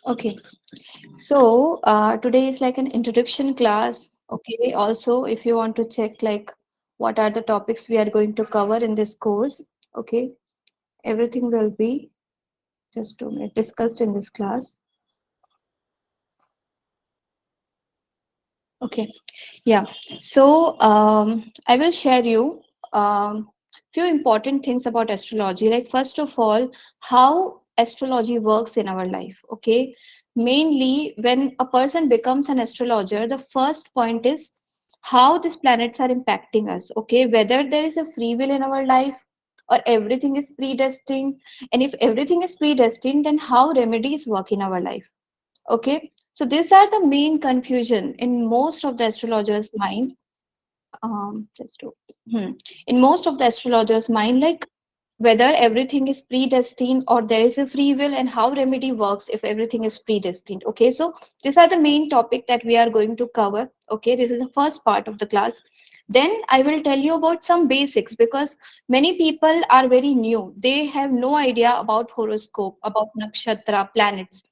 Okay, so today is like an introduction class. Okay, also if you want to check like what are the topics we are going to cover in this course, okay, everything will be just 2 minutes discussed in this class. Okay, yeah. So I will share you few important things about astrology. Like first of all, how astrology works in our life. Okay, mainly when a person becomes an astrologer, the first point is how these planets are impacting us. Okay, whether there is a free will in our life or everything is predestined, and if everything is predestined, then how remedies work in our life. Okay, so these are the main confusion in most of the astrologers' mind. Just to, in most of the astrologers' mind, like whether everything is predestined or there is a free will, and how remedy works if everything is predestined. Okay, so these are the main topic that we are going to cover. Okay, this is the first part of the class. Then I will tell you about some basics because many people are very new. They have no idea about horoscope, about nakshatra, planets.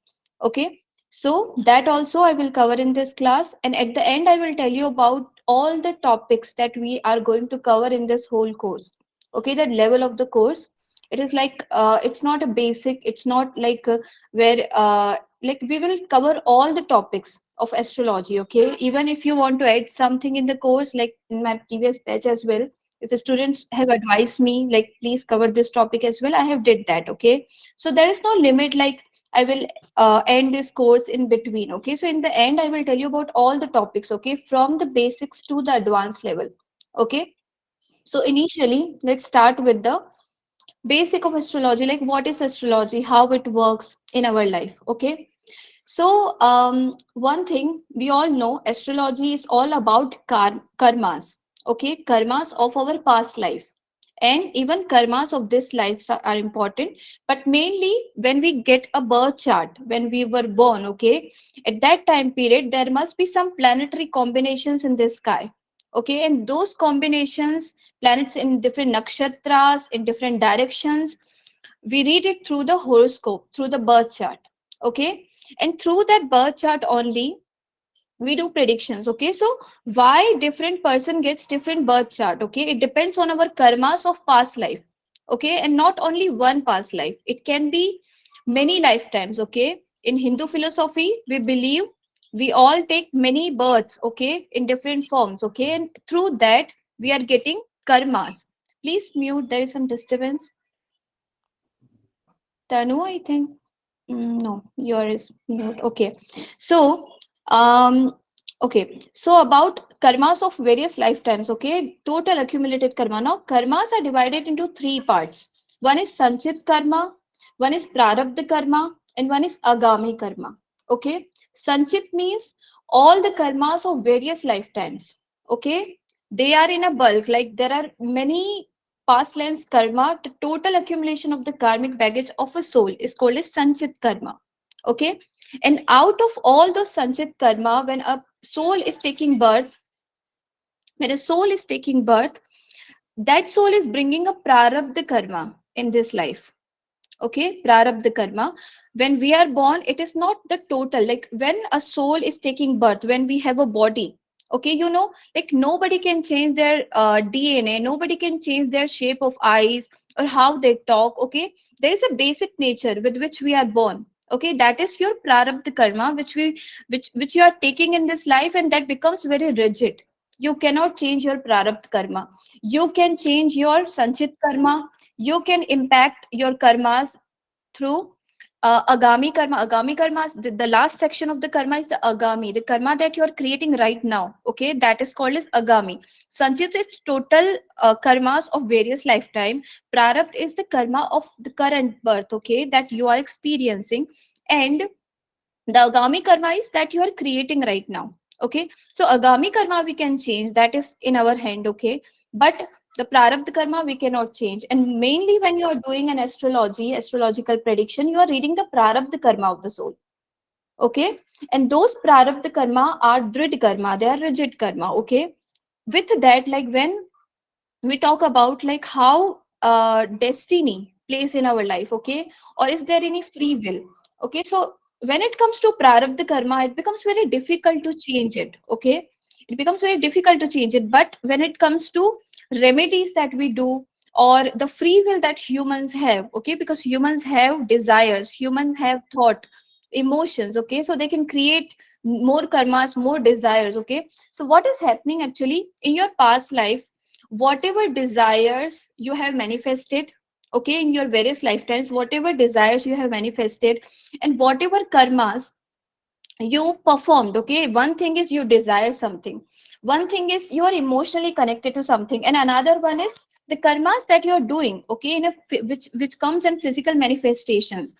Okay, so that also I will cover in this class. And at the end, I will tell you about all the topics that we are going to cover in this whole course. Okay, the level of the course. It is like it's not a basic. It's not like where like we will cover all the topics of astrology. Okay, even if you want to add something in the course, like in my previous batch as well. If the students have advised me, like please cover this topic as well, I have did that. Okay, so there is no limit. Like I will end this course in between. Okay, so in the end I will tell you about all the topics, okay, from the basics to the advanced level. Okay, so initially let's start with the basic of astrology, like what is astrology, how it works in our life. Okay, so one thing we all know, astrology is all about karmas. Okay, karmas of our past life, and even karmas of this life are important. But mainly when we get a birth chart, when we were born, okay, at that time period there must be some planetary combinations in the sky. Okay, and those combinations, planets in different nakshatras in different directions, we read it through the horoscope, through the birth chart. Okay, and through that birth chart only we do predictions. Okay, so why different person gets different birth chart? Okay, it depends on our karmas of past life. Okay, and not only one past life, it can be many lifetimes. Okay, in Hindu philosophy we believe we all take many births, okay, in different forms. Okay, and through that we are getting karmas. Please mute, there is some disturbance. Tanu, I think. No, yours is mute. Okay. So, okay. So about karmas of various lifetimes. Okay. Total accumulated karma. Now, karmas are divided into three parts. One is sanchit karma, one is prarabdha karma, and one is agami karma. Okay. Sanchit means all the karmas of various lifetimes. Okay. They are in a bulk. Like there are many past lives karma. The total accumulation of the karmic baggage of a soul is called as sanchit karma. Okay, and out of all those sanchit karma, when a soul is taking birth, when a soul is taking birth, that soul is bringing a prarabdha karma in this life. Okay, prarabdha karma. When we are born, it is not the total. Like when a soul is taking birth, when we have a body, okay, you know, like nobody can change their DNA, nobody can change their shape of eyes or how they talk. Okay, there is a basic nature with which we are born. Okay, that is your prarabdha karma, which you are taking in this life, and that becomes very rigid. You cannot change your prarabdha karma. You can change your sanchit karma. You can impact your karmas through agami karma. Agami karma, the last section of the karma is the agami, the karma that you are creating right now. Okay, that is called as agami. Sanchit is total karmas of various lifetime. Prarabdha is the karma of the current birth, okay, that you are experiencing. And the agami karma is that you are creating right now. Okay, so agami karma we can change, that is in our hand. Okay, but the prarabdha karma we cannot change. And mainly when you are doing an astrological prediction, you are reading the prarabdha karma of the soul. Okay, and those prarabdha karma are drid karma, they are rigid karma. Okay, with that, like when we talk about like how destiny plays in our life, okay, or is there any free will? Okay, so when it comes to prarabdha karma, it becomes very difficult to change it. Okay, it becomes very difficult to change it. But when it comes to remedies that we do, or the free will that humans have, okay, because humans have desires, humans have thought, emotions, okay, so they can create more karmas, more desires. Okay, so what is happening actually in your past life, whatever desires you have manifested, okay, in your various lifetimes, whatever desires you have manifested, and whatever karmas you performed. Okay, one thing is you desire something, one thing is you are emotionally connected to something, and another one is the karmas that you are doing, okay, in a which comes in physical manifestations.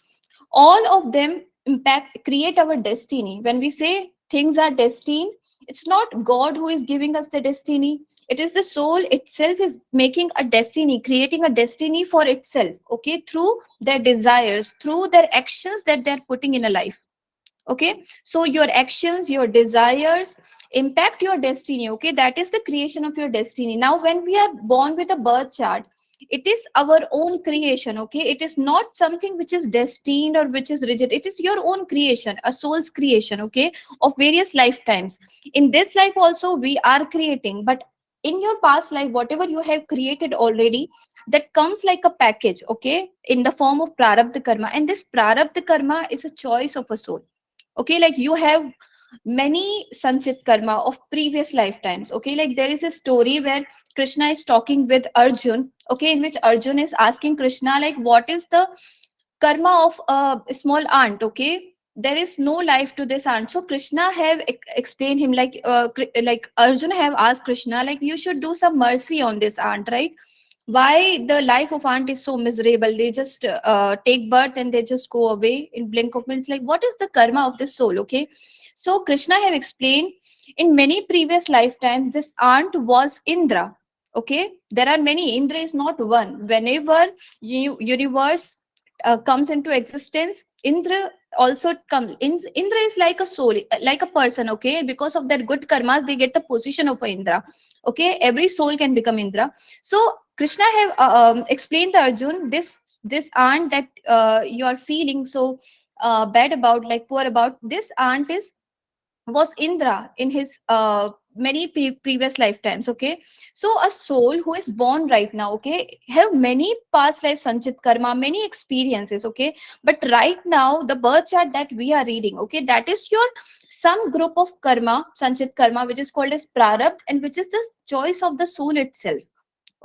All of them impact, create our destiny. When we say things are destined, it's not God who is giving us the destiny, it is the soul itself is making a destiny, creating a destiny for itself, okay, through their desires, through their actions that they're putting in a life. Okay, so your actions, your desires impact your destiny. Okay, that is the creation of your destiny. Now when we are born with a birth chart, it is our own creation. Okay, it is not something which is destined or which is rigid, it is your own creation, a soul's creation, okay, of various lifetimes. In this life also we are creating, but in your past life whatever you have created already, that comes like a package, okay, in the form of prarabdha karma. And this prarabdha karma is a choice of a soul. Okay, like you have many sanchit karma of previous lifetimes. Okay, like there is a story where Krishna is talking with Arjun, okay, in which Arjun is asking Krishna like what is the karma of a small ant. Okay, there is no life to this ant. So Krishna have explained him like like Arjun have asked Krishna like you should do some mercy on this ant, right? Why the life of ant is so miserable, they just take birth and they just go away in blink of minutes. Like what is the karma of the soul? Okay, so Krishna have explained in many previous lifetimes this ant was Indra. Okay, there are many, Indra is not one. Whenever universe comes into existence, Indra also comes. Indra is like a soul, like a person. Okay, because of their good karmas they get the position of a Indra. Okay, every soul can become Indra. So Krishna have explained to Arjun this aunt that you are feeling so bad about, like poor about. This aunt is was Indra in his many previous lifetimes. Okay, so a soul who is born right now, okay, have many past life sanchit karma, many experiences. Okay, but right now the birth chart that we are reading, okay, that is your some group of karma, sanchit karma, which is called as prarabdha, and which is the choice of the soul itself.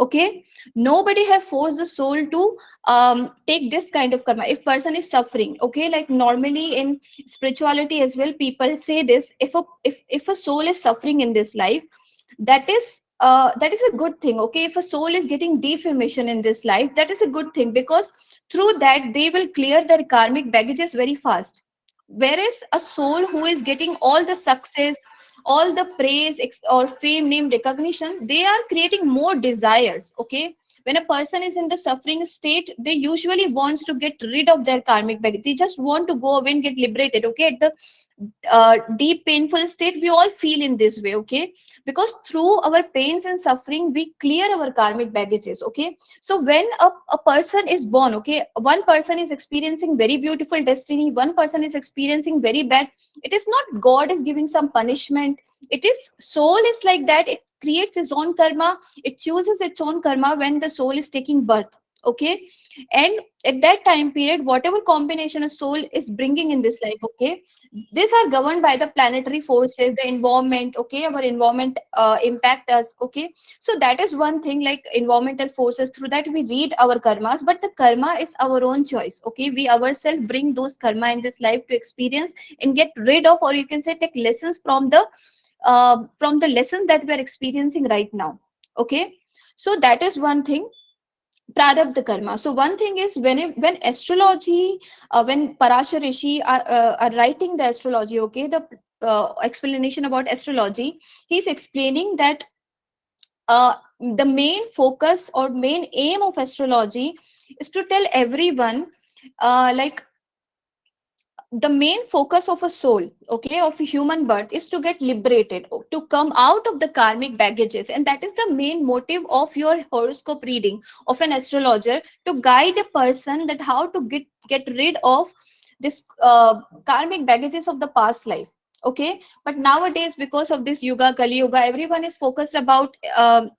Okay, nobody have forced the soul to take this kind of karma. If person is suffering, okay, like normally in spirituality as well people say this, if a soul is suffering in this life, that is a good thing. Okay, if a soul is getting defamation in this life, that is a good thing, because through that they will clear their karmic baggages very fast. Whereas a soul who is getting all the success, all the praise or fame, name, recognition, they are creating more desires. Okay, when a person is in the suffering state, they usually wants to get rid of their karmic baggage, they just want to go away and get liberated. Okay, at the deep painful state we all feel in this way. Okay, because through our pains and suffering we clear our karmic baggages. Okay, so when a person is born, okay, one person is experiencing very beautiful destiny, one person is experiencing very bad, it is not God is giving some punishment, it is soul is like that, it creates its own karma, it chooses its own karma when the soul is taking birth. Okay, and at that time period whatever combination a soul is bringing in this life, okay, these are governed by the planetary forces, the environment. Okay, our environment impact us. Okay, so that is one thing, like environmental forces, through that we read our karmas, but the karma is our own choice. Okay, we ourselves bring those karma in this life to experience and get rid of, or you can say take lessons from the lessons that we are experiencing right now. Okay, so that is one thing, prarabdha karma. So one thing is when astrology, when Parashar Rishi are writing the astrology, okay, the explanation about astrology, he's explaining that the main focus or main aim of astrology is to tell everyone, like the main focus of a soul, okay, of a human birth is to get liberated, to come out of the karmic baggages, and that is the main motive of your horoscope reading of an astrologer, to guide a person that how to get rid of this karmic baggages of the past life. Okay, but nowadays, because of this yuga, Kali Yuga, everyone is focused about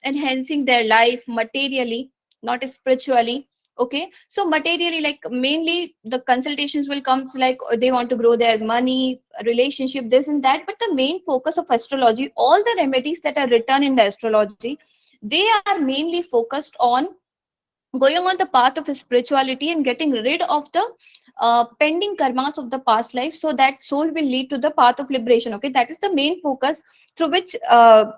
enhancing their life materially, not spiritually. Okay, so materially, like mainly the consultations will come to, like they want to grow their money, relationship, this and that. But the main focus of astrology, all the remedies that are written in the astrology, they are mainly focused on going on the path of spirituality and getting rid of the pending karmas of the past life, so that soul will lead to the path of liberation. Okay, that is the main focus through which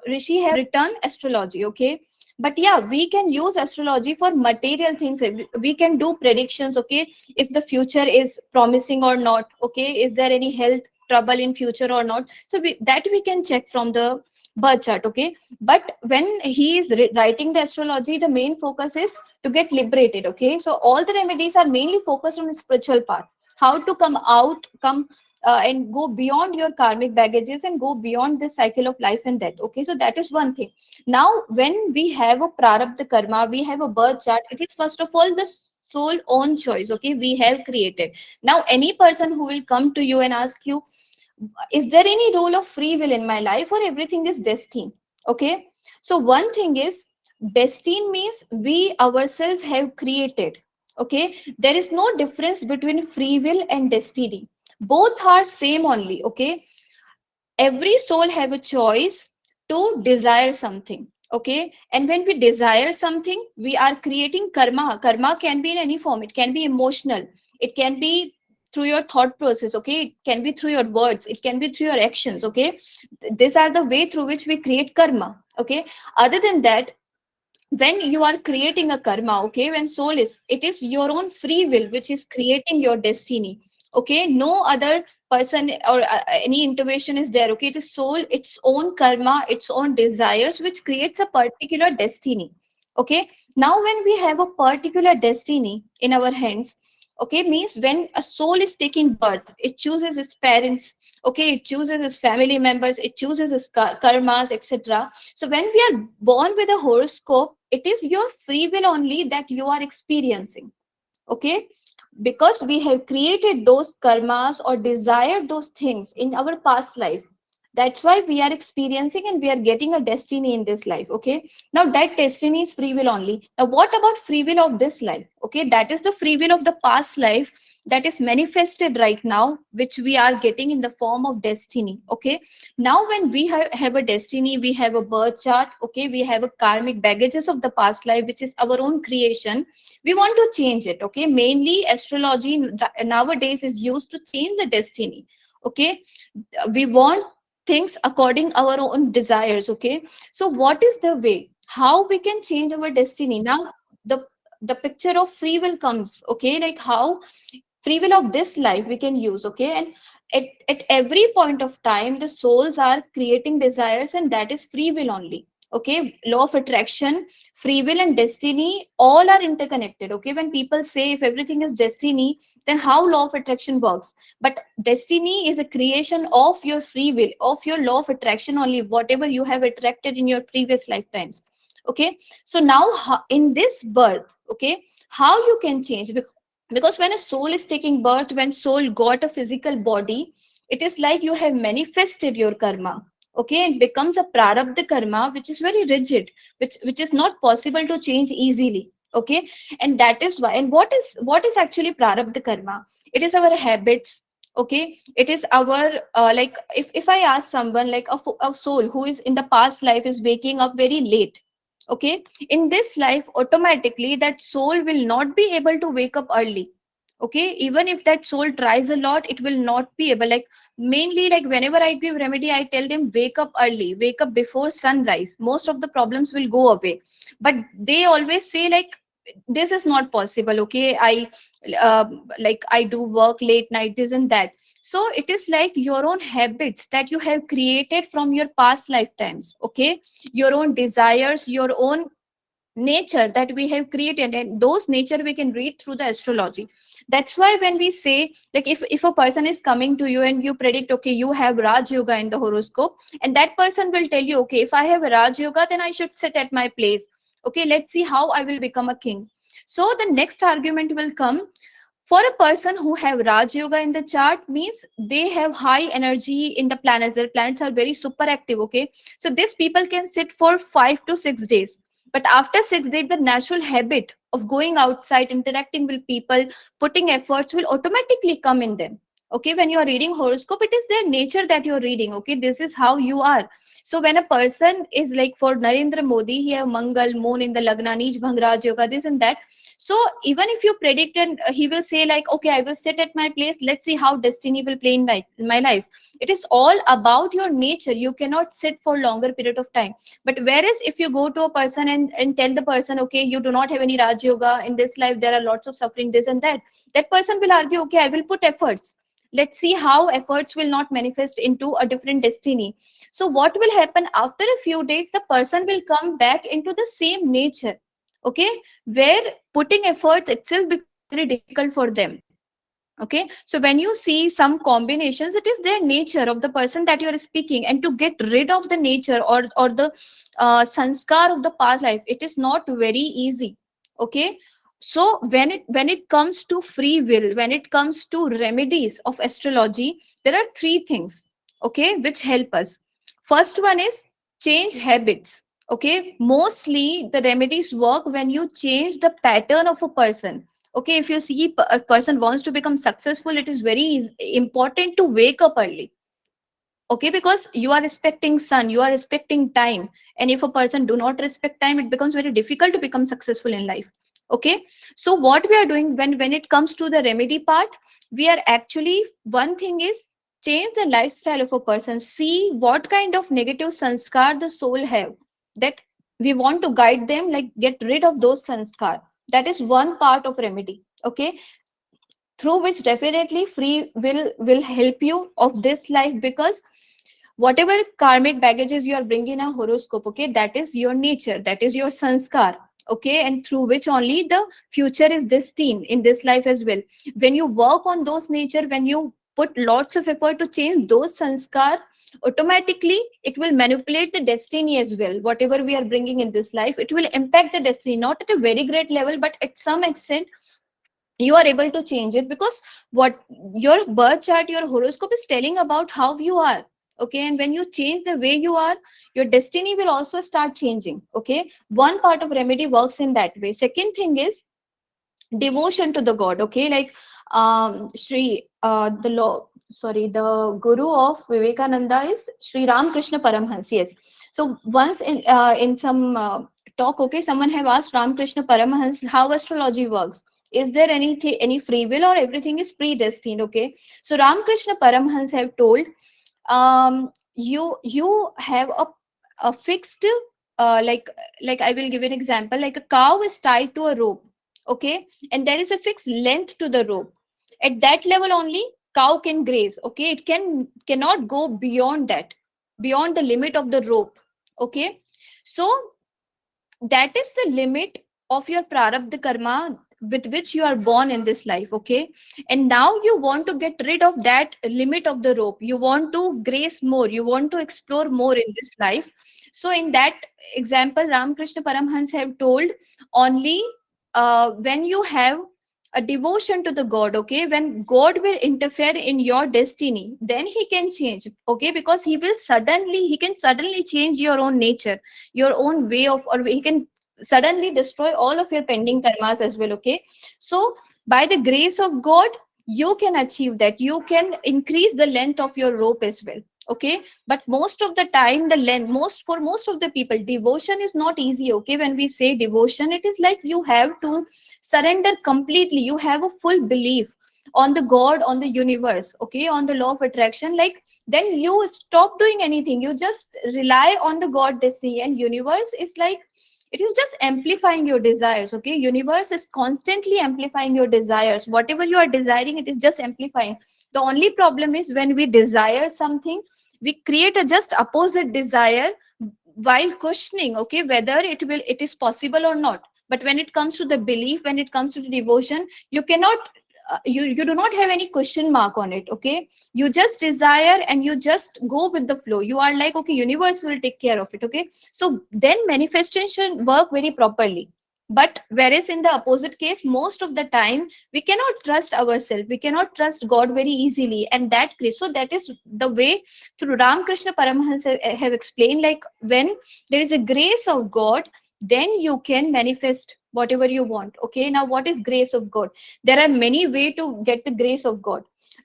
rishi have written astrology. Okay, but yeah, we can use astrology for material things. We can do predictions. Okay, if the future is promising or not. Okay, is there any health trouble in future or not, so we can check from the birth chart. Okay, but when he is writing the astrology, the main focus is to get liberated. Okay, so all the remedies are mainly focused on the spiritual path, how to come and go beyond your karmic baggages and go beyond this cycle of life and death. Okay, so that is one thing. Now when we have a prarabdha karma, we have a birth chart, it is first of all the soul own choice. Okay, we have created. Now any person who will come to you and ask you, is there any role of free will in my life, or everything is destined? Okay, so one thing is, destiny means we ourselves have created. Okay, there is no difference between free will and destiny, both are same only. Okay, every soul have a choice to desire something. Okay, and when we desire something, we are creating karma. Karma can be in any form, it can be emotional, it can be through your thought process. Okay, it can be through your words, it can be through your actions. Okay, these are the way through which we create karma. Okay, other than that, when you are creating a karma, okay, when soul is, it is your own free will which is creating your destiny. Okay, no other person or any intuition is there. Okay, it is soul, its own karma, its own desires, which creates a particular destiny. Okay, now when we have a particular destiny in our hands, okay, means when a soul is taking birth, it chooses its parents. Okay, it chooses its family members, it chooses its karmas, etc. So when we are born with a horoscope, it is your free will only that you are experiencing. Okay, because we have created those karmas or desired those things in our past life, that's why we are experiencing and we are getting a destiny in this life. Okay, now that destiny is free will only. Now what about free will of this life? Okay, that is the free will of the past life that is manifested right now, which we are getting in the form of destiny. Okay, now when we have a destiny, we have a birth chart. Okay, we have a karmic baggages of the past life, which is our own creation. We want to change it. Okay, mainly astrology nowadays is used to change the destiny. Okay, we want things according our own desires. Okay, so what is the way how we can change our destiny? Now the the picture of free will comes. Okay, like how free will of this life we can use. Okay, and at every point of time the souls are creating desires, and that is free will only. Okay, law of attraction, free will and destiny all are interconnected. Okay, when people say if everything is destiny, then how law of attraction works? But destiny is a creation of your free will, of your law of attraction only, whatever you have attracted in your previous lifetimes. Okay, so now in this birth, okay, how you can change? Because when a soul is taking birth, when soul got a physical body, it is like you have manifested your karma. Okay, it becomes a prarabdha karma, which is very rigid, which is not possible to change easily. Okay, and that is why. And what is actually prarabdha karma? It is our habits. Okay, it is our like if I ask someone like a soul who is in the past life is waking up very late. Okay, in this life automatically that soul will not be able to wake up early. Okay, even if that soul tries a lot, it will not be able. Like mainly, like whenever I give remedy, I tell them wake up early, wake up before sunrise, most of the problems will go away. But they always say like this is not possible. Okay, uh, I do work late night, this and that. So it is like your own habits that you have created from your past lifetimes. Okay, your own desires, your own nature that we have created, and those nature we can read through the astrology. That's why when we say, like if a person is coming to you and you predict, okay, you have Raj Yoga in the horoscope, and that person will tell you, okay, if I have Raj Yoga, then I should sit at my place. Okay, let's see how I will become a king. So the next argument will come, For a person who have Raj Yoga in the chart, means they have high energy in the planets. Their planets are very super active. Okay, so these people can sit for 5 to 6 days, but after 6 days, the natural habit of going outside, interacting with people, putting efforts will automatically come in them. Okay, when you are reading horoscope, it is their nature that you are reading. Okay, this is how you are. So when a person is like, for Narendra Modi, he have Mangal, Moon in the Lagna, Nij Bhang Raj Yoga, this and that. So even if you predict, and he will say like, okay, I will sit at my place, let's see how destiny will play in my life. It is all about your nature. You cannot sit for longer period of time. But whereas if you go to a person and tell the person, okay, you do not have any Raj Yoga in this life, there are lots of suffering, this and that, that person will argue, okay, I will put efforts, let's see how efforts will not manifest into a different destiny. So what will happen after a few days, the person will come back into the same nature. Okay, where putting efforts itself becomes very difficult for them. Okay, so when you see some combinations, it is their nature of the person that you are speaking, and to get rid of the nature or the sanskar of the past life, it is not very easy. Okay, so when it comes to free will, when it comes to remedies of astrology, there are three things, okay, which help us. First one is change habits. Okay, mostly the remedies work when you change the pattern of a person. Okay, if you see a person wants to become successful, it is very important to wake up early. Okay, because you are respecting sun, you are respecting time, and if a person do not respect time, it becomes very difficult to become successful in life. Okay, so what we are doing when it comes to the remedy part, we are actually, one thing is change the lifestyle of a person, see what kind of negative sanskar the soul have, that we want to guide them, like get rid of those sanskar. That is one part of remedy. Okay, through which definitely free will help you of this life, because whatever karmic baggages you are bringing in a horoscope, okay, that is your nature, that is your sanskar. Okay, and through which only the future is destined in this life as well. When you work on those nature, when you put lots of effort to change those sanskar, automatically it will manipulate the destiny as well. Whatever we are bringing in this life, it will impact the destiny, not at a very great level, but at some extent you are able to change it, because what your birth chart, your horoscope is telling about how you are. Okay, and when you change the way you are, your destiny will also start changing. Okay, one part of remedy works in that way. Second thing is devotion to the god. Okay, like Shri the law sorry the guru of Vivekananda is Sri Ram Krishna Paramhans. Yes, so once in some talk, okay, someone have asked Ram Krishna Paramhans how astrology works. Is there any free will, or everything is predestined? Okay, so Ram Krishna Paramhans have told, you have a fixed, like I will give an example, like a cow is tied to a rope. Okay, and there is a fixed length to the rope. At that level only cow can graze. Okay, it cannot go beyond that, beyond the limit of the rope. Okay, so that is the limit of your prarabdha karma with which you are born in this life. Okay, and now you want to get rid of that limit of the rope, you want to grace more, you want to explore more in this life. So in that example, Ramakrishna Paramhans have told, only when you have a devotion to the god, okay, when god will interfere in your destiny, then he can change. Okay, because he can suddenly change your own nature, your own way of, or he can suddenly destroy all of your pending karmas as well. Okay, so by the grace of god, you can achieve that, you can increase the length of your rope as well. Okay, but most of the time, the length, most of the people, devotion is not easy. Okay, when we say devotion, it is like you have to surrender completely, you have a full belief on the god, on the universe, okay, on the law of attraction. Like, then you stop doing anything, you just rely on the god destiny, and universe is like, it is just amplifying your desires. Okay, universe is constantly amplifying your desires, whatever you are desiring, it is just amplifying. The only problem is when we desire something, we create a just opposite desire while questioning, okay, whether it is possible or not. But when it comes to the belief, when it comes to the devotion, you cannot you do not have any question mark on it. Okay, you just desire and you just go with the flow, you are like, okay, universe will take care of it. Okay, so then manifestation work very properly. But whereas in the opposite case, most of the time we cannot trust ourselves, we cannot trust God very easily, and that grace, so that is the way through Ramakrishna Paramahansa have explained, like when there is a grace of God, then you can manifest whatever you want. Okay, now what is grace of God? There are many way to get the grace of God.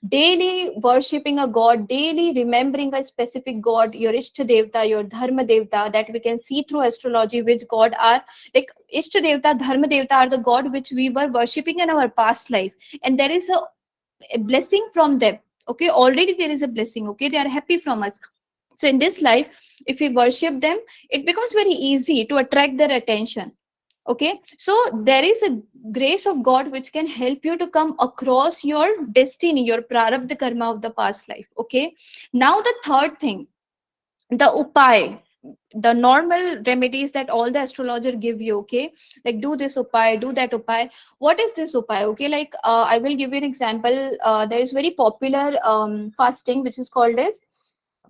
Daily worshipping a god, daily remembering a specific god, your ishta devta, your dharma devta, that we can see through astrology which god are, like ishta devta, dharma devta are the god which we were worshipping in our past life, and there is a blessing from them. Okay, already there is a blessing. Okay, they are happy from us. So in this life, if we worship them, it becomes very easy to attract their attention. Okay, so there is a grace of God which can help you to come across your destiny, your prarabdha karma of the past life. Okay, now the third thing, the upay, the normal remedies that all the astrologer give you. Okay, like do this upay, do that upay. What is this upay? Okay, like I will give you an example. There is very popular fasting which is called as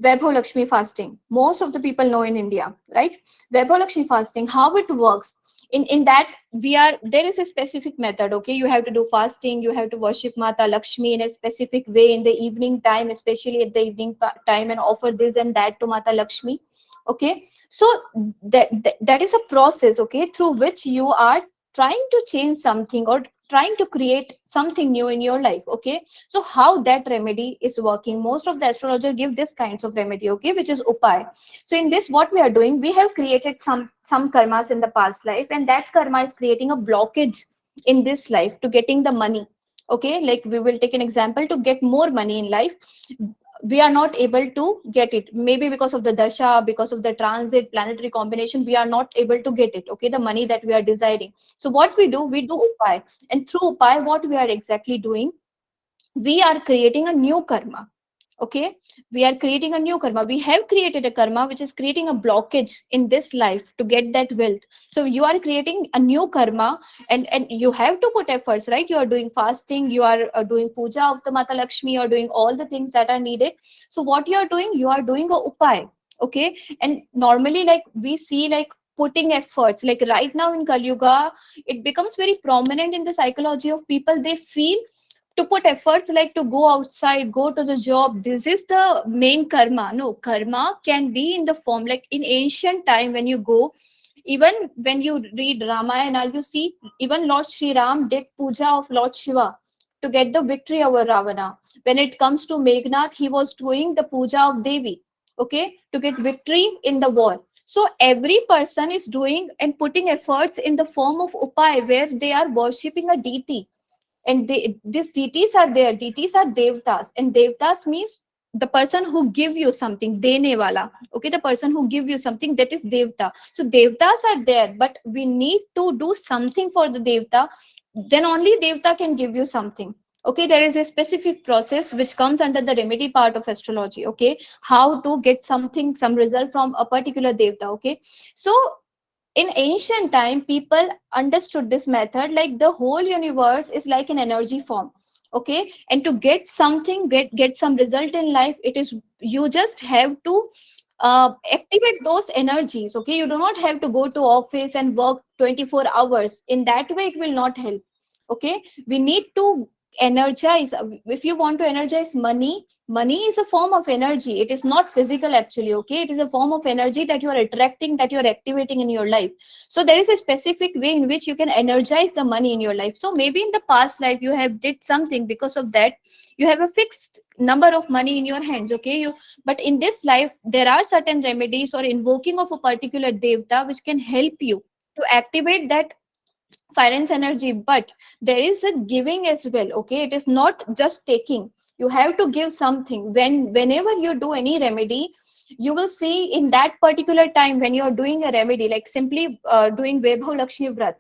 Vaibhav Lakshmi fasting. Most of the people know in India, right? Vaibhav Lakshmi fasting, how it works. In that we are, there is a specific method. Okay, you have to do fasting. You have to worship Mata Lakshmi in a specific way in the evening time, especially at the evening time, and offer this and that to Mata Lakshmi. Okay, so that is a process. Okay, through which you are trying to change something or trying to create something new in your life. Okay, so how that remedy is working, most of the astrologer give this kinds of remedy. Okay, which is upay. So in this, what we are doing, we have created some karmas in the past life, and that karma is creating a blockage in this life to getting the money. Okay, like we will take an example, to get more money in life, we are not able to get it, maybe because of the dasha, because of the transit planetary combination, we are not able to get it. Okay, the money that we are desiring. So what we do upay, and through upay what we are exactly doing, we are creating a new karma. Okay, we are creating a new karma. We have created a karma which is creating a blockage in this life to get that wealth. So you are creating a new karma, and you have to put efforts, right? You are doing fasting, you are doing puja of the Mata Lakshmi, you are doing all the things that are needed. So what you are doing, you are doing a upay. Okay, and normally, like we see, like putting efforts, like right now in Kali Yuga, it becomes very prominent in the psychology of people. They feel to put efforts, like to go outside, go to the job, this is the main karma. No, karma can be in the form, like in ancient time when you go, even when you read Ramayana, you see even Lord Sri Ram did puja of Lord Shiva to get the victory over Ravana. When it comes to Meghnad, he was doing the puja of Devi, okay, to get victory in the war. So every person is doing and putting efforts in the form of upay, where they are worshipping a deity. And these deities are there, deities are devtas, and devtas means the person who give you something, dene wala. Okay, the person who give you something, that is devta. So devtas are there, but we need to do something for the devta, then only devta can give you something. Okay, there is a specific process which comes under the remedy part of astrology. Okay, how to get something, some result from a particular devta. Okay, so in ancient time, people understood this method, like the whole universe is like an energy form. Okay, and to get something, get some result in life, it is, you just have to activate those energies. Okay, you do not have to go to office and work 24 hours. In that way it will not help. Okay, we need to energize. If you want to energize money, money is a form of energy, it is not physical actually. Okay, it is a form of energy that you are attracting, that you are activating in your life. So there is a specific way in which you can energize the money in your life. So maybe in the past life you have did something, because of that you have a fixed number of money in your hands. Okay, you, but in this life there are certain remedies or invoking of a particular devta which can help you to activate that finance energy. But there is a giving as well. Okay, it is not just taking, you have to give something. Whenever you do any remedy, you will see in that particular time when you are doing a remedy, like simply doing Vaibhav Lakshmi Vrat,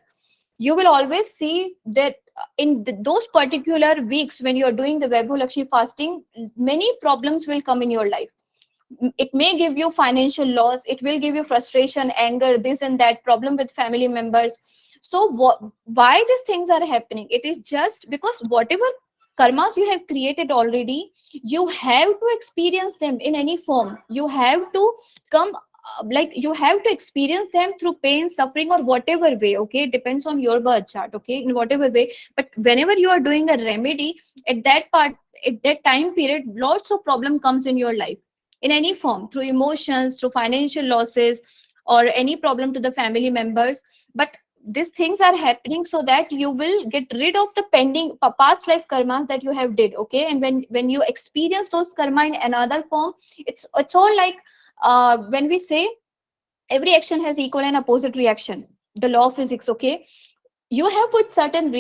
you will always see that in those particular weeks when you are doing the Vaibhav Lakshmi fasting, many problems will come in your life. It may give you financial loss, it will give you frustration, anger, this and that, problem with family members. So why these things are happening? It is just because whatever karmas you have created already, you have to experience them in any form. You have to come like you have to experience them through pain, suffering, or whatever way. Okay, it depends on your birth chart. Okay, in whatever way. But whenever you are doing a remedy, at that part, at that time period, lots of problem comes in your life in any form, through emotions, through financial losses, or any problem to the family members. But these things are happening so that you will get rid of the pending past life karmas that you have did. Okay, and when you experience those karma in another form, it's all like, when we say every action has equal and opposite reaction, the law of physics. Okay, you have put certain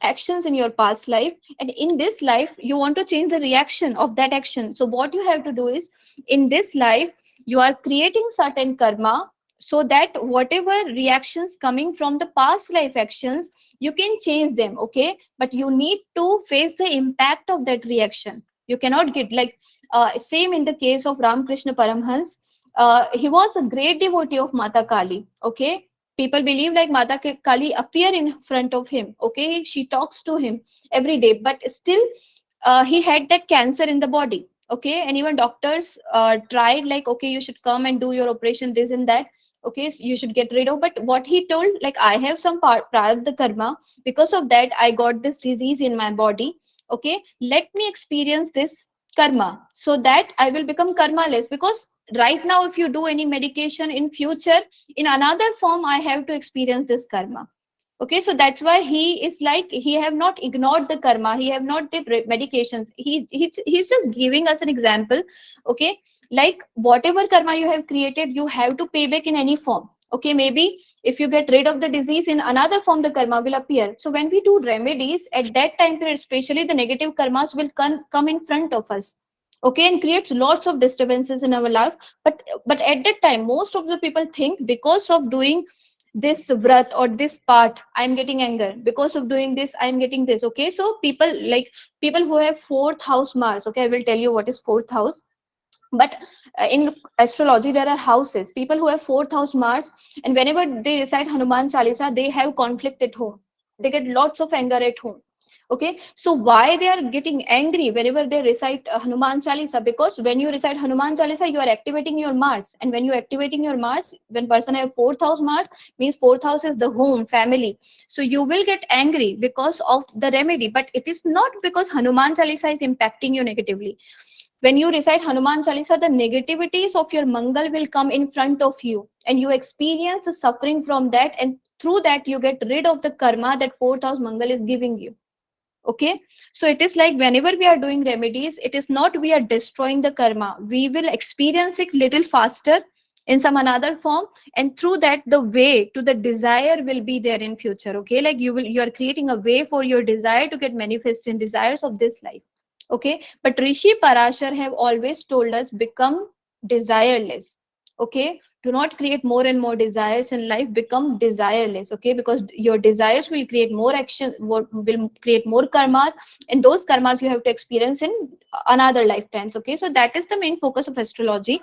actions in your past life, and in this life you want to change the reaction of that action. So what you have to do is, in this life you are creating certain karma, so that whatever reactions coming from the past life actions, you can change them. Okay, but you need to face the impact of that reaction. You cannot get like, same in the case of Ramakrishna Paramhans. He was a great devotee of Mata Kali. Okay, people believe like Mata Kali appear in front of him. Okay, she talks to him every day, but still he had that cancer in the body. Okay, and even doctors tried like, okay, you should come and do your operation, this and that. Okay, so you should get rid of. But what he told, like, I have some prarabdha karma, because of that I got this disease in my body. Okay, let me experience this karma so that I will become karmaless. Because right now if you do any medication, in future in another form I have to experience this karma. Okay, so that's why he is like, he have not ignored the karma, he have not did medications. He's just giving us an example. Okay, like whatever karma you have created, you have to pay back in any form. Okay, maybe if you get rid of the disease, in another form the karma will appear. So when we do remedies at that time period, especially the negative karmas will come in front of us. Okay, and creates lots of disturbances in our life. But at that time most of the people think, because of doing this vrat or this part I'm getting anger, because of doing this I'm getting this. Okay, so people like, people who have fourth house Mars. Okay, I will tell you what is fourth house. But in astrology there are houses. People who have fourth house Mars, and whenever they recite Hanuman Chalisa, they have conflict at home, they get lots of anger at home. Okay, so why they are getting angry whenever they recite Hanuman Chalisa? Because when you recite Hanuman Chalisa, you are activating your Mars, and when you activating your Mars, when person have fourth house Mars, means fourth house is the home, family. So you will get angry because of the remedy, but it is not because Hanuman Chalisa is impacting you negatively. When you recite Hanuman Chalisa, the negativities of your Mangal will come in front of you, and you experience the suffering from that, and through that you get rid of the karma that fourth house Mangal is giving you. Okay, so it is like, whenever we are doing remedies, it is not we are destroying the karma, we will experience it little faster in some another form, and through that the way to the desire will be there in future. Okay, like you are creating a way for your desire to get manifest in desires of this life. Okay, but Rishi Parashar have always told us, become desireless. Okay, do not create more and more desires in life, become desireless. Okay, because your desires will create more action, will create more karmas, and those karmas you have to experience in another lifetimes. Okay, so that is the main focus of astrology,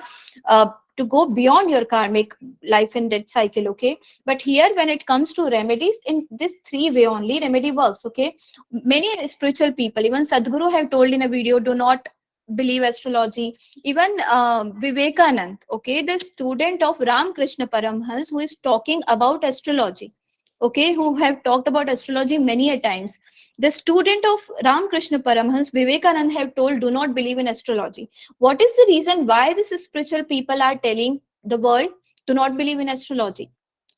to go beyond your karmic life and death cycle. Okay, but here when it comes to remedies, in this three way only remedy works. Okay, many spiritual people, even Sadhguru have told in a video, do not believe astrology. Even Vivekanand, okay, the student of Ramakrishna Paramhans, who is talking about astrology, okay, who have talked about astrology many a times, the student of Ramakrishna Paramhans, Vivekanand, have told, do not believe in astrology. What is the reason why these spiritual people are telling the world, do not believe in astrology?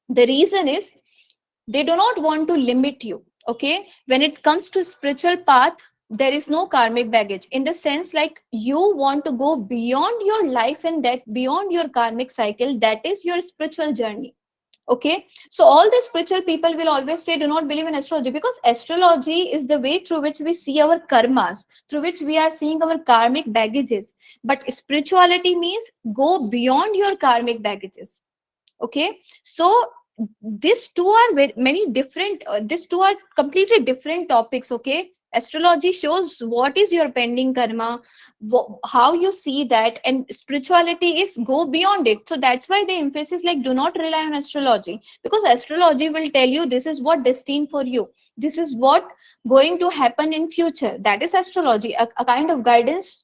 The reason is, they do not want to limit you. Okay, when it comes to spiritual path, there is no karmic baggage, in the sense like, you want to go beyond your life and that, beyond your karmic cycle, that is your spiritual journey. Okay, so all the spiritual people will always say, do not believe in astrology, because astrology is the way through which we see our karmas, through which we are seeing our karmic baggages. But spirituality means go beyond your karmic baggages. Okay, so these two are very, many different, these two are completely different topics. Okay, astrology shows what is your pending karma, how you see that, and spirituality is go beyond it. So that's why the emphasis like, do not rely on astrology, because astrology will tell you this is what destined for you, this is what going to happen in future. That is astrology, a kind of guidance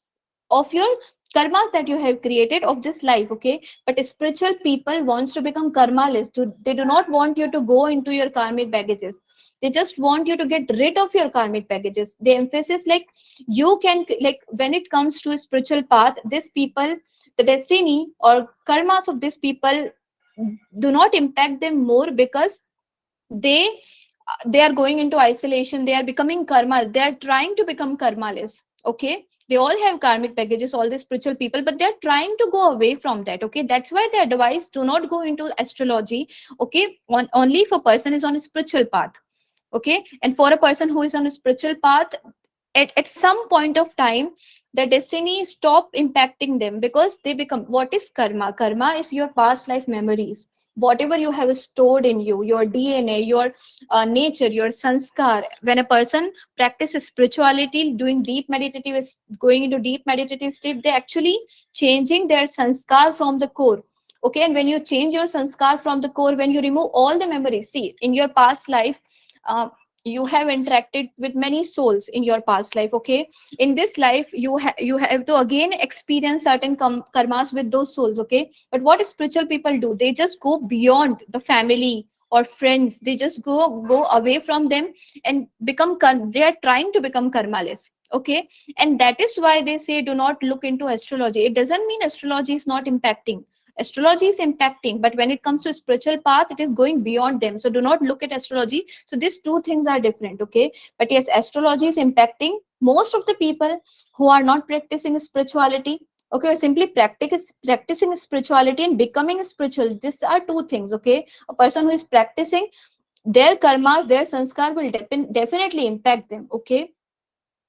of your karmas that you have created of this life. Okay, but spiritual people wants to become karmaless. They do not want you to go into your karmic baggages. They just want you to get rid of your karmic baggages. The emphasis, like, you can, like, when it comes to a spiritual path, this people, the destiny or karmas of these people do not impact them more, because they they are going into isolation. They are becoming karma. They are trying to become karmaless. Okay, they all have karmic packages, all the spiritual people, but they're trying to go away from that. Okay, that's why they advise, do not go into astrology. Okay, only if a person is on a spiritual path. Okay, and for a person who is on a spiritual path, at some point of time, the destiny stop impacting them, because they become, what is karma? Karma is your past life memories, whatever you have stored in you, your DNA, your nature, your sanskar. When a person practices spirituality, doing deep meditative, going into deep meditative state, they actually changing their sanskar from the core. Okay, and when you change your sanskar from the core, when you remove all the memories, see, in your past life, uh, you have interacted with many souls in your past life. Okay, in this life, you have to again experience certain karmas with those souls. Okay, but what spiritual people do, they just go beyond the family or friends. They just go away from them and they are trying to become karmaless. Okay, and that is why they say, do not look into astrology. It doesn't mean astrology is not impacting. Astrology is impacting, but when it comes to spiritual path, it is going beyond them. So do not look at astrology. So these two things are different. Okay, but yes, astrology is impacting most of the people who are not practicing spirituality. Okay, or simply practicing spirituality and becoming spiritual. These are two things. Okay, a person who is practicing, their karmas, their sanskar will definitely impact them. Okay,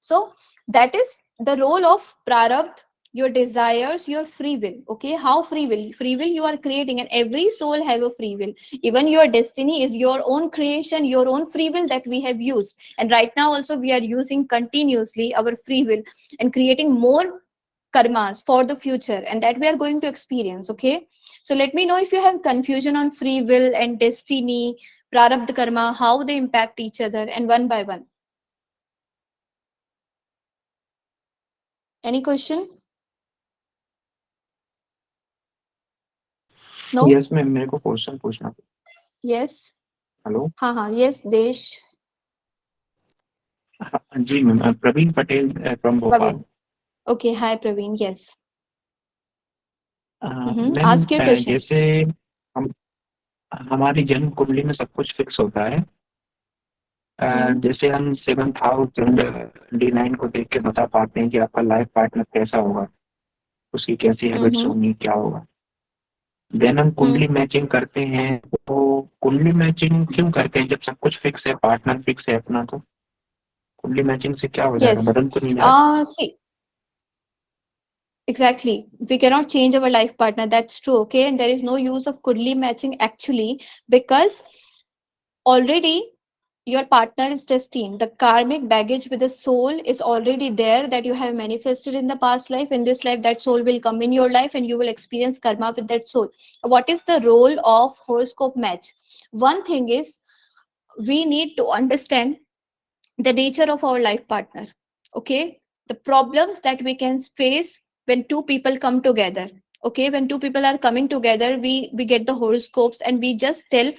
so that is the role of prarabdha, your desires, your free will. Okay, how free will you are creating, and every soul have a free will. Even your destiny is your own creation, your own free will that we have used, and right now also we are using continuously our free will and creating more karmas for the future, and that we are going to experience. Okay, so let me know if you have confusion on free will and destiny, prarabdha, karma, how they impact each other, and one by one. Any question? No? Yes ma'am, मेरे को question पूछना था। Yes. Hello. हाँ हाँ, yes, Desh. हाँ, जी ma'am, Praveen Patel from Bhopal. Praveen. Okay, hi Praveen. Yes. Ma'am, Ask your question. जैसे हम हमारी जन्म कुंडली में सब कुछ फिक्स होता है। Hmm. जैसे हम 7th हाउस एंड D9 को देख के बता पाते हैं कि आपका लाइफ पार्टनर कैसा होगा, उसकी कैसी हैबिट्स Hmm. होंगी, क्या होगा। देन हम Hmm. कुंडली मैचिंग करते हैं, तो कुंडली मैचिंग क्यों करते हैं जब सब कुछ फिक्स है, पार्टनर फिक्स है अपना, तो कुंडली मैचिंग से क्या हो जाएगा, Yes. बदल तो नहीं जाएगा? See, exactly. We cannot change our life partner. That's true. Okay, and there is no use of Kundli matching actually, because already your partner is destined. The karmic baggage with the soul is already there, that you have manifested in the past life. In this life, that soul will come in your life and you will experience karma with that soul. What is the role of horoscope match? One thing is, we need to understand the nature of our life partner. Okay, the problems that we can face when two people come together. Okay, when two people are coming together, we get the horoscopes and we just tell,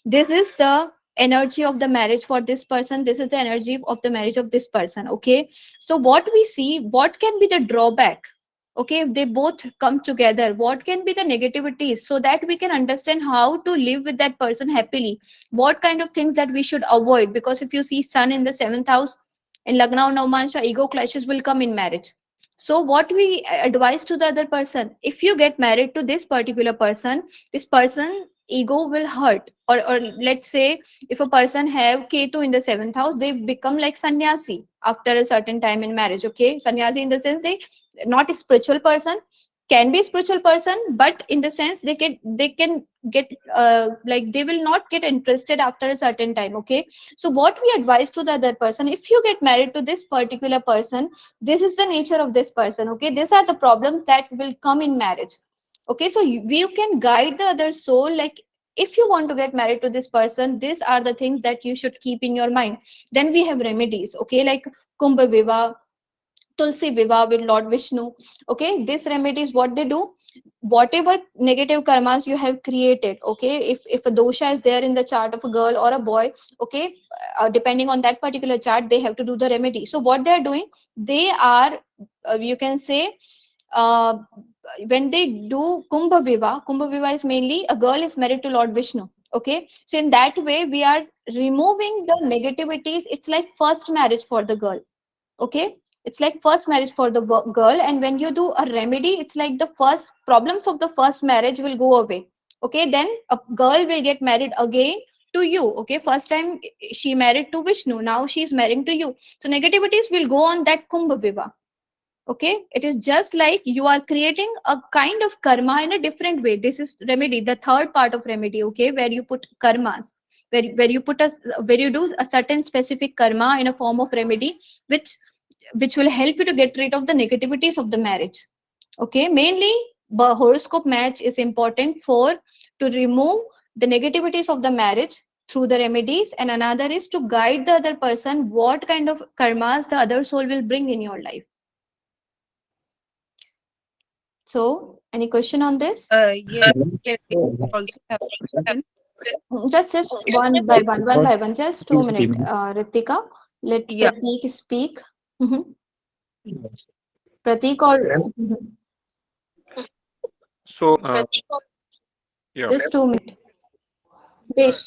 this is the energy of the marriage for this person, this is the energy of the marriage of this person. Okay, so what we see, what can be the drawback? Okay, if they both come together, what can be the negativities, so that we can understand how to live with that person happily. What kind of things that we should avoid, because if you see sun in the 7th house in Lagna or Navmansha, ego clashes will come in marriage. So what we advise to the other person, if you get married to this person ego will hurt. Or let's say, if a person have Ketu in the 7th house, they become like sannyasi after a certain time in marriage. Okay, sannyasi in the sense, they not a spiritual person, can be spiritual person, but in the sense they can get like they will not get interested after a certain time. Okay, so what we advise to the other person, if you get married to this particular person, this is the nature of this person. Okay, these are the problems that will come in marriage. Okay, so you can guide the other soul, like, if you want to get married to this person, these are the things that you should keep in your mind. Then we have remedies. Okay, like kumbh viva, Tulsi Viva with Lord Vishnu. Okay, this remedy is what they do. Whatever negative karmas you have created, okay, if a dosha is there in the chart of a girl or a boy, okay, depending on that particular chart, they have to do the remedy. So what they are doing, they are, you can say, uh, when they do Kumbha Viva is mainly a girl is married to Lord Vishnu. Okay, so in that way we are removing the negativities. It's like first marriage for the girl. Okay, it's like first marriage for the girl, and when you do a remedy, it's like the first problems of the first marriage will go away. Okay, then a girl will get married again to you. Okay, first time she married to Vishnu, now she's marrying to you, so negativities will go on that Kumbh Viva. Okay, it is just like you are creating a kind of karma in a different way. This is remedy, the third part of remedy. Okay, where you put karmas, where you put a, where you do a certain specific karma in a form of remedy, which will help you to get rid of the negativities of the marriage. Okay, mainly the horoscope match is important for to remove the negativities of the marriage through the remedies, and another is to guide the other person what kind of karmas the other soul will bring in your life. So, any question on this? Yes, yes, I So, also have a question. Just one by one. Just 2 minutes, Ritika. Let Yeah. Prateek speak. Mhm. Prateek or mhm. So, yeah, Just 2 minutes. Desh,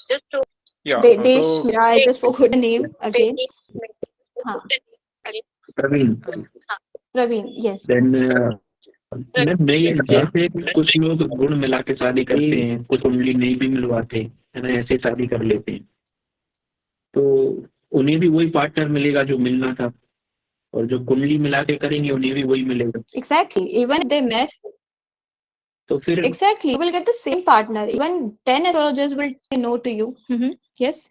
yeah. Desh. So, I just forgot the name again. हाँ, Praveen, Uh, Praveen. Yes. then मैं ये जैसे कुछ लोग गुण मिला के शादी करते हैं, कुछ कुंडली नहीं भी मिलवाते है ना, ऐसे शादी कर लेते हैं, तो उन्हें भी वही पार्टनर मिलेगा जो मिलना था, और जो कुंडली मिला के करेंगे उन्हें भी वही मिलेगा। Exactly. Even if they met, तो फिर exactly, you will get the same partner. Even 10 astrologers will say no to you. Yes.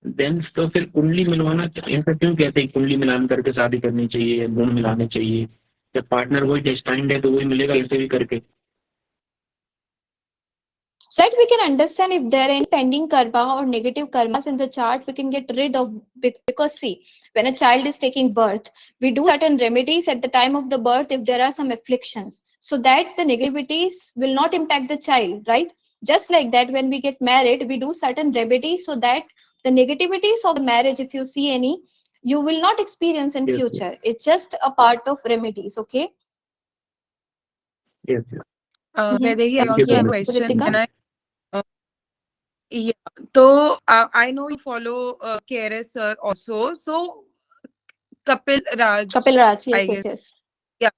Then तो फिर कुंडली मिलवाना, ऐसा क्यों कहते हैं कुंडली मिलान करके शादी करनी चाहिए या गुण मिलाने चाहिए? जब पार्टनर वही डेस्टाइंड है तो वही मिलेगा ऐसे भी करके। So that we can understand if there are any pending karma or negative karmas in the chart, we can get rid of. Because see, when a child is taking birth, we do certain remedies at the time of the birth if there are some afflictions, so that the negativities will not impact the child, right? Just like that, when we get married, we do certain remedies so that the negativities of the marriage, if you see any, you will not experience in Yes, future. It's just a part of remedies. Okay. yes, yes. Vaidehi, I Thank you also so have a Yes, much. question. Ritika. Can I? Uh, yeah. So I know you follow KRS sir also. So Kapil Raj, Kapil Raj. I Yes, yes, guess. yes. Yeah.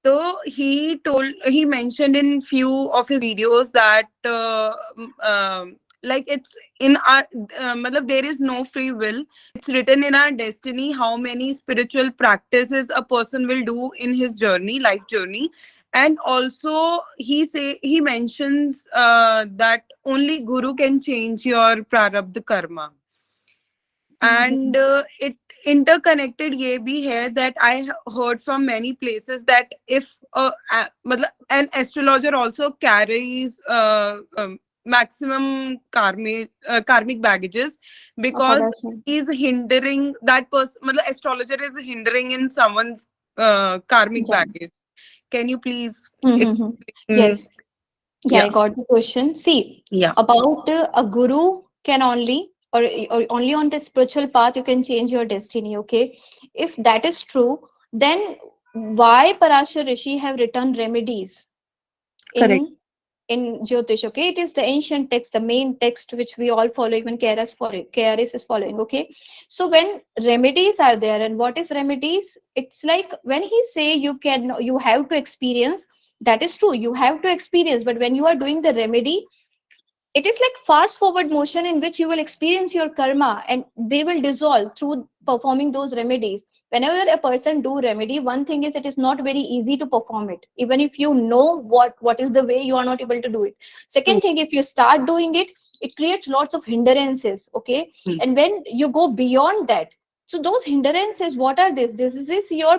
So he mentioned in few of his videos that like it's in our matlab there is no free will. It's written in our destiny how many spiritual practices a person will do in his journey, life journey. And also he mentions that only Guru can change your prarabdha karma. And it interconnected ye bhi hai that I heard from many places that if matlab, an astrologer also carries maximum karmic baggages, Of because others. he's hindering that person, matlab, astrologer is hindering in someone's karmic Yeah. baggage. Can you please Mm-hmm. explain? Yes. Yeah, I Yeah. got the question. See, Yeah. about a guru can only, or only on the spiritual path you can change your destiny. Okay, if that is true, then why Parashar Rishi have written remedies Correct. in Jyotish? Okay, it is the ancient text, the main text which we all follow, even KRS is following. Okay, so when remedies are there, and what is remedies? It's like when he say you have to experience. That is true, you have to experience, but when you are doing the remedy, it is like fast forward motion in which you will experience your karma and they will dissolve through performing those remedies. Whenever a person do remedy, one thing is it is not very easy to perform it. Even if you know what is the way, you are not able to do it. Second True. thing, if you start doing it, it creates lots of hindrances. Okay, Hmm. and when you go beyond that, so those hindrances, what are this is your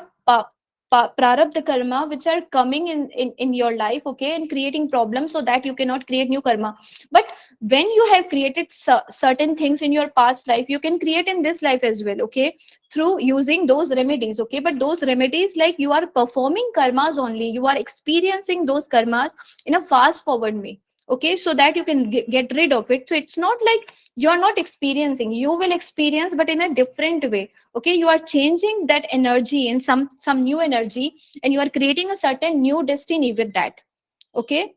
prarabdha karma which are coming in your life, okay, and creating problems so that you cannot create new karma. But when you have created certain things in your past life, you can create in this life as well, okay, through using those remedies, okay. But those remedies, like, you are performing karmas only, you are experiencing those karmas in a fast forward way, okay, so that you can get rid of it. So it's not like you're not experiencing, you will experience, but in a different way, okay. You are changing that energy in some new energy, and you are creating a certain new destiny with that, okay.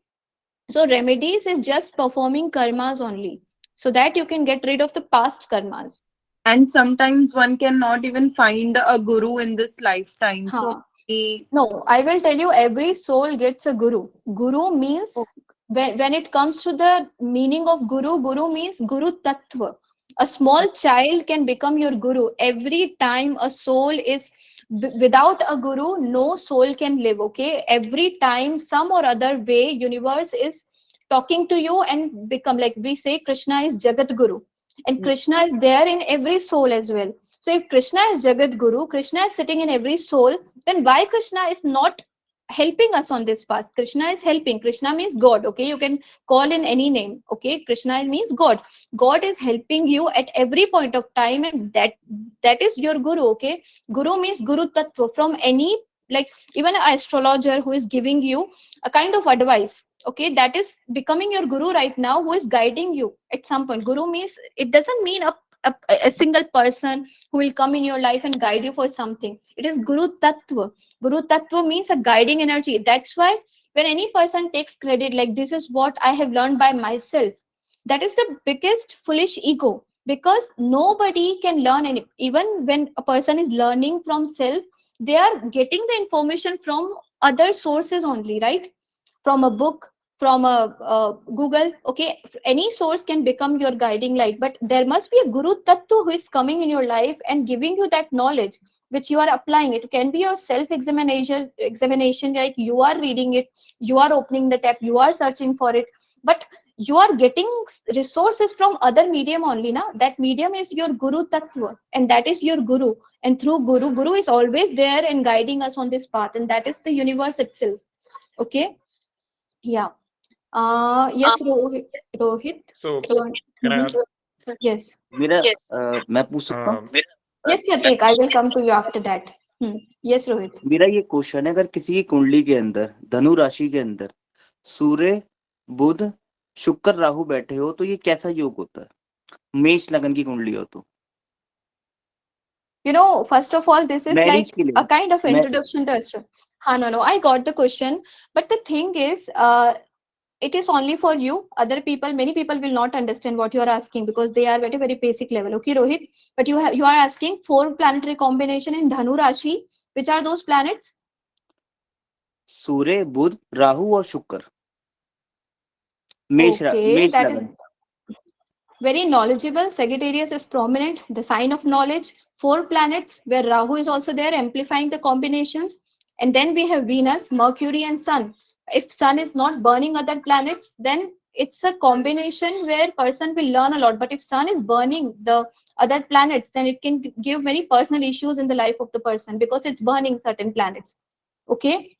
So remedies is just performing karmas only, so that you can get rid of the past karmas. And sometimes one cannot even find a guru in this lifetime. So Huh. we, No, I will tell you, every soul gets a guru. Guru means, oh, when it comes to the meaning of guru, guru means guru tattva. A small child can become your guru. Every time a soul is without a guru, no soul can live. Okay, every time some or other way, universe is talking to you and become, like we say, Krishna is Jagat Guru, and Krishna is there in every soul as well. So if Krishna is Jagat Guru, Krishna is sitting in every soul, then why Krishna is not helping us on this path? Krishna is helping. Krishna means God, okay. You can call in any name, okay. Krishna means God. God is helping you at every point of time, and that is your guru, okay. Guru means guru tattva. From any, like, even an astrologer who is giving you a kind of advice, okay, that is becoming your guru right now, who is guiding you at some point. Guru means, it doesn't mean a single person who will come in your life and guide you for something. It is guru tattva. Guru tattva means a guiding energy. That's why when any person takes credit, like, this is what I have learned by myself, that is the biggest foolish ego, because nobody can learn any. Even when a person is learning from self, they are getting the information from other sources only, right? From a book, from a Google, okay. Any source can become your guiding light, but there must be a guru tattva who is coming in your life and giving you that knowledge, which you are applying. It can be your self examination, like you are reading it, you are opening the tab, you are searching for it, but you are getting resources from other medium only, na. That medium is your guru tattva, and that is your guru. And through guru is always there and guiding us on this path, and that is the universe itself, okay. Yeah. Yes, Rohit. So You want- can I Mhm. ask? Yes. मेरा मैं पूछ सकता हूँ? Yes, Pratik, I will come to you after that. Yes, Rohit. मेरा ये question है, अगर किसी की कुंडली के अंदर, धनु राशि के अंदर सूर्य, बुध, शुक्र, राहु बैठे हो, तो ये कैसा योग होता है? मेष लगन की कुंडली हो तो You know, first of all, this is marriage like के लिए a kind of introduction to astro. No, I got the question, but the thing is, it is only for you. Other people, many people will not understand what you are asking, because they are very, very basic level. Okay, Rohit, but you are asking 4 planetary combination in Dhanu Rashi. Which are those planets? सूर्य, बुध, राहु और शुक्र, मेष Okay, that is लगन। very knowledgeable. Sagittarius is prominent, the sign of knowledge. 4 planets where Rahu is also there, amplifying the combinations. And then we have Venus, Mercury, and Sun. If Sun is not burning other planets, then it's a combination where person will learn a lot. But if Sun is burning the other planets, then it can give many personal issues in the life of the person, because it's burning certain planets. Okay.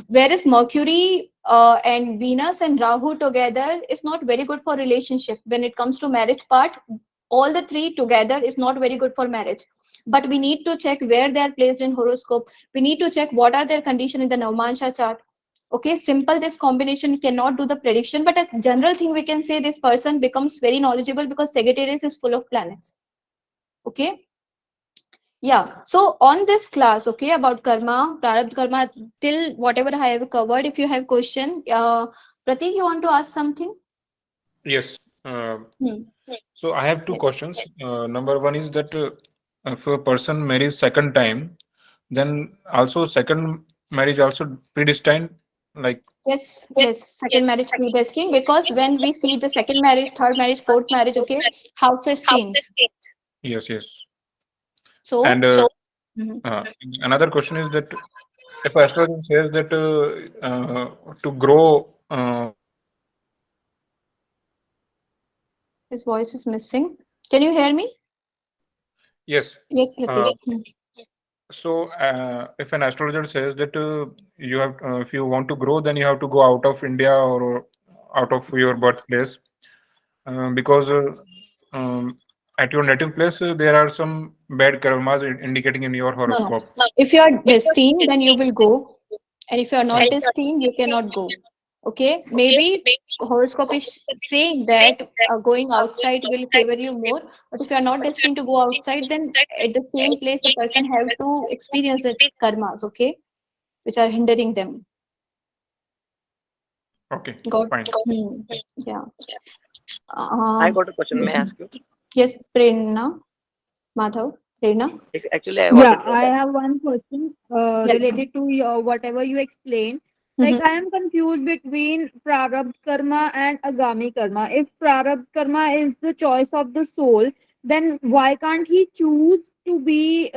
Whereas Mercury and Venus and Rahu together is not very good for relationship. When it comes to marriage part, all the 3 together is not very good for marriage. But we need to check where they are placed in horoscope. We need to check what are their condition in the Navmansha chart. Okay, simple, this combination cannot do the prediction, but as general thing we can say, this person becomes very knowledgeable because Sagittarius is full of planets. Okay. Yeah. So on this class, okay, about karma, prarabdha karma, till whatever I have covered, if you have question, Pratik, you want to ask something? Yes. Hmm. So I have two Yes. questions. Number one is that if a person marries second time, then also second marriage also predestined, like Yes. Second marriage predestined, because when we see the second marriage, third marriage, fourth marriage, okay, houses change. yes, yes. So, And mhm. another question is that if astrology says that to grow, His voice is missing. Can you hear me? yes, Yes, uh, Pratik. So, if an astrologer says that you have, if you want to grow, then you have to go out of India or out of your birthplace, because at your native place there are some bad karmas indicating in your No, no. horoscope. If you are destined, then you will go. And if you are not destined, you cannot go. Okay? Maybe horoscope is saying that going outside will favor you more. But if you are not destined to go outside, then at the same place, the person have to experience the karmas, okay? Which are hindering them. Okay, Got? fine. Yeah. I got a question. May I Mhm. ask you? Yes, Prerna, Madhav, Prerna. Actually, I Yeah, wanted to I know have one question Yes. related to your whatever you explained. Mhm. Like, I am confused between prarabdha karma and agami karma. If prarabdha karma is the choice of the soul, then why can't he choose to be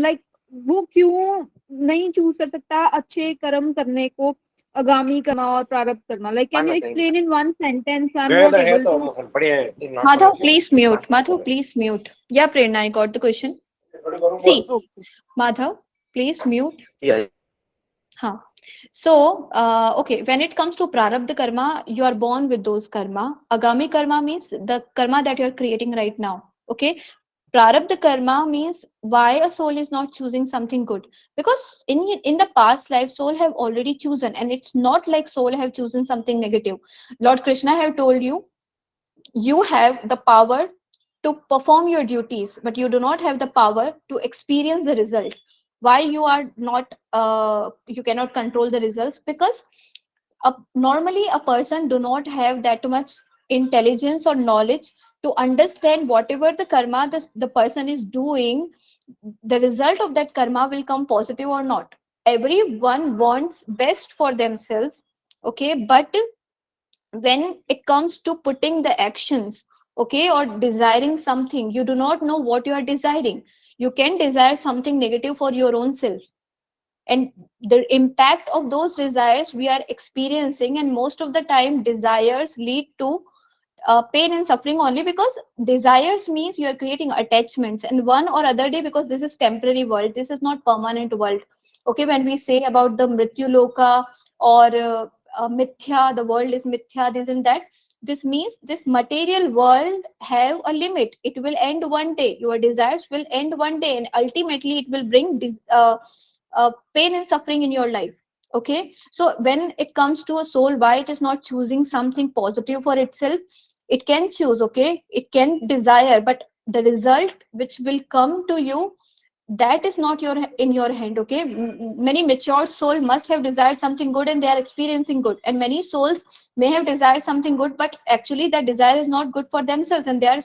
like, वो क्यों नहीं choose कर सकता अच्छे कर्म करने को, agami karma और prarabdha karma? Like, can one you thing. explain in one sentence? I'm not able to. Madhav, please mute. Madhav, please mute. Yeah, Prerna, I got the question. See, Okay. Madhav, please mute. Yeah. Huh. So, okay, when it comes to prarabdha karma, you are born with those karma. Agami karma means the karma that you are creating right now. Okay. Prarabdha karma means why a soul is not choosing something good. Because in the past life, soul have already chosen, and it's not like soul have chosen something negative. Lord Krishna have told you, you have the power to perform your duties, but you do not have the power to experience the result. Why you are not you cannot control the results? Because normally a person do not have that much intelligence or knowledge to understand whatever the karma the person is doing, the result of that karma will come positive or not. Everyone wants best for themselves, okay, but when it comes to putting the actions, okay, or desiring something, you do not know what you are desiring. You can desire something negative for your own self, and the impact of those desires we are experiencing, and most of the time desires lead to pain and suffering only, because desires means you are creating attachments, and one or other day, because this is temporary world, this is not permanent world. Okay, when we say about the mrityu loka or mithya, the world is mithya, this and that, this means this material world have a limit. It will end one day, your desires will end one day, and ultimately it will bring pain and suffering in your life. Okay, so when it comes to a soul, why it is not choosing something positive for itself? It can choose, okay, it can desire, but the result which will come to you, that is not your in your hand. Okay, many mature soul must have desired something good and they are experiencing good, and many souls may have desired something good, but actually that desire is not good for themselves, and they are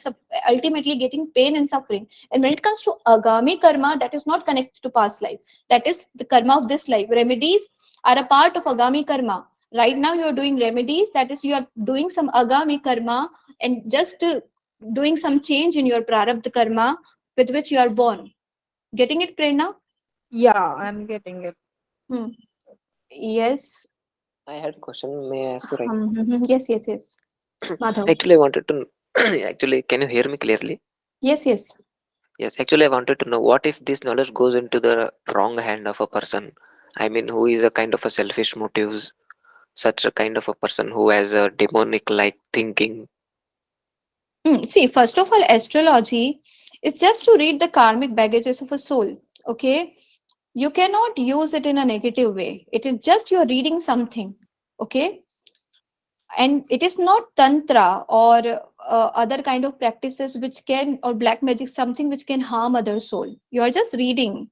ultimately getting pain and suffering. And when it comes to agami karma, that is not connected to past life, that is the karma of this life. Remedies are a part of agami karma. Right now you are doing remedies, that is you are doing some agami karma, and just doing some change in your prarabdha karma with which you are born. Getting it, Prerna? Yeah, I'm getting it. Hmm. Yes. I had a question. May I ask you right Yes, yes, yes. now? Madhav. Actually, I wanted to. Actually, can you hear me clearly? Yes, yes. Yes. Actually, I wanted to know what if this knowledge goes into the wrong hand of a person. I mean, who is a kind of a selfish motives, such a kind of a person who has a demonic like thinking. See, first of all, astrology is just to read the karmic baggages of a soul. Okay. You cannot use it in a negative way. It is just you're reading something. Okay. And it is not tantra or other kind of practices which can, or black magic, something which can harm other soul. You are just reading,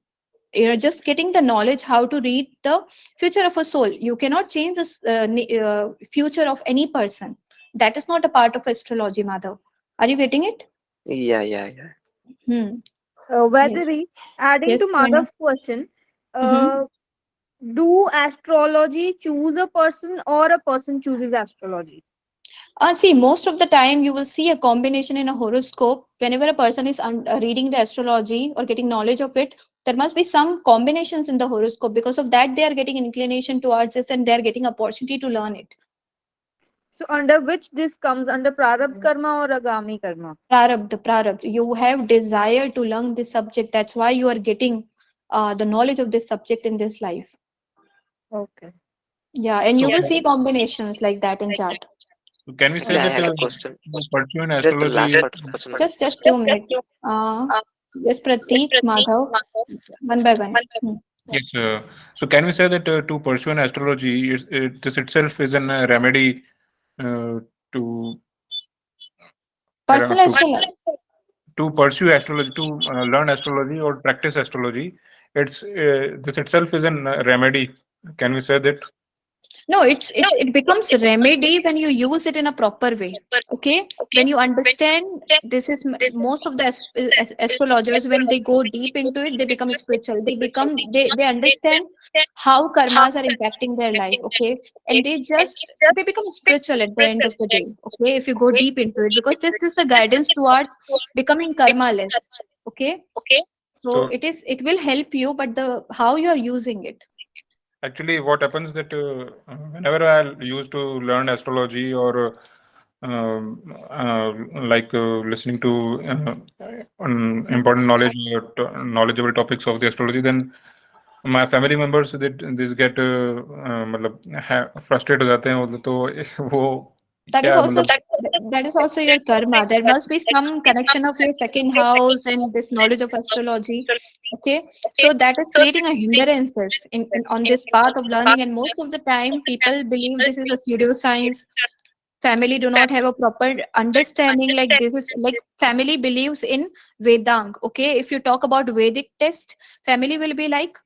you're just getting the knowledge how to read the future of a soul. You cannot change the future of any person. That is not a part of astrology, Madhav. Are you getting it? Yeah, yeah, yeah. Hmm. Yes. Vedari, adding Yes, to Prerna. Madhav's question, Mm-hmm. do astrology choose a person or a person chooses astrology? See, most of the time you will see a combination in a horoscope. Whenever a person is reading the astrology or getting knowledge of it, there must be some combinations in the horoscope. Because of that, they are getting inclination towards it, and they are getting opportunity to learn it. So under which this comes under prarabdha karma or agami karma? Prarabdha, prarabdha. You have desire to learn this subject. That's why you are getting the knowledge of this subject in this life. Okay. Yeah, and you So, will see combinations like that in chart. can we say Actually, I that had a question. to pursue in Just the astrology? last person only. Just 2 minutes. Uh, yes, Prateek, Madhav, one by one. Yes. So, can we say that to pursue in astrology, this itself is an remedy to Personal to astrology. pursue astrology, to learn astrology or practice astrology? It's this itself is an remedy. Can we say that? No, it becomes remedy when you use it in a proper way. Okay, when you understand this is most of the astrologers, when they go deep into it, they become spiritual. They understand how karmas are impacting their life. Okay, and they become spiritual at the end of the day. Okay, if you go deep into it, because this is the guidance towards becoming karma less. Okay, so So, it will help you, but the how you are using it. actually, what happens that whenever I used to learn astrology or like listening to important knowledge or knowledgeable topics of the astrology, then my family members that this get मतलब frustrated हो जाते हैं तो वो That is क्या also मतलब that is also your karma. There must be some connection of your second house and this knowledge of astrology. Okay, so that is creating a hindrances in on this path of learning, and most of the time people believe this is a pseudoscience. Family do not have a proper understanding, like this is like family believes in Vedang. Okay, if you talk about Vedic test, family will be like,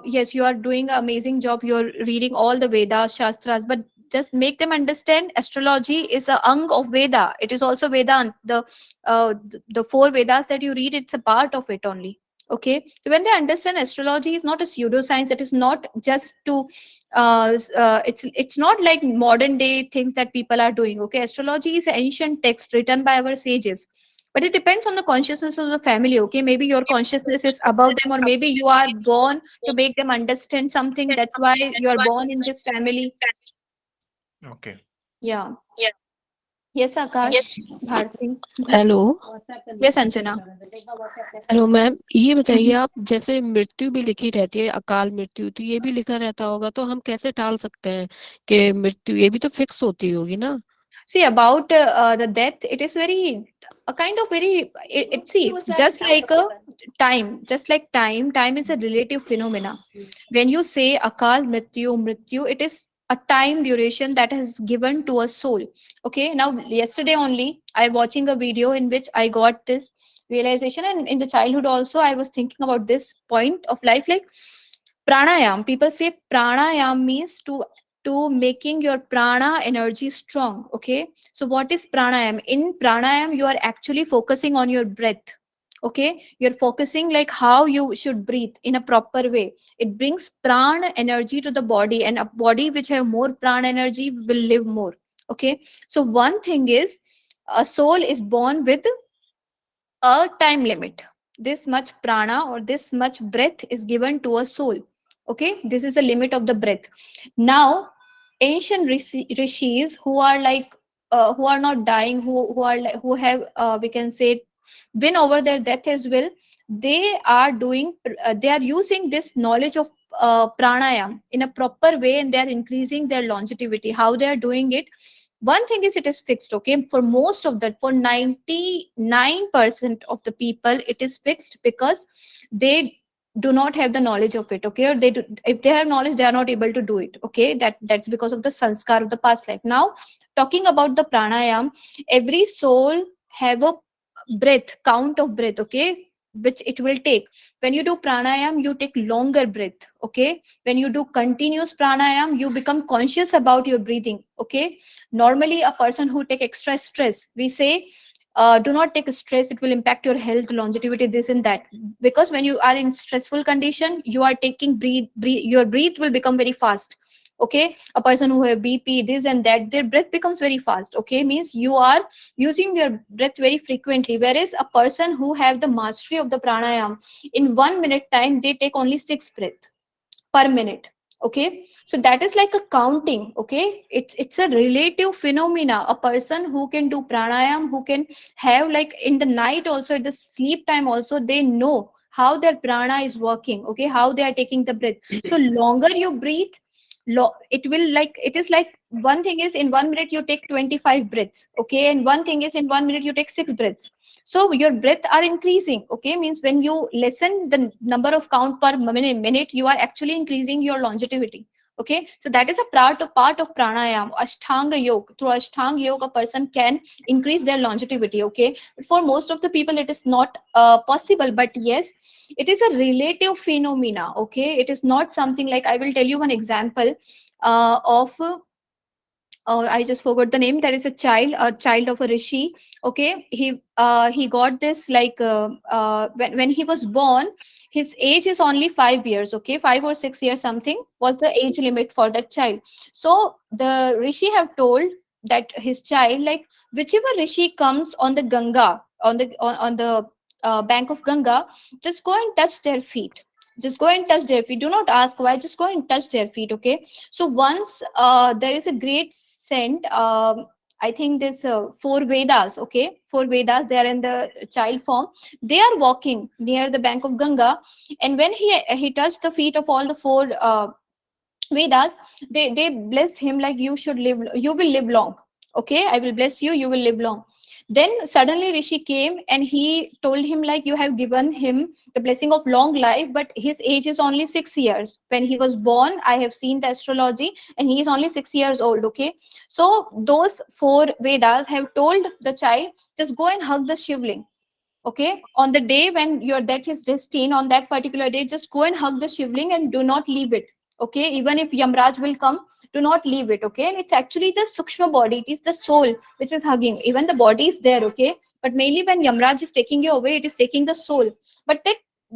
yes, you are doing an amazing job, you're reading all the Vedas, Shastras, but just make them understand astrology is a ang of Veda. It is also Vedant. The four Vedas that you read, it's a part of it only. Okay, so when they understand astrology is not a pseudoscience, it is not just to it's not like modern day things that people are doing. Okay, astrology is an ancient text written by our sages, but it depends on the consciousness of the family. Okay, maybe your consciousness is above them, or maybe you are born to make them understand something, that's why you are born in this family. okay. Yeah. Yes, Akash. Bharti. Hello Yes, Anjana. Hello ma'am, ये बताइए आप, जैसे मृत्यु भी लिखी रहती है, अकाल मृत्यु, तो ये भी लिखा रहता होगा, तो हम कैसे टाल सकते हैं कि मृत्यु ये भी तो फिक्स होती होगी ना? See, about the death, it is very a kind of very see, just like a time is a relative phenomena. When you say akal mrityu, it is a time duration that is given to a soul. Okay, now yesterday only I watching a video in which I got this realization, and in the childhood also I was thinking about this point of life, like pranayam. People say pranayam means to making your prana energy strong. Okay, so what is pranayam? In pranayam you are actually focusing on your breath. Okay, you're focusing like how you should breathe in a proper way. It brings prana energy to the body, and a body which have more prana energy will live more. Okay, so one thing is a soul is born with a time limit. This much prana or this much breath is given to a soul. Okay, this is the limit of the breath. Now ancient rishis who are like who are not dying, who are like, who have we can say win over their death as well, they are doing they are using this knowledge of pranayam in a proper way, and they are increasing their longevity. How they are doing it? One thing is it is fixed. Okay, for most of that, for 99% of the people it is fixed, because they do not have the knowledge of it. Okay, or they do, if they have knowledge they are not able to do it. Okay, that's because of the sanskar of the past life. Now talking about the pranayam, every soul have a breath count of breath. Okay, which it will take. When you do pranayam you take longer breath. Okay, when you do continuous pranayam you become conscious about your breathing. Okay, normally a person who take extra stress, we say do not take stress, it will impact your health, longevity, this and that. Because when you are in stressful condition you are taking breathe, your breath will become very fast. Okay, a person who have bp, this and that, their breath becomes very fast. Okay, means you are using your breath very frequently, whereas a person who have the mastery of the pranayam, in 1 minute time they take only 6 breath per minute. Okay, so that is like a counting. Okay, it's a relative phenomena. A person who can do pranayam, who can have like in the night also, at the sleep time also, they know how their prana is working, okay, how they are taking the breath. So longer you breathe, it will, like, it is like, one thing is in 1 minute you take 25 breaths, okay, and one thing is in 1 minute you take 6 breaths. So your breath are increasing, okay, means when you lessen the number of count per minute, you are actually increasing your longevity. Okay, so that is a part of pranayam, ashtanga yoga. Through ashtanga yoga, a person can increase their longevity. Okay, but for most of the people it is not possible, but yes, it is a relative phenomena. Okay, it is not something like, I will tell you one example of oh, I just forgot the name. There is a child of a rishi. Okay, he got this, like, when he was born, his age is only 5 years. Okay, 5 or 6 years something was the age limit for that child. So the rishi have told that his child, like, whichever rishi comes on the Ganga, on the bank of Ganga, just go and touch their feet. Just go and touch their feet. Do not ask why. Just go and touch their feet. Okay, so once there is a great scent, I think this four Vedas, okay, four Vedas, they are in the child form. They are walking near the bank of Ganga, and when he touched the feet of all the four Vedas, they blessed him like, you should live, you will live long. Okay, I will bless you, you will live long. Then suddenly Rishi came and he told him, like, you have given him the blessing of long life, but his age is only 6 years. When he was born, I have seen the astrology, and he is only 6 years old. Okay, so those four Vedas have told the child, just go and hug the Shivling. Okay, on the day when your death is destined, on that particular day, just go and hug the Shivling and do not leave it. Okay, even if Yamraj will come, do not leave it. Okay, and it's actually the sukshma body, it is the soul which is hugging. Even the body is there, okay, but mainly when Yamraj is taking you away, it is taking the soul. But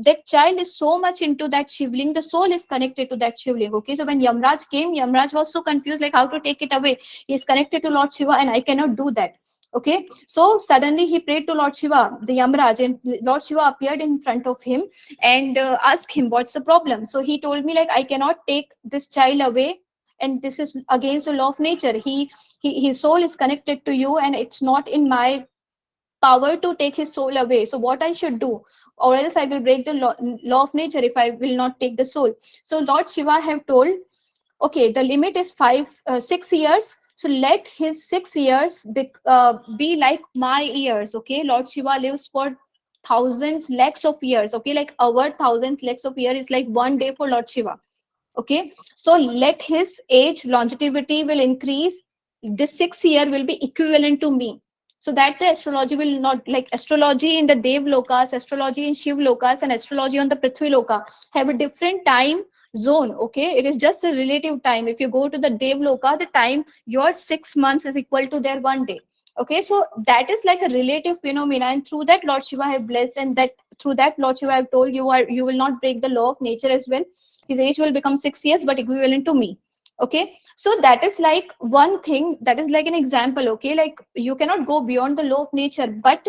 that child is so much into that Shivling, the soul is connected to that Shivling. Okay, so when Yamraj came, Yamraj was so confused, like, how to take it away. He is connected to Lord Shiva, and I cannot do that. Okay, so suddenly he prayed to Lord Shiva, the Yamraj, and Lord Shiva appeared in front of him and asked him, what's the problem? So he told me, like, I cannot take this child away, and this is against the law of nature. His soul is connected to you, and it's not in my power to take his soul away. So what I should do? Or else I will break the law of nature if I will not take the soul. So Lord Shiva have told, okay, the limit is 6 years, so let his 6 years be like my years. Okay, Lord Shiva lives for thousands lakhs of years. Okay, like our thousands lakhs of year is like one day for Lord Shiva. Okay, so let his age longevity will increase. This 6 year will be equivalent to me, so that the astrology will not, like, astrology in the Dev lokas, astrology in Shiv lokas, and astrology on the Prithvi loka have a different time zone. Okay, it is just a relative time. If you go to the Dev loka, the time, your 6 months is equal to their one day. Okay, so that is like a relative phenomena, and through that Lord Shiva have blessed, and that through that Lord Shiva have told, you will not break the law of nature as well. His age will become 6 years, but equivalent to me. Okay, so that is like one thing, that is like an example. Okay, like, you cannot go beyond the law of nature, but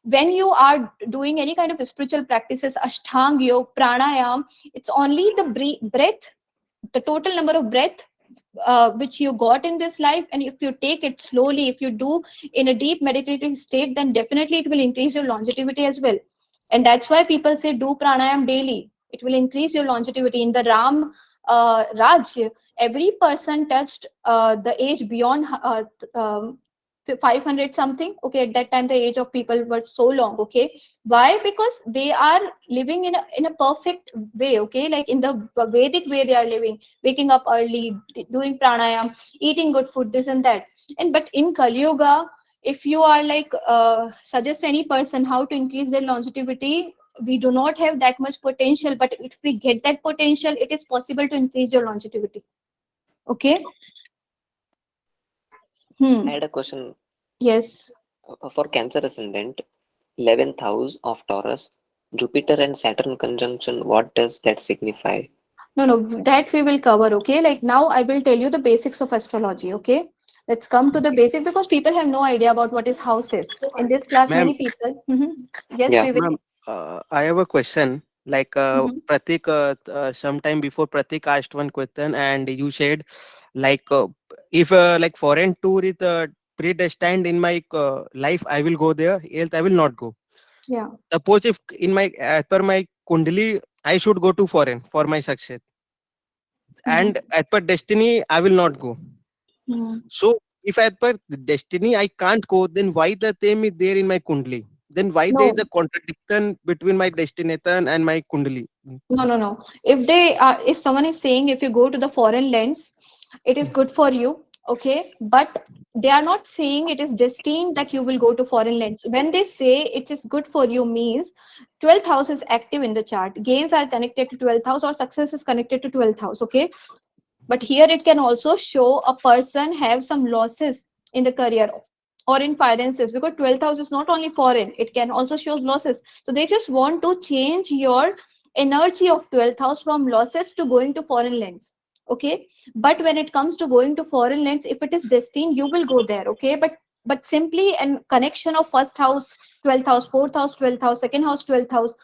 when you are doing any kind of spiritual practices, ashtanga yoga, pranayam, it's only the breath, the total number of breath which you got in this life, and if you take it slowly, if you do in a deep meditative state, then definitely it will increase your longevity as well. And that's why people say do pranayam daily. It will increase your longevity. In the Ram Raj, every person touched the age beyond 500 something. Okay, at that time the age of people were so long. Okay, why? Because they are living in a perfect way. Okay, like in the Vedic way they are living, waking up early, doing pranayam, eating good food, this and that. And but in Kali Yuga, if you are like suggest any person how to increase their longevity, we do not have that much potential, but if we get that potential, it is possible to increase your longevity. Okay. I had a question. Yes. For Cancer ascendant, 11th house of Taurus, Jupiter and Saturn conjunction, what does that signify? No, that we will cover. Okay, like now I will tell you the basics of astrology. Okay, let's come to the basic, because people have no idea about what is houses. In this class, Ma'am, many people. Yes, Yeah. we will. ma'am, I have a question. Like Mhm. Pratik, sometime before Pratik asked one question, and you said, like, if like foreign tour is predestined in my life, I will go there. Else, I will not go. Yeah. Suppose if in my as per my kundali, I should go to foreign for my success. Mhm. And as per destiny, I will not go. Mhm. So if as per the destiny I can't go, then why the same is there in my kundali? Then why there is No, a contradiction between my destination and my kundali? no, no, no. If they are, if someone is saying if you go to the foreign lands, it is good for you, okay? But they are not saying it is destined that you will go to foreign lands. When they say it is good for you, means 12th house is active in the chart. Gains are connected to 12th house, or success is connected to 12th house, okay? But here it can also show a person have some losses in the career or in finances, because 12th house is not only foreign, it can also show losses. So they just want to change your energy of 12th house from losses to going to foreign lands, okay? But when it comes to going to foreign lands, if it is destined, you will go there, okay? But simply an connection of first house 12th house, fourth house 12th house, second house 12th house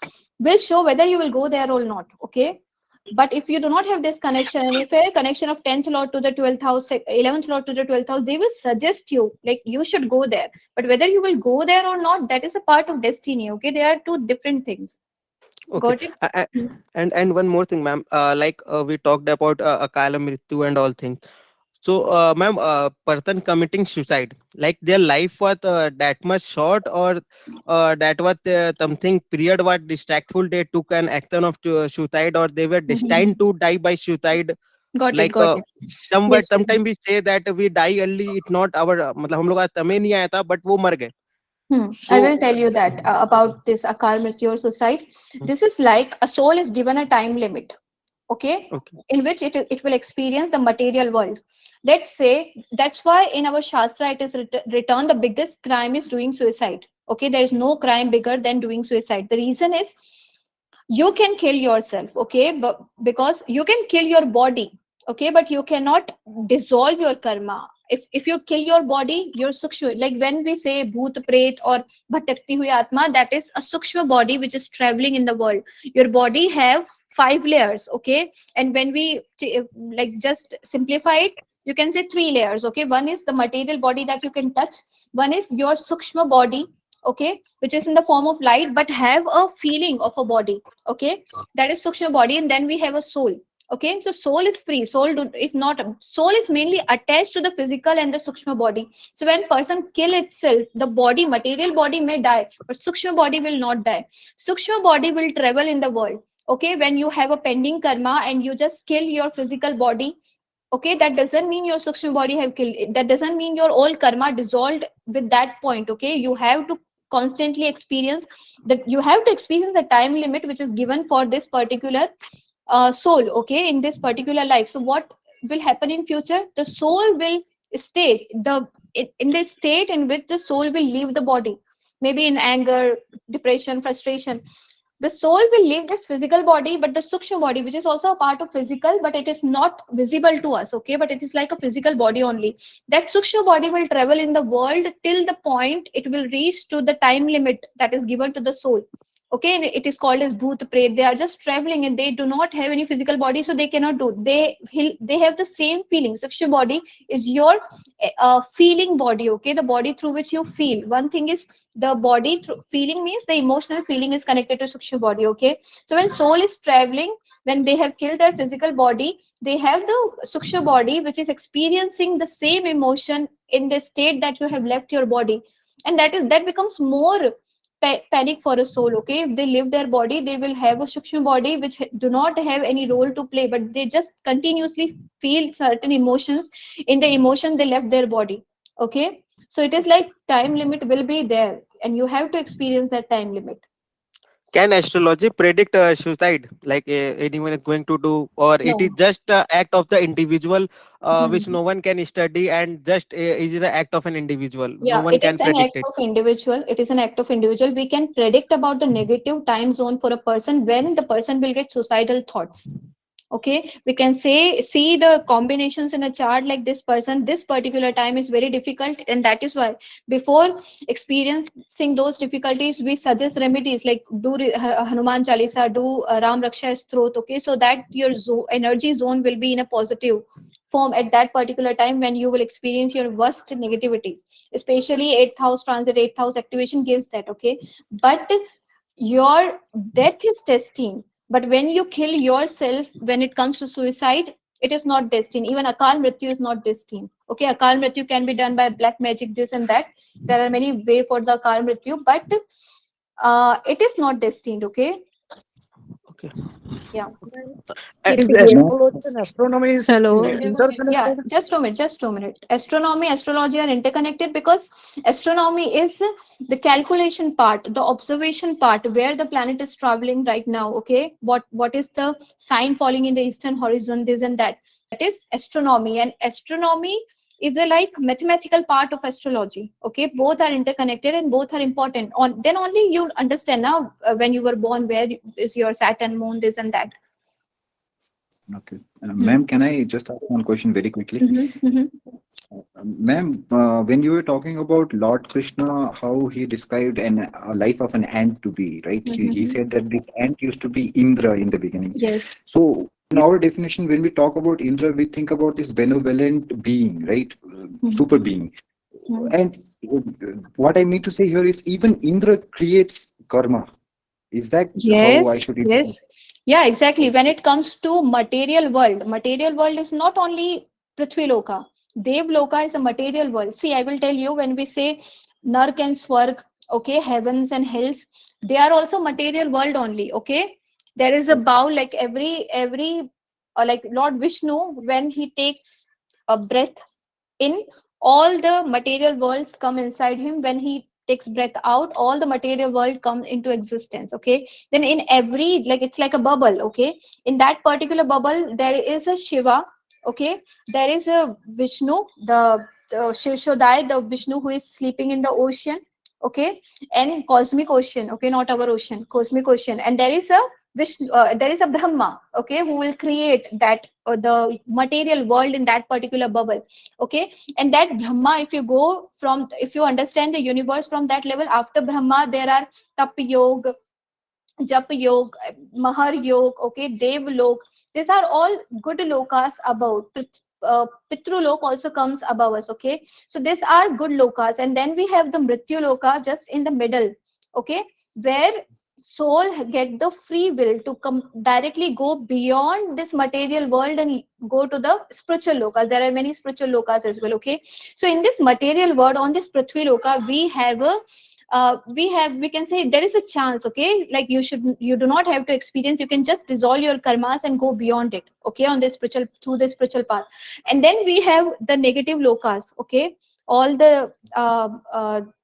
will show whether you will go there or not, okay? But if you do not have this connection, and if a connection of 10th lord to the 12th house, 11th lord to the 12th house, they will suggest you like you should go there. But whether you will go there or not, that is a part of destiny, okay? They are two different things. Okay. Got it? Hmm. And one more thing, ma'am. Like we talked about akala mrityu and all things. So, ma'am, person committing suicide, like their life was that much short, or that was something period was distractful. They took an action of suicide, or they were destined to die by suicide. Got it, Like got it. somewhat, Yes. sometimes we say that we die early. It's not our मतलब हम लोग का समय नहीं आया था, but वो मर गए. I So, will tell you that about this akal mrityu or suicide. This is like a soul is given a time limit, okay, okay, in which it will experience the material world. Let's say that's why in our shastra it is written the biggest crime is doing suicide. Okay, there is no crime bigger than doing suicide. The reason is you can kill yourself, okay, but because you can kill your body, okay, but you cannot dissolve your karma. If you kill your body, your sukshma, like when we say bhoot pret or bhatakti hui atma, that is a sukshma body which is traveling in the world. Your body have 5 layers, okay? And when we like just simplify it, you can say 3 layers, okay? One is the material body that you can touch, one is your sukshma body, okay, which is in the form of light but have a feeling of a body, okay, that is sukshma body. And then we have a soul, okay. So soul is free, is not, soul is mainly attached to the physical and the sukshma body. So when person kill itself, the body, material body may die, but sukshma body will not die. Sukshma body will travel in the world, okay. When you have a pending karma and you just kill your physical body, okay, that doesn't mean your sukshma body have killed it. That doesn't mean your all karma dissolved with that point, okay. You have to constantly experience that, you have to experience the time limit which is given for this particular soul, okay, in this particular life. So what will happen in future? The soul will stay in the state in which the soul will leave the body, maybe in anger, depression, frustration. The soul will leave this physical body, but the sukshma body, which is also a part of physical, but it is not visible to us, okay, but it is like a physical body only. That sukshma body will travel in the world till the point it will reach to the time limit that is given to the soul, okay. And it is called as bhoot pret. They are just traveling and they do not have any physical body, so they cannot do, they have the same feeling. Sukshma body is your feeling body, okay, the body through which you feel. One thing is the body through feeling, means the emotional feeling is connected to sukshma body, okay. So when soul is traveling, when they have killed their physical body, they have the sukshma body which is experiencing the same emotion in the state that you have left your body. And that becomes more panic for a soul, okay. If they leave their body, they will have a sukshma body which do not have any role to play, but they just continuously feel certain emotions. In the emotion they left their body, okay. So it is like time limit will be there, and you have to experience that time limit. can astrology predict suicide? Like anyone is going to do, or it is No. just act of the individual, which Mhm. no one can study, and just is the act of an individual. No Yeah, one it is can an predict act it. of individual. It is an act of individual. We can predict about the negative time zone for a person, when the person will get suicidal thoughts, okay. We can say see the combinations in a chart, like this person this particular time is very difficult, and that is why before experiencing those difficulties we suggest remedies like do hanuman chalisa, do ram raksha strot, okay, so that your energy zone will be in a positive form at that particular time when you will experience your worst negativities. Especially 8th house transit, 8th house activation gives that, okay. But your death is destined, but when you kill yourself, when it comes to suicide, it is not destined. Even akal mrityu is not destined. Okay, akal mrityu can be done by black magic, this and that. There are many way for the akal mrityu, but it is not destined. Okay. Okay. Yeah. Is Ma'am, astrology and astronomy is Hello. Yeah, interconnected? just 2 minutes. Astronomy, astrology are interconnected because astronomy is the calculation part, the observation part, where the planet is traveling right now. Okay, what is the sign falling in the eastern horizon, this and that. That is astronomy, and astronomy is a like mathematical part of astrology. Okay, both are interconnected and both are important. On then only you understand now when you were born, where is your Saturn, moon, this and that. Okay. Ma'am, can I just ask one question very quickly? Ma'am, when you were talking about Lord Krishna, how he described a life of an ant to be, right? He said that this ant used to be Indra in the beginning. Yes. So, in our definition, when we talk about Indra, we think about this benevolent being, right? Super being. And what I mean to say here is even Indra creates karma. Is that how I Yes, should yes. Yeah, exactly. When it comes to material world is not only Prithvi Loka. Dev Loka is a material world. See, I will tell you, when we say Nark and Swarg, okay, heavens and hells, they are also material world only. Okay, there is a bow, like every like Lord Vishnu, when he takes a breath in, all the material worlds come inside him. When he takes breath out, all the material world comes into existence. Okay, then in every, like, it's like a bubble. Okay, in that particular bubble there is a Shiva. Okay, there is a Vishnu, the Shivshodai, the Vishnu who is sleeping in the ocean. Okay, and cosmic ocean. Okay, not our ocean, cosmic ocean. And there is a Vishnu, there is a Brahma. Okay, who will create that the material world in that particular bubble. Okay, and that Brahma, if you go from, if you understand the universe from that level, after Brahma there are Tap Yoga, Jap Yog, Mahar Yog, okay, Dev Lok. These are all good lokas above. Pitru Lok also comes above us. Okay, so these are good lokas, and then we have the Mrityu Loka just in the middle. Okay, where soul get the free will to come directly go beyond this material world and go to the spiritual lokas. There are many spiritual lokas as well. Okay, so in this material world, on this Prithvi Loka, we have a we can say there is a chance. Okay, like you do not have to experience, you can just dissolve your karmas and go beyond it. Okay, on this spiritual, through the spiritual path. And then we have the negative lokas. Okay, all the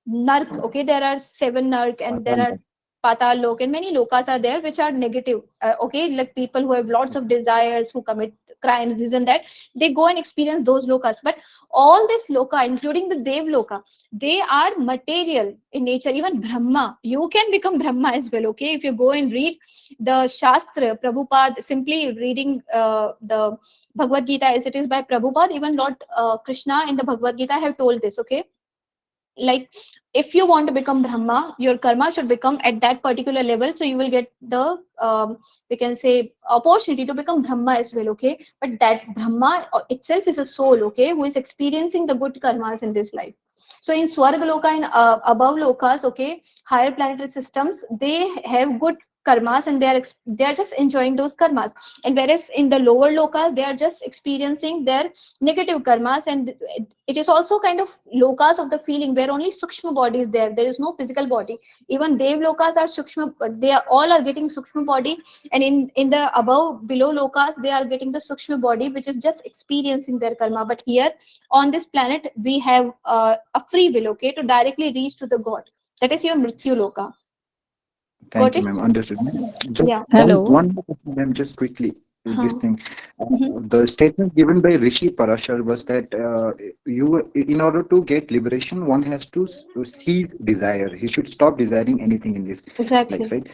nark. Okay, there are 7 nark, and there are patal lok, and many lokas are there which are negative. Okay, like people who have lots of desires, who commit crimes, this and that, they go and experience those lokas. But all this loka, including the dev loka, they are material in nature. Even Brahma, you can become Brahma as well. Okay, if you go and read the Shastra, Prabhupada, simply reading the Bhagavad Gita as it is by Prabhupada, even Lord Krishna in the Bhagavad Gita have told this. Okay, like, if you want to become Brahma, your karma should become at that particular level, so you will get the we can say opportunity to become Brahma as well. Okay, but that Brahma itself is a soul. Okay, who is experiencing the good karmas in this life. So in Swarga Loka and above lokas, okay, higher planetary systems, they have good karmas, and they are just enjoying those karmas. And whereas in the lower lokas, they are just experiencing their negative karmas. And it is also kind of lokas of the feeling, where only sukshma body is there. There is no physical body. Even dev lokas are sukshma, they are all are getting sukshma body. And in the above below lokas, they are getting the sukshma body, which is just experiencing their karma. But here on this planet, we have a free will. Okay, to directly reach to the god. That is your mrityu loka. Thank Got you, it? ma'am. Understood. Just Yeah. Hello. one more question, ma'am, just quickly. This Huh. thing, Mhm. the statement given by Rishi Parashar was that in order to get liberation, one has to cease desire. He should stop desiring anything in this life, Exactly. right?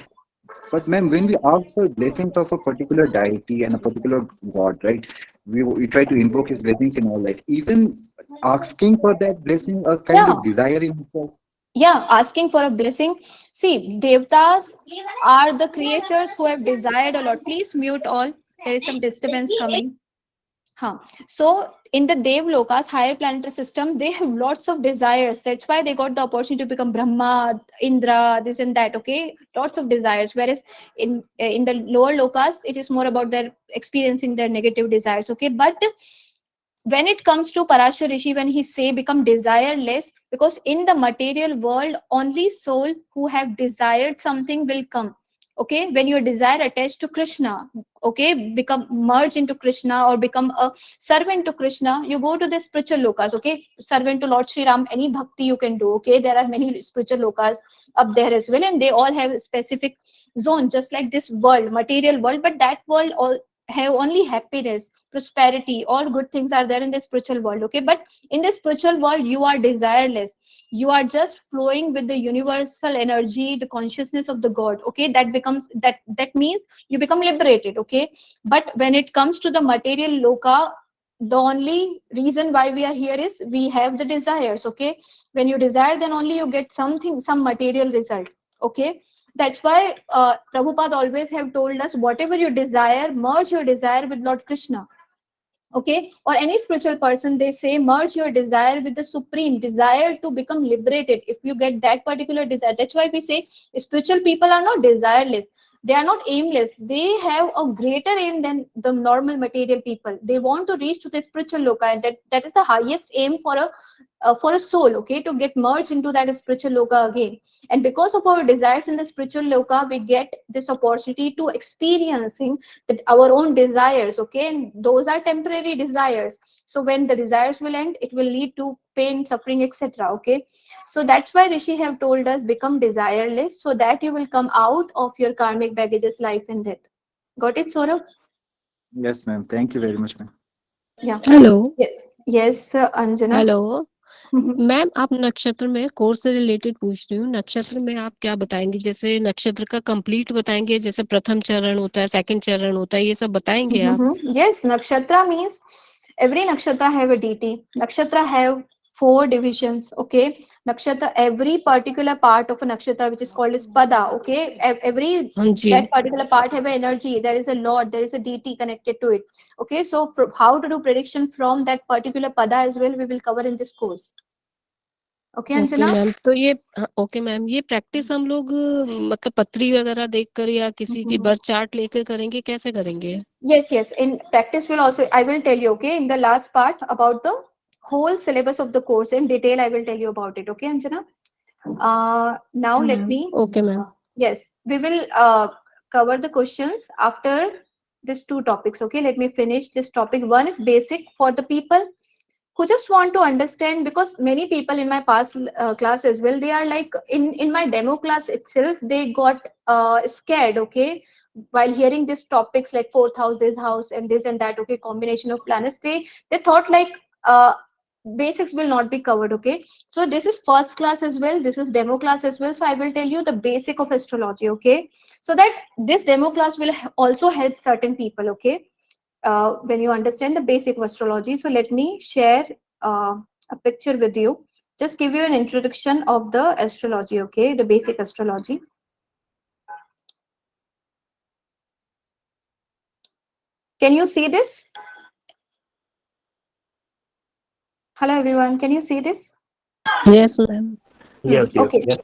But ma'am, when we ask for blessings of a particular deity and a particular god, right? We try to invoke his blessings in our life. Isn't asking for that blessing a kind Yeah. of desire in itself? Yeah, asking for a blessing. See, devtas are the creatures who have desired a lot. Please mute all. There is some disturbance coming. So in the Dev Lokas, higher planetary system, they have lots of desires. That's why they got the opportunity to become Brahma, Indra, this and that. Okay, lots of desires. Whereas in the lower Lokas, it is more about their experiencing their negative desires. Okay, but when it comes to Parashar Rishi, when he say become desireless, because in the material world, only soul who have desired something will come. Okay, when your desire attached to Krishna, okay, become merge into Krishna or become a servant to Krishna, you go to the spiritual lokas. Okay, servant to Lord Sri Ram, any bhakti you can do. Okay, there are many spiritual lokas up there as well, and they all have a specific zone, just like this world, material world, but that world all have only happiness, prosperity, all good things are there in the spiritual world. Okay, but in the spiritual world you are desireless, you are just flowing with the universal energy, the consciousness of the God. Okay, that becomes that means you become liberated. Okay, but when it comes to the material loka, the only reason why we are here is we have the desires. Okay, when you desire, then only you get something, some material result. Okay, that's why Prabhupada always have told us, whatever you desire, merge your desire with Lord Krishna. Okay, or any spiritual person, they say merge your desire with the supreme desire to become liberated. If you get that particular desire, that's why we say spiritual people are not desireless, they are not aimless, they have a greater aim than the normal material people. They want to reach to the spiritual loka, and that is the highest aim for a soul. Okay, to get merged into that spiritual loka again. And because of our desires in the spiritual loka, we get this opportunity to experiencing that our own desires. Okay, and those are temporary desires. So when the desires will end, it will lead to pain, suffering, etc. Okay, so that's why Rishi have told us become desireless, so that you will come out of your karmic baggages, life and death. Got it, Saurabh? Yes, ma'am. Thank you very much, ma'am. Yeah. Hello Yes, Anjana. Hello Mhm. Ma'am, आप नक्षत्र में course से related पूछ रही हूँ। नक्षत्र में आप क्या बताएंगे? जैसे नक्षत्र का कंप्लीट बताएंगे, जैसे प्रथम चरण होता है, सेकंड चरण होता है, ये सब बताएंगे आप? Yes, nakshatra means every nakshatra have a deity. Nakshatra have 4 divisions. Okay, nakshatra, every particular part of a nakshatra, which is called as pada. Okay, every हाँ जी। that particular part have an energy. There is a lord, there is a deity connected to it. Okay, so how to do prediction from that particular pada as well, we will cover in this course. Okay, okay Anjana? Ma'am, तो ये okay ma'am, ये practice हम लोग मतलब पत्री वगैरह देखकर या किसी की बर्थ चार्ट लेकर करेंगे, कैसे करेंगे? Yes. In practice, will also I will tell you. Okay, in the last part about the whole syllabus of the course in detail, I will tell you about it. Okay, Anjana. Now let me. Okay ma'am. Yes, we will cover the questions after these 2 topics. Okay, let me finish this topic. One is basic for the people who just want to understand, because many people in my past class as well, they are like in my demo class itself, they got scared. Okay, while hearing these topics like fourth house, this house, and this and that. Okay, combination of planets, they thought like basics will not be covered. Okay, so this is first class as well, this is demo class as well, so I will tell you the basic of astrology. Okay, so that this demo class will also help certain people. Okay, when you understand the basic of astrology. So let me share a picture with you, just give you an introduction of the astrology. Okay, the basic astrology. Can you see this? Hello everyone, can you see this? Yes ma'am. Yes, yes. Okay. Yes,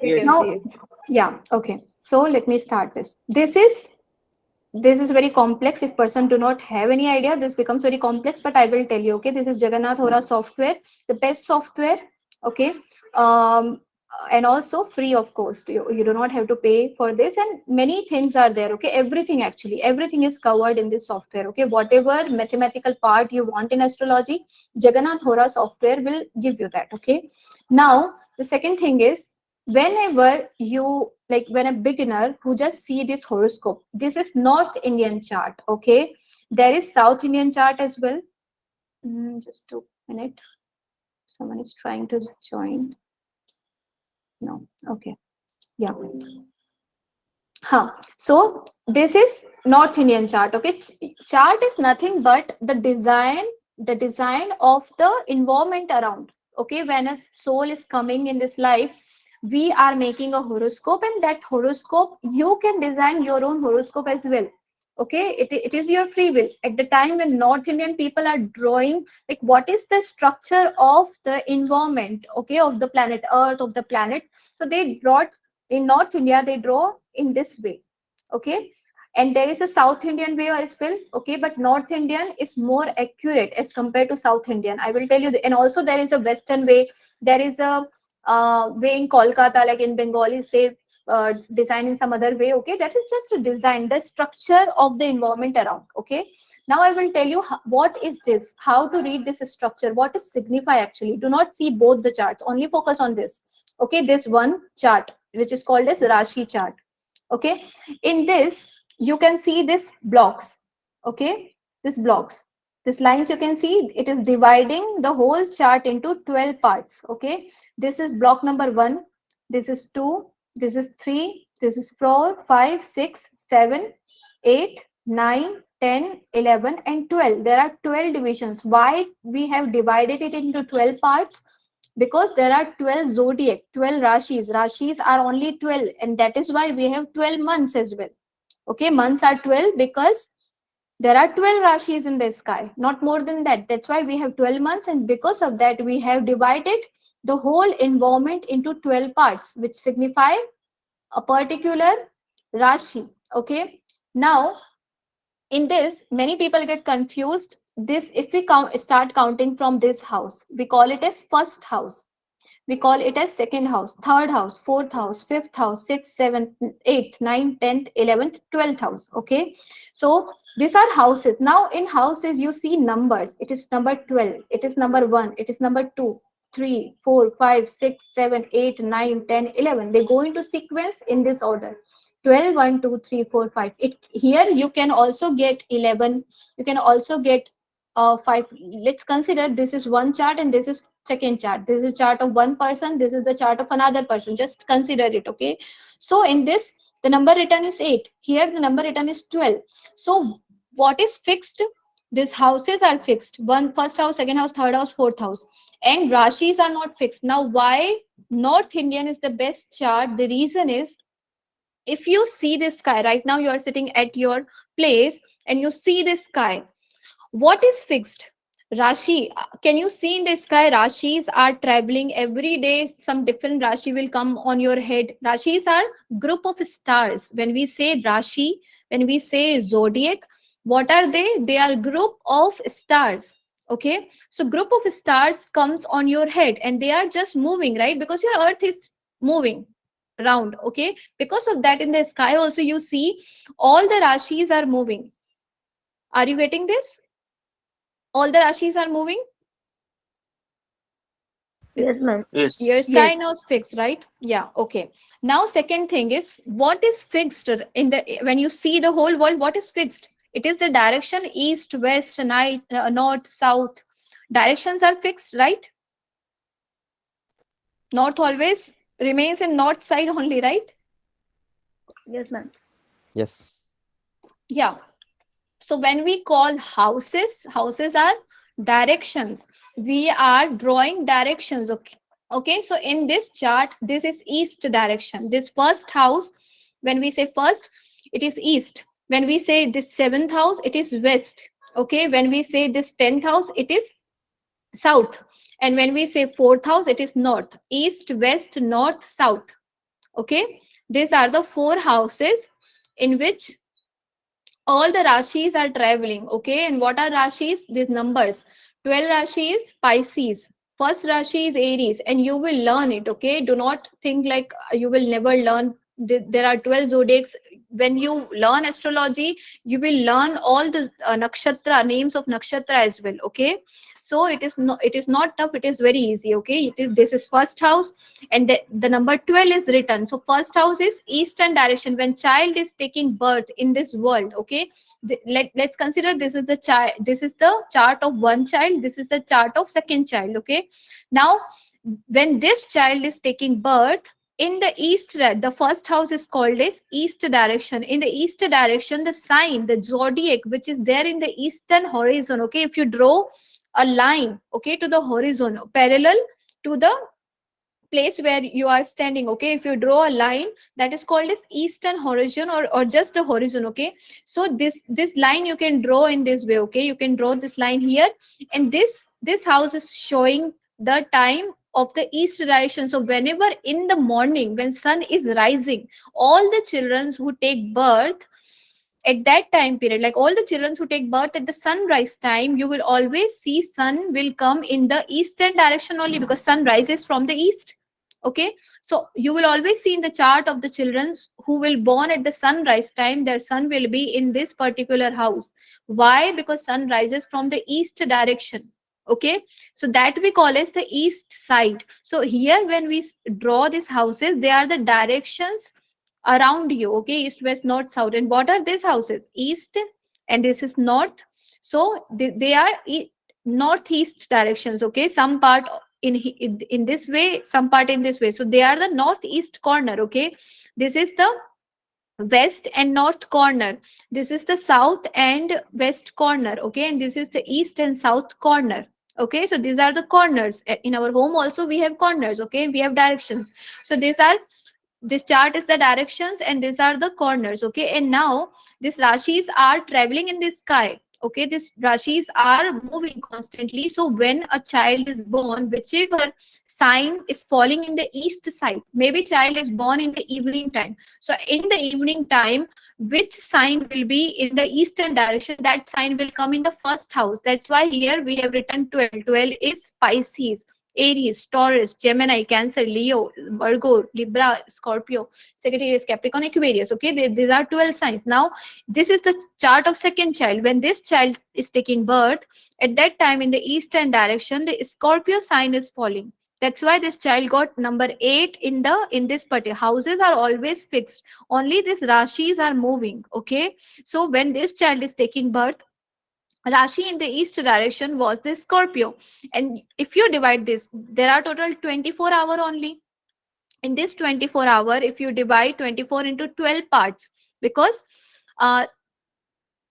we can Now, see it. yeah, okay. So let me start this. This is very complex. If person do not have any idea, this becomes very complex, but I will tell you. Okay, this is Jagannath Hora software, the best software. Okay, and also free of cost. You do not have to pay for this, and many things are there. Okay, everything, actually everything is covered in this software. Okay, whatever mathematical part you want in astrology, Jagannath Hora software will give you that. Okay, now the second thing is, whenever you, like, when a beginner who just see this horoscope, this is North Indian chart. Okay, there is South Indian chart as well. Just 2 minutes, someone is trying to join. No, okay, yeah. So this is North Indian chart. Okay, chart is nothing but the design of the environment around. Okay, when a soul is coming in this life, we are making a horoscope, and that horoscope, you can design your own horoscope as well. Okay, it is your free will. At the time when North Indian people are drawing, like what is the structure of the environment, okay, of the planet Earth, of the planets, so they draw in North India, they draw in this way. Okay, and there is a South Indian way as well. Okay, but North Indian is more accurate as compared to South Indian, I will tell you. And also there is a Western way. There is a way in Kolkata, like in Bengalis, they design in some other way. Okay, that is just a design, the structure of the environment around. Okay, now I will tell you what is this, how to read this structure, what is signify actually. Do not see both the charts, only focus on this. Okay, this one chart which is called as Rashi chart. Okay, in this you can see this blocks. Okay, this blocks, this lines, you can see it is dividing the whole chart into 12 parts. Okay, this is block number 1, this is 2, this is 3, this is 4, 5, 6, 7, 8, 9, 10, 11, and 12. There are 12 divisions. Why we have divided it into 12 parts? Because there are 12 zodiac, 12 rashis. Rashis are only 12, and that is why we have 12 months as well. Okay, months are 12 because there are 12 rashis in the sky, not more than that. That's why we have 12 months, and because of that we have divided the whole environment into 12 parts which signify a particular rashi. Okay, now in this many people get confused. This, if we start counting from this house, we call it as first house, we call it as second house, third house, fourth house, fifth house, sixth, seventh, eighth, ninth, 10th, 11th, 12th house. Okay, so these are houses. Now in houses you see numbers. It is number 12, it is number 1, it is number 2, 3, 4, 5, 6, 7, 8, 9, 10, 11. They go into sequence in this order. 12, 1, 2, 3, 4, 5. It here you can also get 11, you can also get 5. Let's consider this is one chart and this is second chart. This is a chart of one person, this is the chart of another person. Just consider it. Okay, so in this the number written is 8, here the number written is 12. So what is fixed? These houses are fixed. One, first house, second house, third house, fourth house, and rashis are not fixed. Now why North Indian is the best chart? The reason is, if you see this sky right now, you are sitting at your place and you see this sky, what is fixed? Rashi. Can you see in the sky rashis are traveling every day? Some different rashi will come on your head. Rashis are group of stars. When we say rashi, when we say zodiac, what are they? They are group of stars. Okay, so group of stars comes on your head and they are just moving, right? Because your earth is moving around. Okay, because of that in the sky also you see all the rashis are moving. Are you getting this? All the rashis are moving. Yes, ma'am. Yes. Your Yes. sky now is fixed, right? Yeah. Okay, now second thing is, what is fixed in the, when you see the whole world, what is fixed? It is the direction, east, west, night, north, south. Directions are fixed, right? North always remains in north side only, right? Yes, ma'am. Yes. Yeah. So when we call houses, houses are directions. We are drawing directions. Okay. Okay. So in this chart, this is east direction. This first house, when we say first, it is east. When we say this seventh house, it is west. Okay. When we say this 10th house, it is south. And when we say fourth house, it is north. East, west, north, south. Okay. These are the four houses in which all the rashis are traveling. Okay, and what are rashis? These numbers. 12 rashi is Pisces, first rashi is Aries, and you will learn it. Okay, do not think like you will never learn. There are 12 zodiacs. When you learn astrology, you will learn all the nakshatra, names of nakshatra as well. Okay, so it is not tough, it is very easy. Okay, it is, this is first house, and the number 12 is written. So first house is eastern direction, when child is taking birth in this world. Okay, let's consider this is the child, this is the chart of one child, this is the chart of second child. Okay, now when this child is taking birth in the east, the first house is called as east direction. In the east direction, the sign, the zodiac which is there in the eastern horizon. Okay, if you draw a line, okay, to the horizon parallel to the place where you are standing. Okay, if you draw a line, that is called as eastern horizon, or just the horizon. Okay, so this line you can draw in this way. Okay, you can draw this line here, and this house is showing the time of the east direction. So whenever in the morning when sun is rising, all the children who take birth at that time period, like all the children who take birth at the sunrise time, you will always see sun will come in the eastern direction only, because sun rises from the east. Okay, so you will always see in the chart of the children who will born at the sunrise time, their sun will be in this particular house. Why? Because sun rises from the east direction. Okay, so that we call as the east side. So here when we draw these houses, they are the directions around you. Okay, east, west, north, south. And what are these houses? East, and this is north. So they are northeast directions. Okay, some part in this way, some part in this way. So they are the northeast corner. Okay, this is the west and north corner, this is the south and west corner. Okay, and this is the east and south corner. Okay, so these are the corners. In our home also we have corners. Okay, we have directions. So these are, this chart is the directions and these are the corners. Okay, and now these rashis are traveling in the sky. Okay, these rashis are moving constantly. So when a child is born, whichever sign is falling in the east side, maybe child is born in the evening time, so in the evening time, which sign will be in the eastern direction, that sign will come in the first house. That's why here we have written 12. 12 is Pisces, Aries, Taurus, Gemini, Cancer, Leo, Virgo, Libra, Scorpio, Sagittarius, Capricorn, Aquarius. Okay, these are 12 signs. Now, this is the chart of second child. When this child is taking birth, at that time in the eastern direction, the Scorpio sign is falling. That's why this child got number 8 in this particular. Houses are always fixed. Only these rashis are moving. Okay, so when this child is taking birth, Rashi in the east direction was the Scorpio. And if you divide this, there are total 24 hour only. In this 24 hour, if you divide 24 into 12 parts, because uh,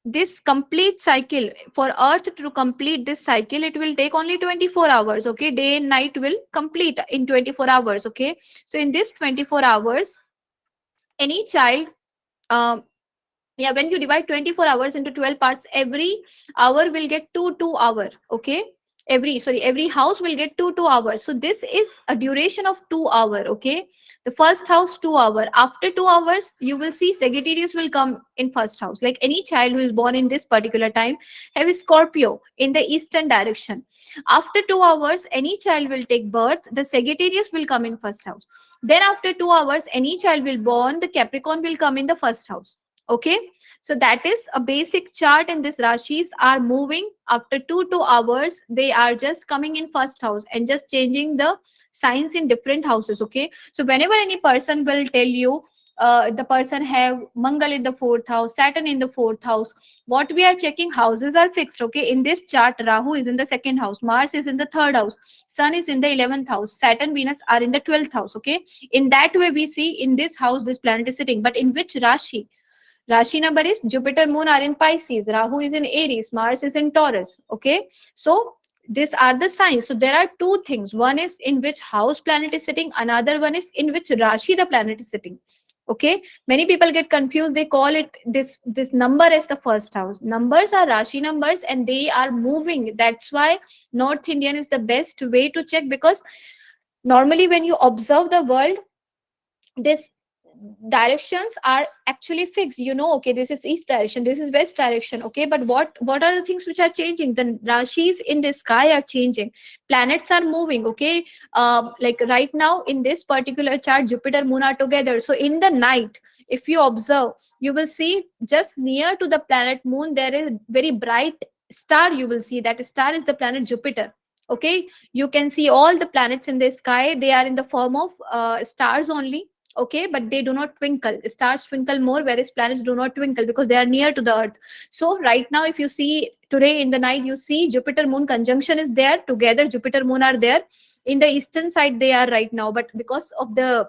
this complete cycle, for earth to complete this cycle, it will take only 24 hours. Okay, day and night will complete in 24 hours. Okay, so in this 24 hours, any child, um, yeah, when you divide 24 hours into 12 parts, every hour will get 2 2 hour. Okay, every house will get 2 2 hours. So this is a duration of 2 hour. Okay, the first house 2 hour. After 2 hours, you will see Sagittarius will come in first house. Like any child who is born in this particular time have a Scorpio in the eastern direction. After 2 hours, any child will take birth, the Sagittarius will come in first house. Then after 2 hours, any child will born, the Capricorn will come in the first house. Okay, so that is a basic chart, and these rashis are moving after 2 2 hours. They are just coming in first house and just changing the signs in different houses. Okay, so whenever any person will tell you the person have Mangal in the fourth house, Saturn in the fourth house, what we are checking, houses are fixed. Okay, in this chart, Rahu is in the second house, Mars is in the third house, Sun is in the 11th house, Saturn, Venus are in the 12th house. Okay, in that way we see in this house this planet is sitting. But in which Rashi? Rashi number is Jupiter, Moon are in Pisces, Rahu is in Aries, Mars is in Taurus. Okay, so these are the signs. So there are two things. One is in which house planet is sitting, another one is in which Rashi the planet is sitting. Okay, many people get confused. They call it this number as the first house. Numbers are Rashi numbers and they are moving. That's why North Indian is the best way to check, because normally when you observe the world, this directions are actually fixed. You know, okay, this is east direction, this is west direction. Okay, but what are the things which are changing? The rashis in the sky are changing, planets are moving. Okay, like right now in this particular chart, Jupiter, Moon are together. So in the night, if you observe, you will see just near to the planet Moon there is very bright star. You will see that star is the planet Jupiter. Okay, you can see all the planets in the sky, they are in the form of stars only. Okay, but they do not twinkle. Stars twinkle more, whereas planets do not twinkle because they are near to the earth. So right now, if you see today in the night, you see Jupiter Moon conjunction is there. Together Jupiter Moon are there in the eastern side, they are right now. But because of the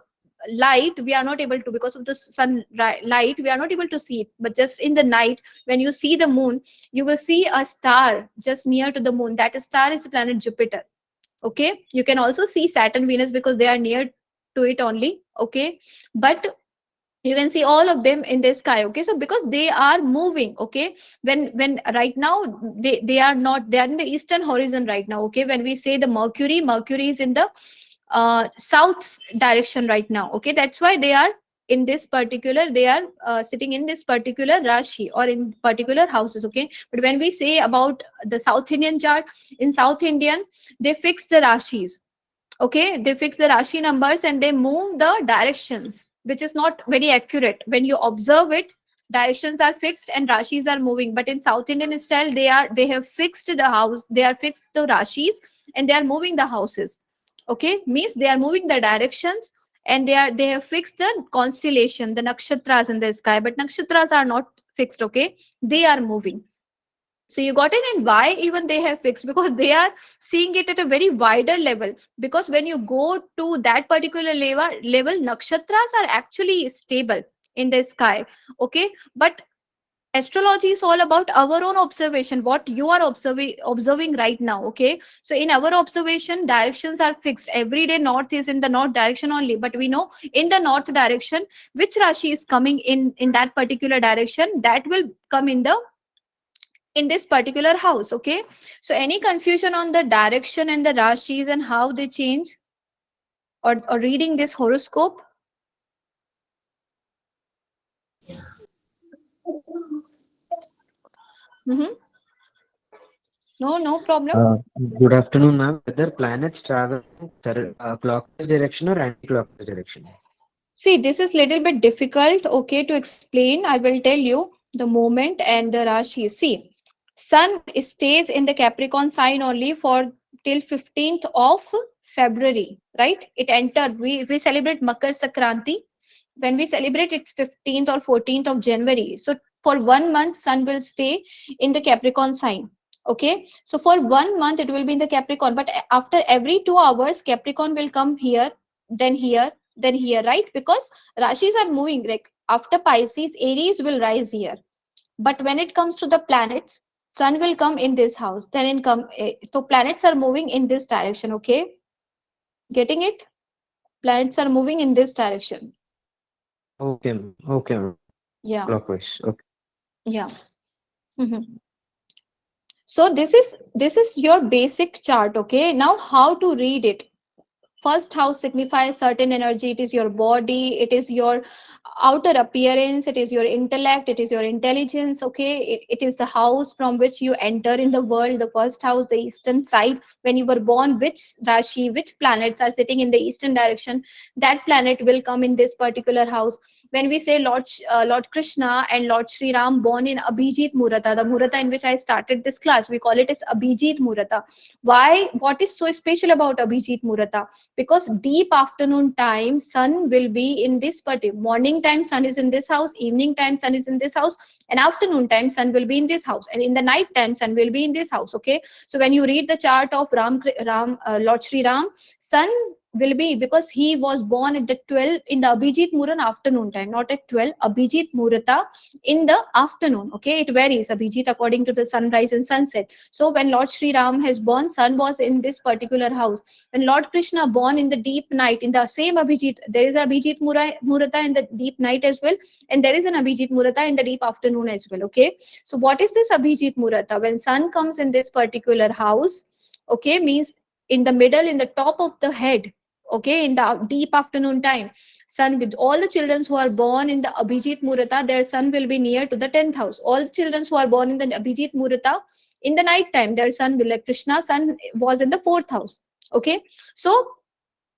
light, we are not able to, because of the sun light, we are not able to see it. But just in the night, when you see the moon, you will see a star just near to the moon. That star is the planet Jupiter. Okay, you can also see Saturn, Venus, because they are near to it only. Okay, but you can see all of them in the sky. Okay, so because they are moving. Okay, when right now they are not, they are in the eastern horizon right now. Okay, when we say the Mercury is in the south direction right now. Okay, that's why they are in this particular, they are sitting in this particular rashi or in particular houses. Okay, but when we say about the South Indian chart, in South Indian, they fix the rashis. Okay, they fix the rashi numbers and they move the directions, which is not very accurate. When you observe it, directions are fixed and rashis are moving, but in South Indian style, they have fixed the house, they are fixed the rashis, and they are moving the houses. Okay, means they are moving the directions, and they have fixed the constellation, the nakshatras in the sky, but nakshatras are not fixed. Okay, they are moving. So you got it. And why even they have fixed? Because they are seeing it at a very wider level. Because when you go to that particular level, nakshatras are actually stable in the sky. Okay, but astrology is all about our own observation, what you are observing right now. Okay, so in our observation, directions are fixed every day. North is in the north direction only, but we know in the north direction which rashi is coming in that particular direction, that will come in this particular house. Okay, so any confusion on the direction and the rashis and how they change, or reading this horoscope? Mm-hmm. No problem. Good afternoon, ma'am. Whether planets travel in clockwise direction or anti-clockwise direction? See, this is little bit difficult, okay, to explain. I will tell you the moment and the Rashi. See, Sun stays in the Capricorn sign only for till 15th of February, right? It entered. We celebrate Makar Sankranti. When we celebrate, it's 15th or 14th of January. So for 1 month, Sun will stay in the Capricorn sign. Okay, so for 1 month it will be in the Capricorn, but after every 2 hours, Capricorn will come here, then here, then here, right? Because rashis are moving. Like after Pisces, Aries will rise here. But when it comes to the planets, Sun will come in this house, then in come. So planets are moving in this direction. Okay, getting it? Planets are moving in this direction. Okay, ma'am. Okay, ma'am. Yeah, Clockwise. Okay. yeah. Mhm. So this is your basic chart. Okay, now how to read it? First house signifies certain energy. It is your body, it is your outer appearance, it is your intellect, it is your intelligence. Okay, it is the house from which you enter in the world. The first house, the eastern side, when you were born, which rashi, which planets are sitting in the eastern direction, that planet will come in this particular house. When we say Lord Krishna and Lord Sri Ram born in Abhijit Murata, the Murata in which I started this class, we call it as Abhijit Murata. Why? What is so special about Abhijit Murata? Because deep afternoon time, Sun will be in this particular. Morning time, Sun is in this house, evening time, Sun is in this house, and afternoon time, Sun will be in this house, and in the night time, Sun will be in this house. Okay, so when you read the chart of Lord Sri Ram, Sun will be, because he was born at the 12 in the Abhijit Muran afternoon time, not at 12. Abhijit Murata in the afternoon. Okay, it varies Abhijit according to the sunrise and sunset. So when Lord Sri Ram has born, Sun was in this particular house. When Lord Krishna born in the deep night, in the same Abhijit, there is Abhijit Murata in the deep night as well, and there is an Abhijit Murata in the deep afternoon as well. Okay, so what is this Abhijit Murata? When Sun comes in this particular house, okay, means in the middle, in the top of the head. Okay, in the deep afternoon time, Sun with all the children who are born in the Abhijit Murata, their Sun will be near to the 10th house. All children who are born in the Abhijit Murata, in the night time, their Sun will, like Krishna Sun was in the 4th house. Okay, so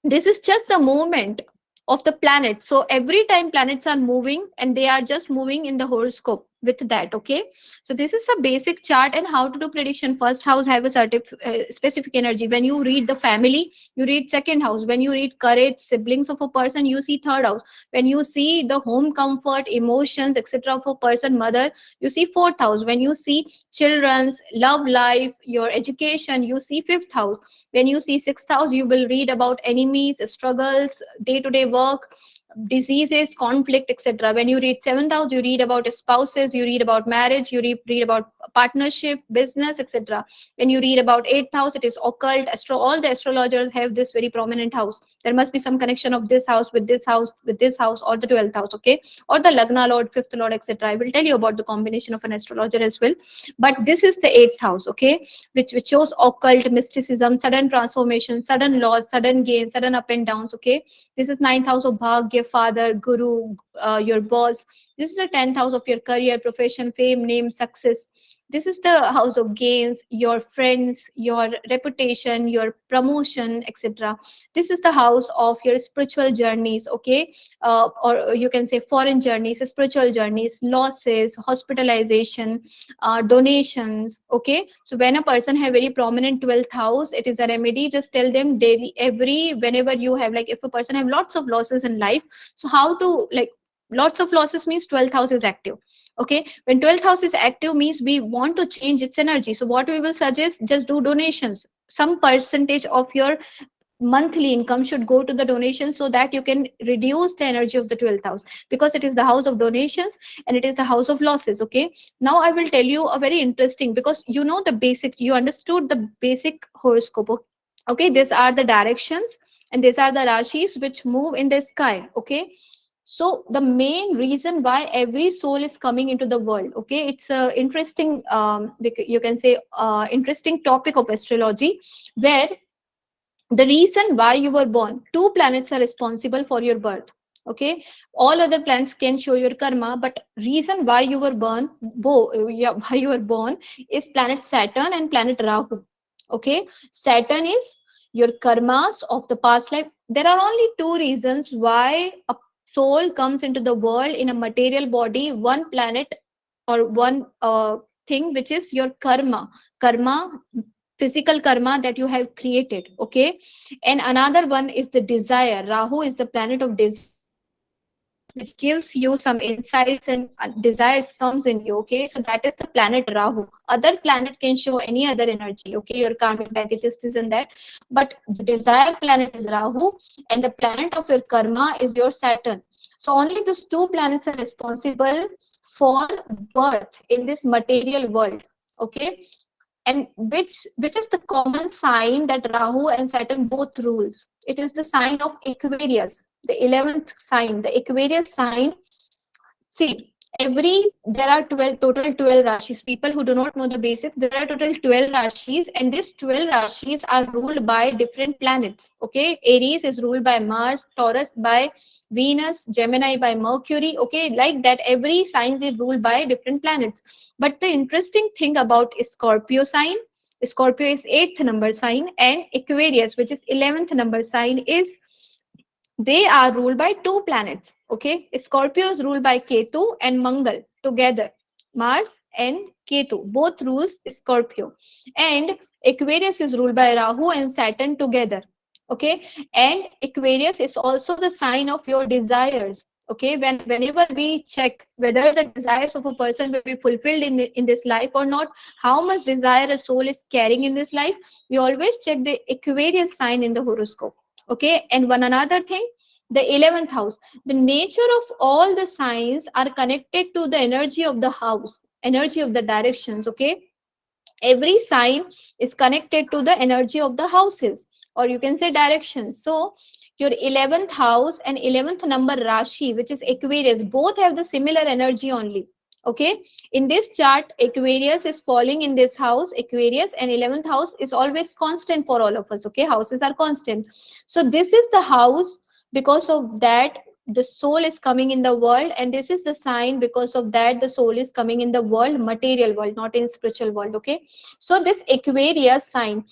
this is just the movement of the planet. So every time planets are moving, and they are just moving in the horoscope with that. Okay, so this is a basic chart. And how to do prediction: first house have a certain specific energy. When you read the family, you read second house. When you read courage, siblings of a person, you see third house. When you see the home comfort, emotions, etc. of a person, mother, you see fourth house. When you see children's love life, your education, you see fifth house. When you see sixth house, you will read about enemies, struggles, day-to-day work, diseases, conflict, etc. When you read 7th house, you read about spouses, you read about marriage, you read about partnership, business, etc. When you read about 8th house, it is occult. All the astrologers have this very prominent house. There must be some connection of this house with this house with this house, or the 12th house, okay, or the lagna lord, 5th lord, etc. I will tell you about the combination of an astrologer as well. But this is the 8th house, okay, which shows occult, mysticism, sudden transformation, sudden loss, sudden gain, sudden up and downs, okay. This is 9th house of bhagya, father, guru, your boss. This is the 10th house of your career, profession, fame, name, success. This is the house of gains, your friends, your reputation, your promotion, etc. This is the house of your spiritual journeys, okay, or you can say foreign journeys, spiritual journeys, losses, hospitalization, donations, okay. So when a person have very prominent 12th house, it is a remedy. Just tell them daily, whenever you have, like, if a person have lots of losses in life, so how to, like, lots of losses means 12th house is active, okay. When 12th house is active means we want to change its energy. So what we will suggest, just do donations. Some percentage of your monthly income should go to the donation, so that you can reduce the energy of the 12th house, because it is the house of donations and it is the house of losses, okay. Now I will tell you a very interesting, because you know the basic, you understood the basic horoscope, okay. These are the directions and these are the rashis which move in the sky, okay. So the main reason why every soul is coming into the world, okay, it's a interesting, you can say, interesting topic of astrology, where the reason why you were born, two planets are responsible for your birth, okay. All other planets can show your karma, but reason why you were born, why you were born, is planet Saturn and planet Rahu, okay. Saturn is your karmas of the past life. There are only two reasons why a soul comes into the world in a material body. One planet, or one thing, which is your karma, physical karma that you have created, okay. And another one is the desire. Rahu is the planet of desire, which gives you some insights and desires comes in you, okay. So that is the planet Rahu. Other planet can show any other energy, okay, your karmic packages, this and that, but the desire planet is Rahu, and the planet of your karma is your Saturn. So only those two planets are responsible for birth in this material world, okay. And which is the common sign that Rahu and Saturn both rules? It is the sign of Aquarius, the 11th sign, the Aquarius sign. See, there are 12, total 12 rashis. People who do not know the basics, there are total 12 rashis, and these 12 rashis are ruled by different planets. Okay, Aries is ruled by Mars, Taurus by Venus, Gemini by Mercury. Okay, like that, every sign is ruled by different planets. But the interesting thing about Scorpio sign, Scorpio is 8th number sign, and Aquarius, which is 11th number sign, is they are ruled by two planets, okay. Scorpio is ruled by Ketu and Mangal together. Mars and Ketu both rules Scorpio, and Aquarius is ruled by Rahu and Saturn together, okay. And Aquarius is also the sign of your desires, okay. Whenever we check whether the desires of a person will be fulfilled in this life or not, how much desire a soul is carrying in this life, we always check the Aquarius sign in the horoscope, okay. And one another thing, the 11th house, the nature of all the signs are connected to the energy of the house, energy of the directions, okay. Every sign is connected to the energy of the houses, or you can say directions. So your 11th house and 11th number Rashi, which is Aquarius, both have the similar energy only, okay. In this chart, Aquarius is falling in this house, Aquarius, and 11th house is always constant for all of us, okay. Houses are constant. So this is the house, because of that the soul is coming in the world, and this is the sign, because of that the soul is coming in the world, material world, not in spiritual world, okay. So this Aquarius sign,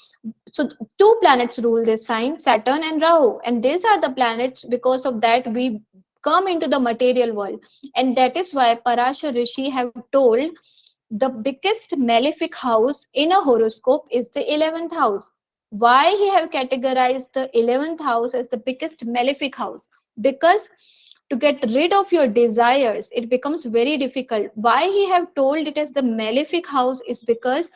so two planets rule this sign, Saturn and Rahu, and these are the planets, because of that we come into the material world. And that is why Parashar Rishi have told the biggest malefic house in a horoscope is the 11th house. Why he have categorized the 11th house as the biggest malefic house? Because to get rid of your desires, it becomes very difficult. Why he have told it as the malefic house is because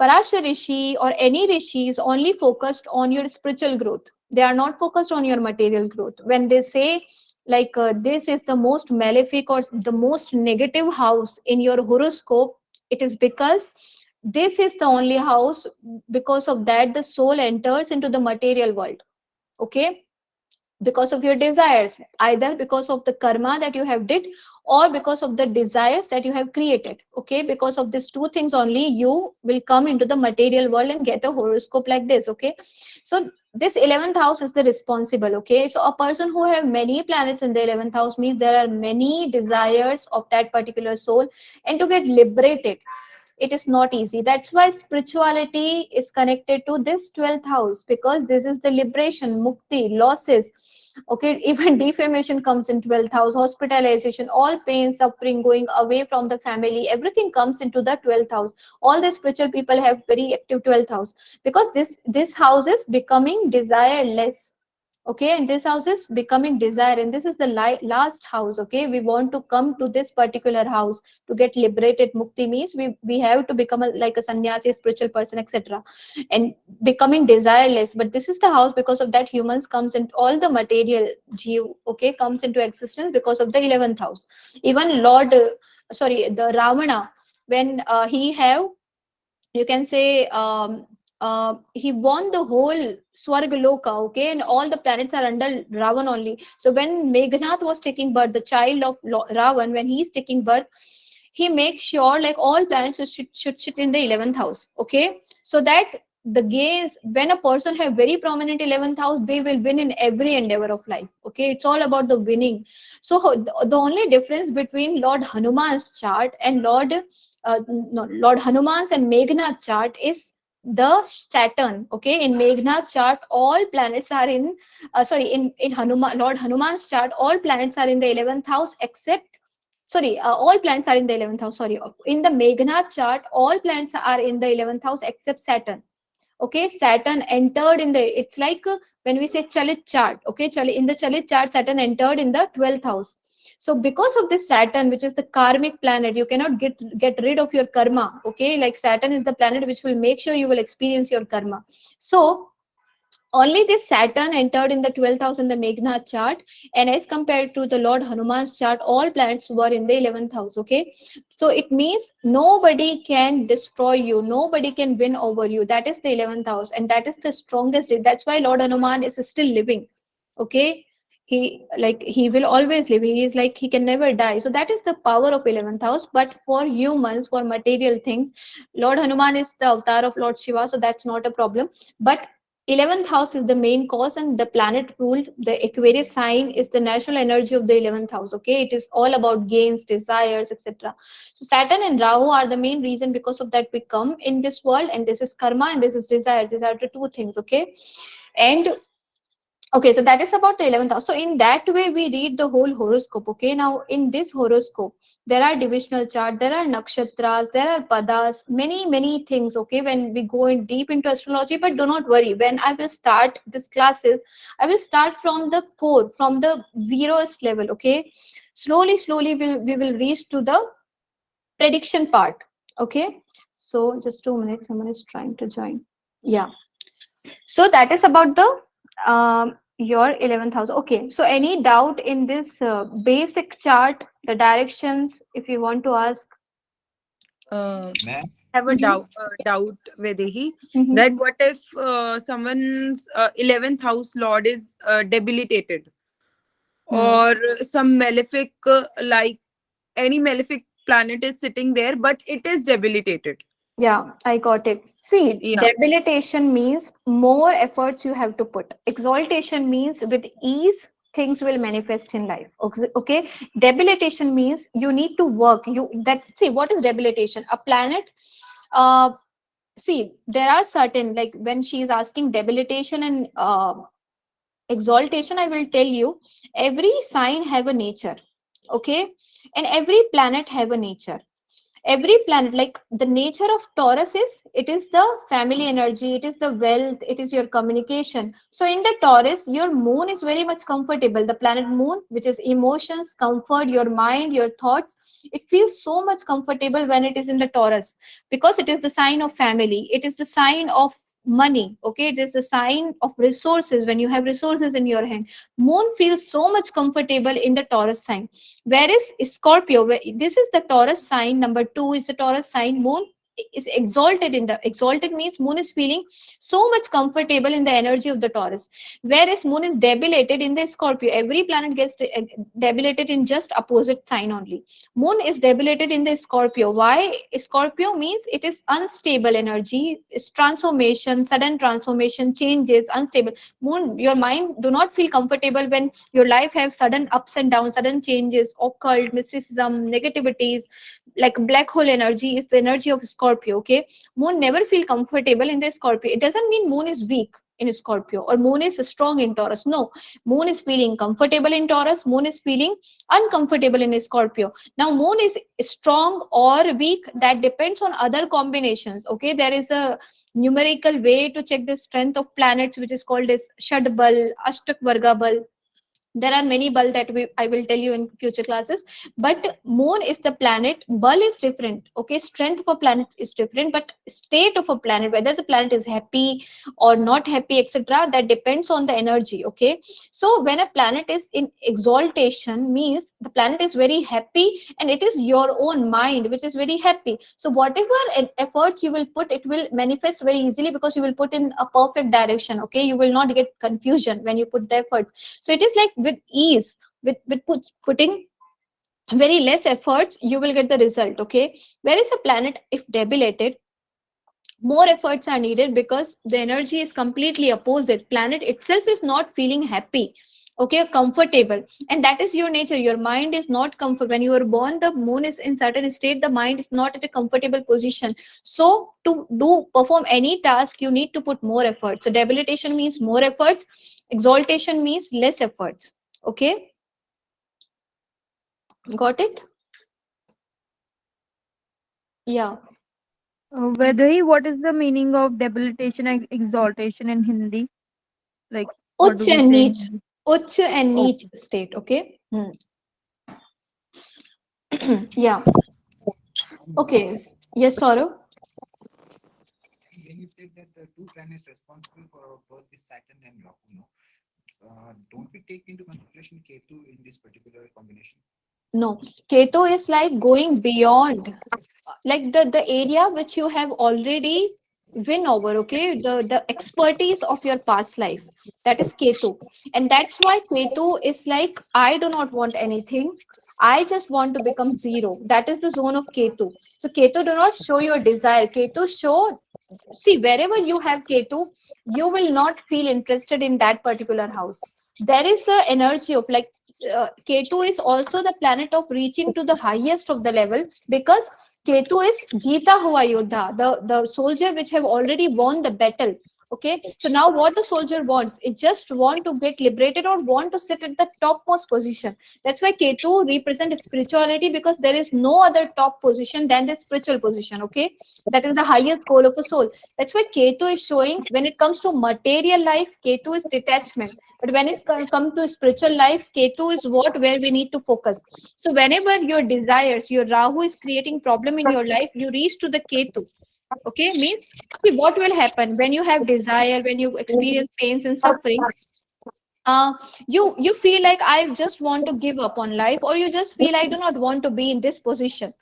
Parashar Rishi or any Rishi is only focused on your spiritual growth. They are not focused on your material growth. When they say, like this is the most malefic or the most negative house in your horoscope, it is because this is the only house, because of that the soul enters into the material world. Okay, because of your desires, either because of the karma that you have did, or because of the desires that you have created. Okay, because of these two things only you will come into the material world and get a horoscope like this. Okay, so this 11th house is the responsible. Okay, so a person who have many planets in the 11th house means there are many desires of that particular soul, and to get liberated, it is not easy. That's why spirituality is connected to this 12th house, because this is the liberation, mukti, losses. Okay, even defamation comes in 12th house, hospitalization, all pain, suffering, going away from the family, everything comes into the 12th house. All the spiritual people have very active 12th house, because this house is becoming desireless. Okay, and this house is becoming desire, and this is the last house. Okay, we want to come to this particular house to get liberated. Mukti means we have to become like a sannyasi, spiritual person, etc., and becoming desireless. But this is the house, because of that humans comes in, all the material jeev, okay, comes into existence because of the 11th house. Even lord sorry, the Ravana, when he have, you can say, he won the whole Swargaloka, okay, and all the planets are under Ravan only. So when Meghnath was taking birth, the child of Ravan, when he is taking birth, he makes sure like all planets should sit in the 11th house. Okay, so that the gains, when a person have very prominent 11th house, they will win in every endeavor of life. Okay, it's all about the winning. So the only difference between Lord Hanuman's chart and Lord Hanuman's and Meghnath chart is the Saturn. Okay, in Meghnath chart, all planets are in in Lord Hanuman's chart, all planets are in the 11th house except, all planets are in the 11th house. Sorry, in the Meghnath chart, all planets are in the 11th house except Saturn. Okay, Saturn entered in the, it's like when we say Chalit chart. Okay, in the Chalit chart, Saturn entered in the 12th house. So because of this Saturn, which is the karmic planet, you cannot get rid of your karma. Okay, like Saturn is the planet which will make sure you will experience your karma. So only this Saturn entered in the 12th house in the Meghnath chart, and as compared to the Lord Hanuman's chart, all planets were in the 11th house. Okay, so it means nobody can destroy you, nobody can win over you. That is the 11th house, and that is the strongest. That's why Lord Hanuman is still living. Okay, he will always live. He is like, he can never die. So that is the power of 11th house. But for humans, for material things, Lord Hanuman is the avatar of Lord Shiva, so that's not a problem. But 11th house is the main cause, and the planet ruled the Aquarius sign is the national energy of the 11th house. Okay, it is all about gains, desires, etc. So Saturn and Rahu are the main reason. Because of that we come in this world, and this is karma and this is desire. These are the two things. Okay, and okay, so that is about the 11th house. So in that way, we read the whole horoscope. Okay, now in this horoscope, there are divisional chart, there are nakshatras, there are padas, many things. Okay, when we go in deep into astrology, but do not worry. When I will start these classes, I will start from the core, from the zeroest level. Okay, slowly, we will reach to the prediction part. Okay, so just 2 minutes. Someone is trying to join. Yeah. So that is about the your 11th house. Okay, so any doubt in this basic chart, the directions, if you want to ask? I have a doubt, Vedehi, that what if someone's 11th house lord is debilitated, or some malefic, like any malefic planet is sitting there, but it is debilitated. Yeah, I got it. See, Yeah. debilitation means more efforts you have to put. Exaltation means with ease things will manifest in life. Okay, debilitation means you need to work. See, what is debilitation? A planet. See, there are certain, like when she is asking debilitation and exaltation, I will tell you every sign have a nature. Okay, and every planet have a nature. Every planet, like the nature of Taurus is, it is the family energy, it is the wealth, it is your communication. So in the Taurus, your moon is very much comfortable. The planet moon, which is emotions, comfort, your mind, your thoughts, it feels so much comfortable when it is in the Taurus, because it is the sign of family, it is the sign of money. Okay, it is a sign of resources. When you have resources in your hand, moon feels so much comfortable in the Taurus sign. Whereas Scorpio, this is the Taurus sign, number 2 is the Taurus sign, moon is exalted in the, exalted means moon is feeling so much comfortable in the energy of the Taurus, whereas moon is debilitated in the Scorpio. Every planet gets debilitated in just opposite sign only. Moon is debilitated in the Scorpio. Why? Scorpio means it is unstable energy, it's transformation, sudden transformation, changes, unstable. Moon, your mind do not feel comfortable when your life have sudden ups and downs, sudden changes, occult, mysticism, negativities, like black hole energy is the energy of Scorpio. Okay, moon never feel comfortable in the Scorpio. It doesn't mean moon is weak in Scorpio or moon is strong in Taurus. No, moon is feeling comfortable in Taurus, moon is feeling uncomfortable in Scorpio. Now moon is strong or weak, that depends on other combinations. Okay, there is a numerical way to check the strength of planets, which is called as Shad Bal, Ashtak Varga Bal. There are many bal that I will tell you in future classes, but moon is the planet, bal is different. Okay, strength of a planet is different, but state of a planet, whether the planet is happy or not happy, etc., that depends on the energy. Okay, so when a planet is in exaltation means the planet is very happy, and it is your own mind which is very happy. So whatever efforts you will put, it will manifest very easily because you will put in a perfect direction. Okay, you will not get confusion when you put the efforts. So it is like with ease, with putting very less efforts, you will get the result. Okay, whereas a planet if debilitated, more efforts are needed because the energy is completely opposite. Planet itself is not feeling happy, okay, comfortable, and that is your nature. Your mind is not comfort. When you are born, the moon is in certain state, the mind is not at a comfortable position. So to do perform any task, you need to put more efforts. So debilitation means more efforts, exaltation means less efforts. Okay, got it? Yeah. Vedai, what is the meaning of debilitation and exaltation in Hindi? Like, what do Uch we and say in Neech. Hindi? Uch and Neech Okay. state. Okay. Yeah. Okay. Yes, Saurav. When you said that the two planets responsible for our birth is Saturn and Rahu, no? Don't we take into consideration Ketu in this particular combination? No, Ketu is like going beyond, like the area which you have already win over. Okay, the expertise of your past life, that is Ketu, and that's why Ketu is like, I do not want anything. I just want to become zero. That is the zone of Ketu. So Ketu do not show your desire. Ketu show, see, wherever you have Ketu, you will not feel interested in that particular house. There is a energy of like, Ketu is also the planet of reaching to the highest of the level, because Ketu is Jita Hua Yodha, the soldier which have already won the battle. Okay, so now what the soldier wants, it just want to get liberated or want to sit at the topmost position. That's why Ketu represents spirituality, because there is no other top position than the spiritual position. Okay, that is the highest goal of a soul. That's why Ketu is showing, when it comes to material life, Ketu is detachment. But when it comes to spiritual life, Ketu is what, where we need to focus. So whenever your desires, your Rahu is creating problem in your life, you reach to the Ketu. Okay, means, see what will happen when you have desire, when you experience pains and suffering. Uh, you feel like, I just want to give up on life, or you just feel, I do not want to be in this position.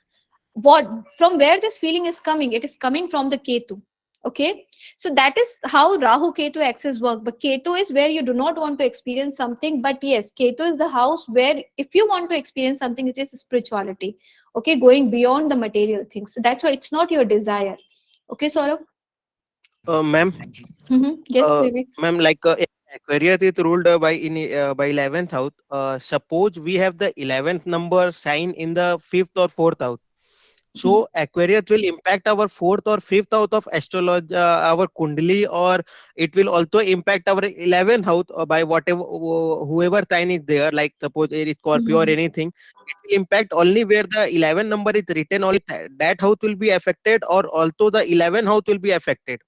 What, from where this feeling is coming? It is coming from the Ketu. Okay, so that is how Rahu Ketu axis work. But Ketu is where you do not want to experience something, but yes, Ketu is the house where if you want to experience something, it is spirituality. Okay, going beyond the material things. So that's why it's not your desire. Okay, Saurabh. Ma'am, Yes, Vivek. ma'am, like if Aquarius is ruled by 11th house. Suppose we have the 11th number sign in the fifth or fourth house. So Aquarius will impact our fourth or fifth house of astrology, our Kundali, or it will also impact our 11th house by whatever whoever sign is there. Like suppose it is Scorpio or anything, it will impact only where the 11 number is written. Only that house will be affected, or also the 11 house will be affected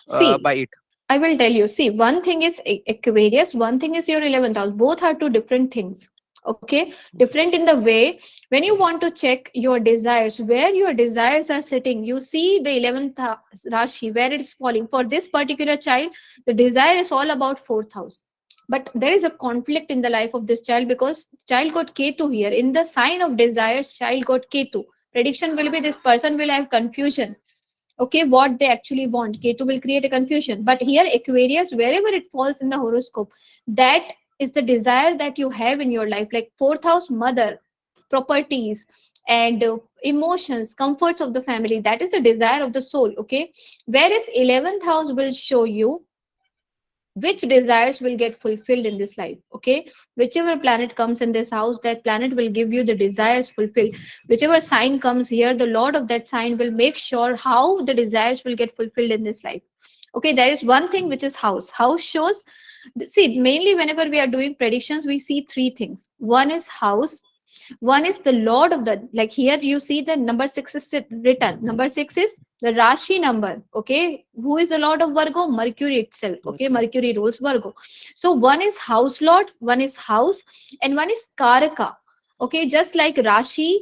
See, by it. I will tell you. See, one thing is Aquarius, one thing is your 11th house. Both are two different things. Okay, different in the way when you want to check your desires, where your desires are sitting. You see the 11th Rashi, where it is falling. For this particular child, the desire is all about 4th house. But there is a conflict in the life of this child because child got Ketu here. In the sign of desires, child got Ketu. Prediction will be this person will have confusion. Okay, what they actually want. Ketu will create a confusion. But here, Aquarius, wherever it falls in the horoscope, that is the desire that you have in your life. Like 4th house, mother, properties, and emotions, comforts of the family. That is the desire of the soul. Okay, whereas 11th house will show you which desires will get fulfilled in this life. Okay, whichever planet comes in this house, that planet will give you the desires fulfilled. Whichever sign comes here, the lord of that sign will make sure how the desires will get fulfilled in this life. Okay, there is one thing which is house shows. See, mainly whenever we are doing predictions, we see three things. One is house, one is the lord of the, like here you see the number 6 is written. Number 6 is the Rashi number. Okay, who is the lord of Virgo? Mercury itself. Okay, Mercury rules Virgo. So one is house lord, one is house, and one is Karaka. Okay, just like Rashi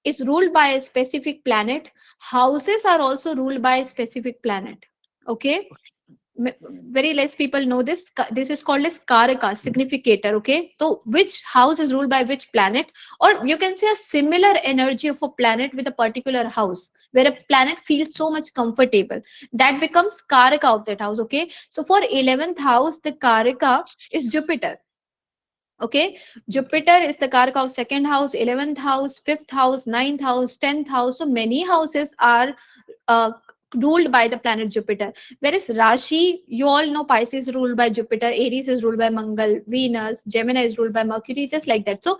is ruled by a specific planet, houses are also ruled by a specific planet. Okay, very less people know this. This is called as Karaka, significator. Okay, so which house is ruled by which planet, or you can say a similar energy of a planet with a particular house, where a planet feels so much comfortable, that becomes Karaka of that house. Okay, so for 11th house, the Karaka is Jupiter. Okay, Jupiter is the karaka of second house, 11th house, fifth house, ninth house, 10th house. So many houses are uh, ruled by the planet Jupiter. Whereas Rashi, you all know Pisces is ruled by Jupiter, Aries is ruled by Mangal, Venus, Gemini is ruled by Mercury, just like that. So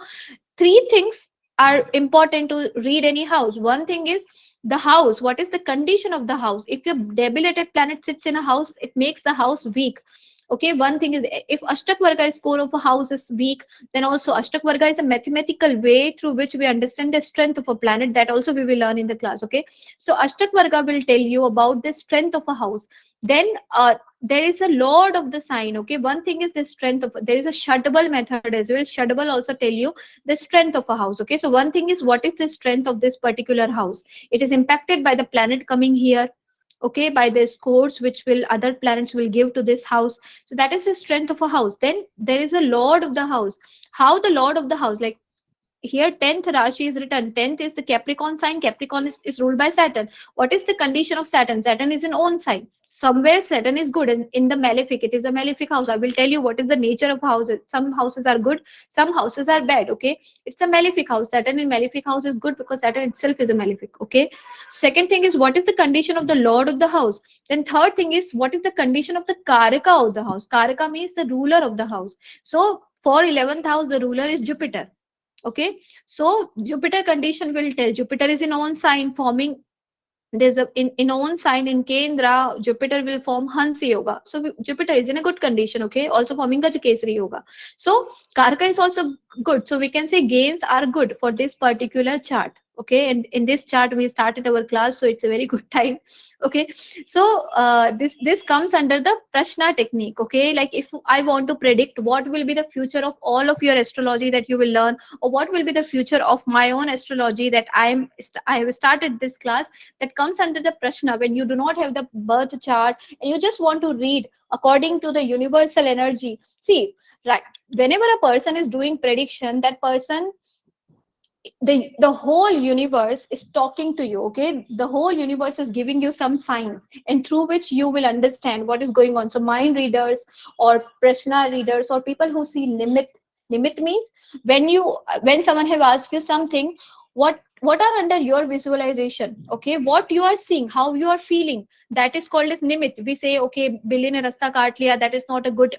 three things are important to read any house. One thing is the house. What is the condition of the house? If your debilitated planet sits in a house, it makes the house weak. Okay, one thing is if Ashtak Varga score of a house is weak, then also Ashtak Varga is a mathematical way through which we understand the strength of a planet. That also we will learn in the class. Okay, so Ashtak Varga will tell you about the strength of a house. Then there is a lord of the sign. Okay, one thing is the strength of, there is a Shadbal method as well. Shadbal also tell you the strength of a house. Okay, so one thing is what is the strength of this particular house. It is impacted by the planet coming here. Okay, by the scores which will other planets will give to this house. So that is the strength of a house. Then there is a lord of the house. How the lord of the house, like here 10th Rashi is written. 10th is the Capricorn sign. Capricorn is ruled by Saturn. What is the condition of Saturn? Saturn is an own sign. Somewhere Saturn is good. In the malefic, it is a malefic house. I will tell you what is the nature of houses. Some houses are good, some houses are bad. Okay, it's a malefic house. Saturn in malefic house is good because Saturn itself is a malefic. Okay, second thing is what is the condition of the lord of the house. Then third thing is what is the condition of the Karaka of the house. Karaka means the ruler of the house. So for 11th house, the ruler is Jupiter. Okay, so Jupiter condition will tell. Jupiter is in own sign forming, there's a in own sign in Kendra, Jupiter will form Hansi Yoga. So Jupiter is in a good condition. Okay, also forming Gajkesari Yoga. So Karka is also good. So we can say gains are good for this particular chart. Okay, and in this chart we started our class, so it's a very good time. Okay, so this comes under the Prashna technique. Okay, like if I want to predict what will be the future of all of your astrology that you will learn, or what will be the future of my own astrology that I have started this class, that comes under the Prashna. When you do not have the birth chart and you just want to read according to the universal energy. See, right, whenever a person is doing prediction, that person, the whole universe is talking to you. Okay, the whole universe is giving you some signs, and through which you will understand what is going on. So mind readers or Prashna readers or people who see Nimit means when someone have asked you something, what are under your visualization. Okay, what you are seeing, how you are feeling, that is called as Nimit. We say, okay, Billy ne rasta kaat liya, that is not a good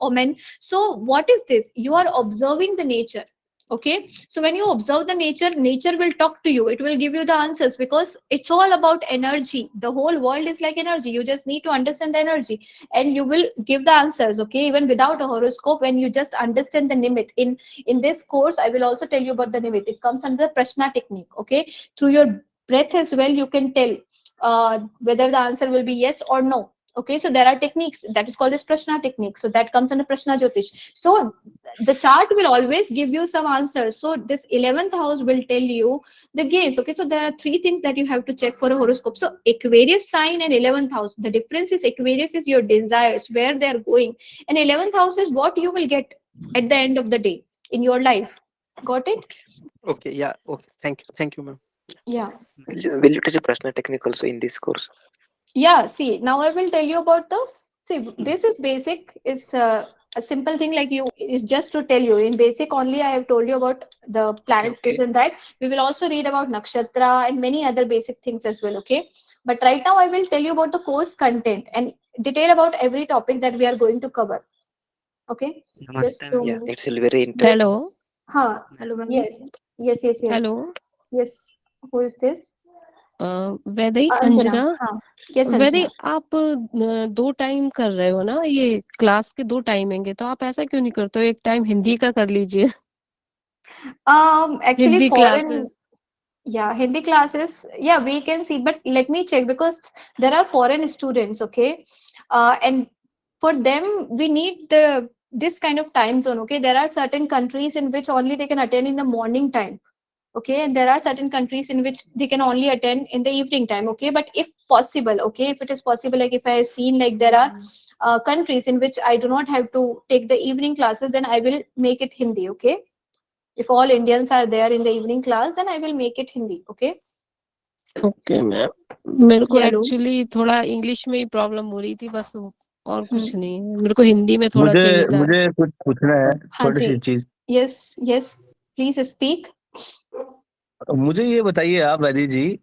omen. So what is this? You are observing the nature. Okay, so when you observe the nature will talk to you. It will give you the answers, because it's all about energy. The whole world is like energy. You just need to understand the energy and you will give the answers. Okay, even without a horoscope, when you just understand the Nimit. In this course I will also tell you about the Nimit. It comes under the Prashna technique. Okay, through your breath as well you can tell whether the answer will be yes or no. Okay, so there are techniques that is called as Prashna technique. So that comes under Prashna Jyotish. So the chart will always give you some answers. So this 11th house will tell you the gains. Okay, so there are three things that you have to check for a horoscope. So Aquarius sign and 11th house. The difference is Aquarius is your desires, where they are going, and 11th house is what you will get at the end of the day in your life. Got it? Okay, yeah, okay. Thank you, ma'am. Yeah. Will you teach a Prashna technique also in this course? Yeah, see, now I will tell you about the, see, this is basic, is a simple thing like you, is just to tell you. In basic only, I have told you about the planets, this and that. We will also read about nakshatra and many other basic things as well, okay? But right now, I will tell you about the course content and detail about every topic that we are going to cover, okay? Just Namaste. 2 Yeah, minutes. it's very Yes. interesting. Hello, Huh. Hello, ma'am. Yes. Yes, yes, yes. hello. Yes. Who is this? वैदे Anjana. Anjana, Huh. Yes, वैदे Anjana. आप 2 time कर रहे हो ना, ये class के 2 time है, तो आप ऐसा क्यों नहीं करते हो, एक टाइम हिंदी का कर लीजिए। Actually, Hindi foreign, classes. yeah, Hindi classes, yeah, we can see, but let me check because there are foreign students, okay? And for them, we need the this kind of time zone, okay? There are certain countries in which only they can attend in the morning time, okay? And there are certain countries in which they can only attend in the evening time, okay? But if possible, okay, if it is possible, like if I have seen like there are countries in which I do not have to take the evening classes, then I will make it Hindi, okay? If all Indians are there in the evening class, then I will make it Hindi. Okay. Okay ma'am, मेरे को Yellow. Actually थोड़ा English में ही problem हो रही थी बस, और कुछ Hmm. नहीं है, मेरे को हिंदी में थोड़ा मुझे चाहिए था। मुझे कुछ पूछना है, हाँ छोटी सी जी. चीज। Yes. Yes. Please speak. मुझे ये बताइए आप वैदी जी,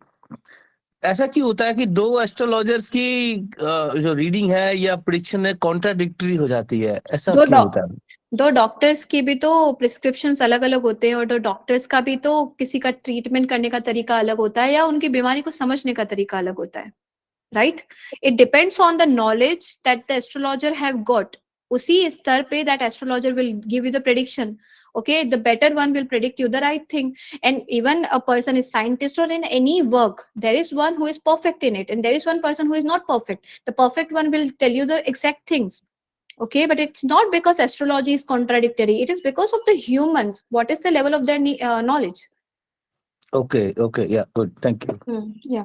ऐसा क्यों होता है कि दो एस्ट्रोलॉजर्स की जो रीडिंग है या प्रिडिक्शन है कॉन्ट्राडिक्टरी हो जाती है, ऐसा दो क्यों होता है? दो डॉक्टर्स की भी तो प्रिस्क्रिप्शंस अलग अलग होते हैं और दो डॉक्टर्स का भी तो किसी का ट्रीटमेंट करने का तरीका अलग होता है या उनकी बीमारी को समझने का तरीका अलग होता है. Right? It depends on the knowledge that the astrologer have got. उसी स्तर पे that astrologer will give you the prediction. Okay, the better one will predict you the right thing. And even a person is scientist or in any work, there is one who is perfect in it, and there is one person who is not perfect. The perfect one will tell you the exact things. Okay, but it's not because astrology is contradictory. It is because of the humans. What is the level of their knowledge? Okay, yeah, good, thank you. Yeah.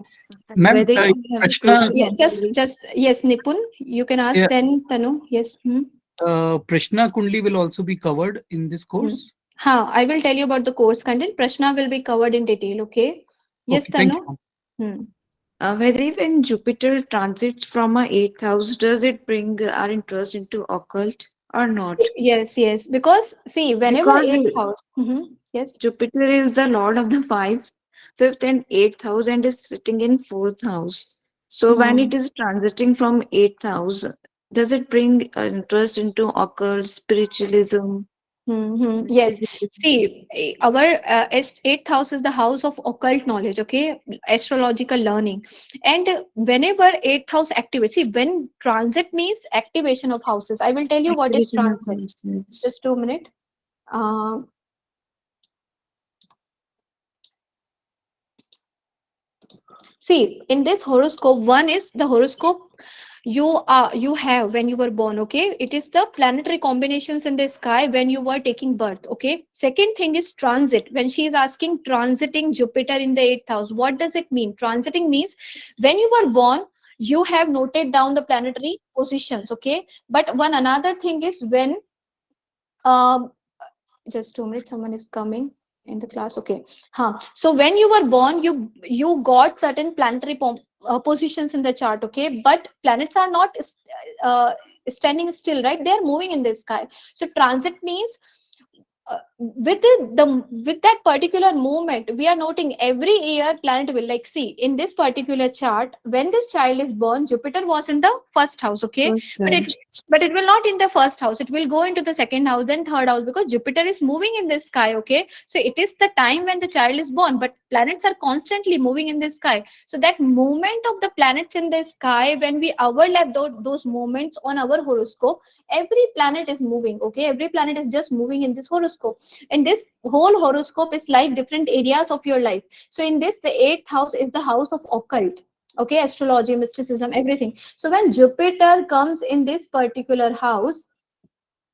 Ma'am, Whether I have a Krishna, question. Yeah, just yes, Nipun, you can ask. Yeah. Then Tanu, yes. Prashna Kundli will also be covered in this course. I will tell you about the course content. Prashna will be covered in detail. Okay. Yes, Okay, thank Tanu. you. Whether when Jupiter transits from our 8th house, does it bring our interest into occult or not? Yes. Because see, whenever Because eighth house, yes, Jupiter is the lord of the fifth and 8th house and is sitting in 4th house. So when it is transiting from 8th house, does it bring interest into occult, spiritualism, yes. mysticism? See, our eighth house is the house of occult knowledge. Okay, astrological learning, and whenever eighth house activates, see, when transit means activation of houses. I will tell you what is Activation of transit. houses. Just 2 minutes. See, in this horoscope, one is the horoscope you have when you were born. Okay, it is the planetary combinations in the sky when you were taking birth. Okay, second thing is transit. When she is asking transiting Jupiter in the 8th house, what does it mean? Transiting means when you were born, you have noted down the planetary positions. Okay, but one another thing is when um just 2 minutes, someone is coming in the class. Okay, so when you were born, you got certain planetary positions in the chart. Okay, but planets are not uh, standing still, right? They are moving in the sky. So transit means with with that particular movement, we are noting every year planet will, like, see, in this particular chart, when this child is born, Jupiter was in the first house. Okay, but it will not in the first house, it will go into the second house, then third house, because Jupiter is moving in the sky. Okay, so it is the time when the child is born, but planets are constantly moving in the sky. So that movement of the planets in the sky, when we overlap those movements on our horoscope, every planet is moving. Okay, every planet is just moving in this horoscope, and this whole horoscope is like different areas of your life. So in this, the 8th house is the house of occult. Okay, astrology, mysticism, everything. So when Jupiter comes in this particular house,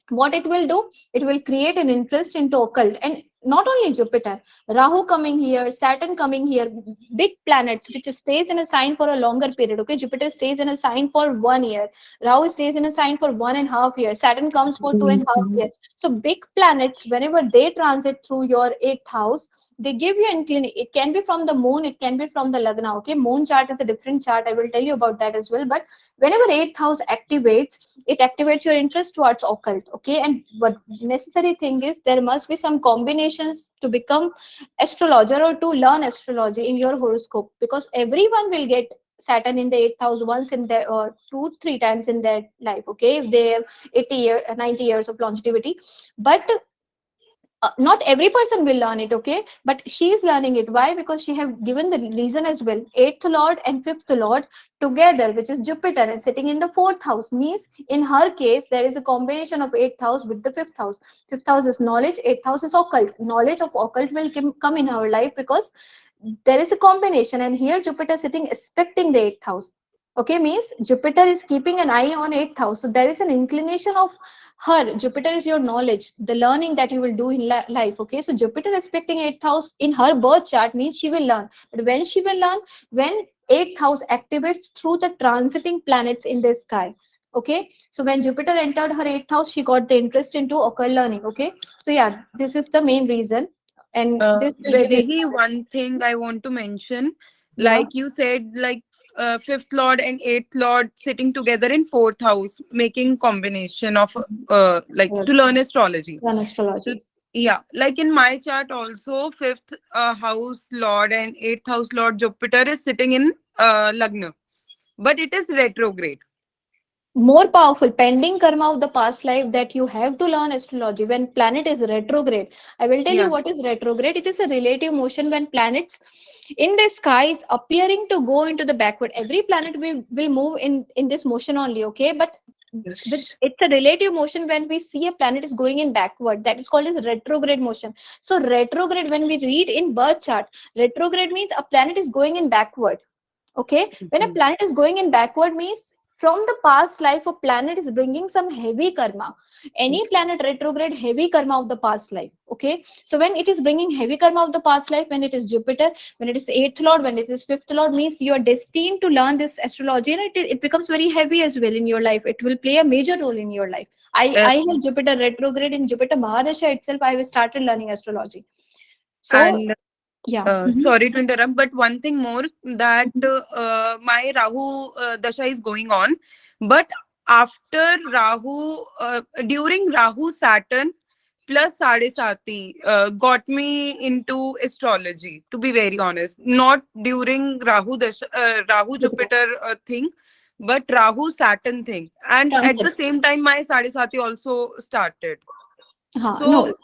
what it will do, it will create an interest into occult. And not only Jupiter, Rahu coming here, Saturn coming here, big planets which stays in a sign for a longer period. Okay, Jupiter stays in a sign for 1 year, Rahu stays in a sign for 1.5 years, Saturn comes for 2.5 years. So big planets, whenever they transit through your eighth house, they give you inclination. It can be from the moon, it can be from the lagna. Okay, moon chart is a different chart, I will tell you about that as well. But whenever eighth house activates, it activates your interest towards occult. Okay, and what necessary thing is, there must be some combinations to become astrologer or to learn astrology in your horoscope, because everyone will get Saturn in the eighth house once in their, or 2-3 times in their life. Okay, if they have 90 years of longevity. But not every person will learn it. Okay, but she is learning it. Why? Because she have given the reason as well. Eighth lord and fifth lord together, which is Jupiter, and sitting in the fourth house, means in her case there is a combination of eighth house with the fifth house. Fifth house is knowledge, eighth house is occult. Knowledge of occult will come in her life, because there is a combination. And here Jupiter sitting expecting the eighth house. Okay, means Jupiter is keeping an eye on eighth house. So there is an inclination of her. Jupiter is your knowledge, the learning that you will do in life. Okay, so Jupiter respecting eighth house in her birth chart means she will learn. But when she will learn? When eighth house activates through the transiting planets in the sky. Okay, so when Jupiter entered her eighth house, she got the interest into occult learning. Okay, so yeah, this is the main reason. And this will give you, Vaidehi, one thing I want to mention, yeah. like you said, like fifth lord and eighth lord sitting together in fourth house, making combination of like Yes, to learn astrology. learn L- astrology. Yeah, like in my chart also, fifth house lord and eighth house lord Jupiter is sitting in Lagna, but it is retrograde. More powerful pending karma of the past life, that you have to learn astrology when planet is retrograde. I will tell you Yeah. what is retrograde. It is a relative motion when planets in the sky is appearing to go into the backward. Every planet will move in this motion only. Okay, but Yes. it's a relative motion. When we see a planet is going in backward, that is called as retrograde motion. So retrograde, when we read in birth chart, retrograde means a planet is going in backward. Okay, when a Mhm. planet is going in backward means from the past life a planet is bringing some heavy karma. Any planet retrograde, heavy karma of the past life. Okay, so when it is bringing heavy karma of the past life, when it is Jupiter, when it is eighth lord, when it is fifth lord, means you are destined to learn this astrology, and it becomes very heavy as well in your life. It will play a major role in your life. Uh, I have Jupiter retrograde in Jupiter Mahadasha itself. I have started learning astrology. So and yeah. sorry to interrupt, but one thing more, that my Rahu Dasha is going on, but after Rahu, during Rahu Saturn plus Sade Sati got me into astrology, to be very honest. Not during Rahu Dasha, Rahu Jupiter thing, but Rahu Saturn thing. And at the Transit. same time, my Sade Sati also started. No, So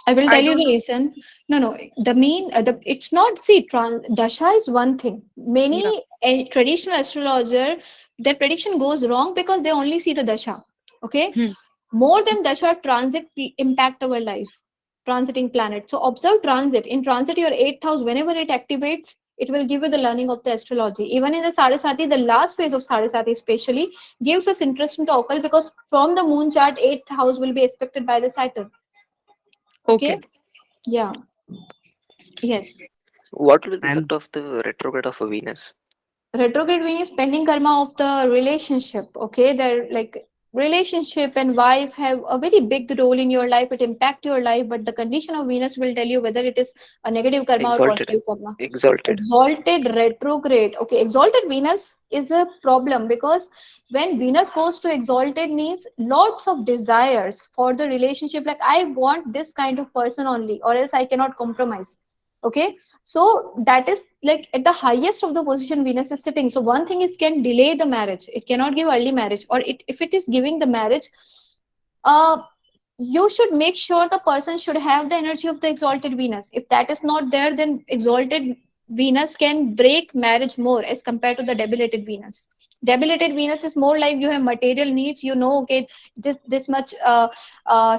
I will I tell you don't the know. reason. No, no, it's not, see, Dasha is one thing. Yeah. Many traditional astrologer, their prediction goes wrong because they only see the Dasha. Okay? Hmm. More than Dasha, transit impact our life. Transiting planet. So observe transit. In transit, your eighth house, whenever it activates, it will give you the learning of the astrology. Even in the Sarasati, the last phase of Sarasati especially gives us interest into occult, because from the moon chart, eighth house will be expected by the Saturn. Okay? Okay. Yeah. Yes. What will be the And effect of the retrograde of Venus? Retrograde Venus pending karma of the relationship. Okay, they're like relationship and wife have a very big role in your life. It impact your life, but the condition of Venus will tell you whether it is a negative karma or Exalted. positive karma. Exalted. Exalted retrograde. Okay, exalted Venus is a problem, because when Venus goes to exalted means lots of desires for the relationship. Like, I want this kind of person only, or else I cannot compromise. Okay, so that is like at the highest of the position Venus is sitting. So one thing is, can delay the marriage. It cannot give early marriage, or if it is giving the marriage, uh, you should make sure the person should have the energy of the exalted Venus. If that is not there, then exalted Venus can break marriage more as compared to the debilitated Venus. Debilitated Venus is more like you have material needs, you know, okay, this much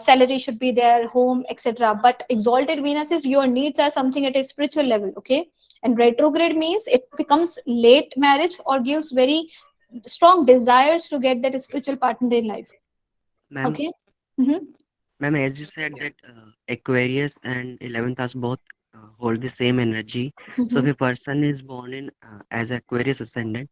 salary should be there, home, etc. But exalted Venus is your needs are something at a spiritual level, okay. And retrograde means it becomes late marriage or gives very strong desires to get that spiritual partner in life. Ma'am, Okay. Mm-hmm. ma'am, as you said that Aquarius and 11th house both hold the same energy. So if Mm-hmm. a person is born in as Aquarius ascendant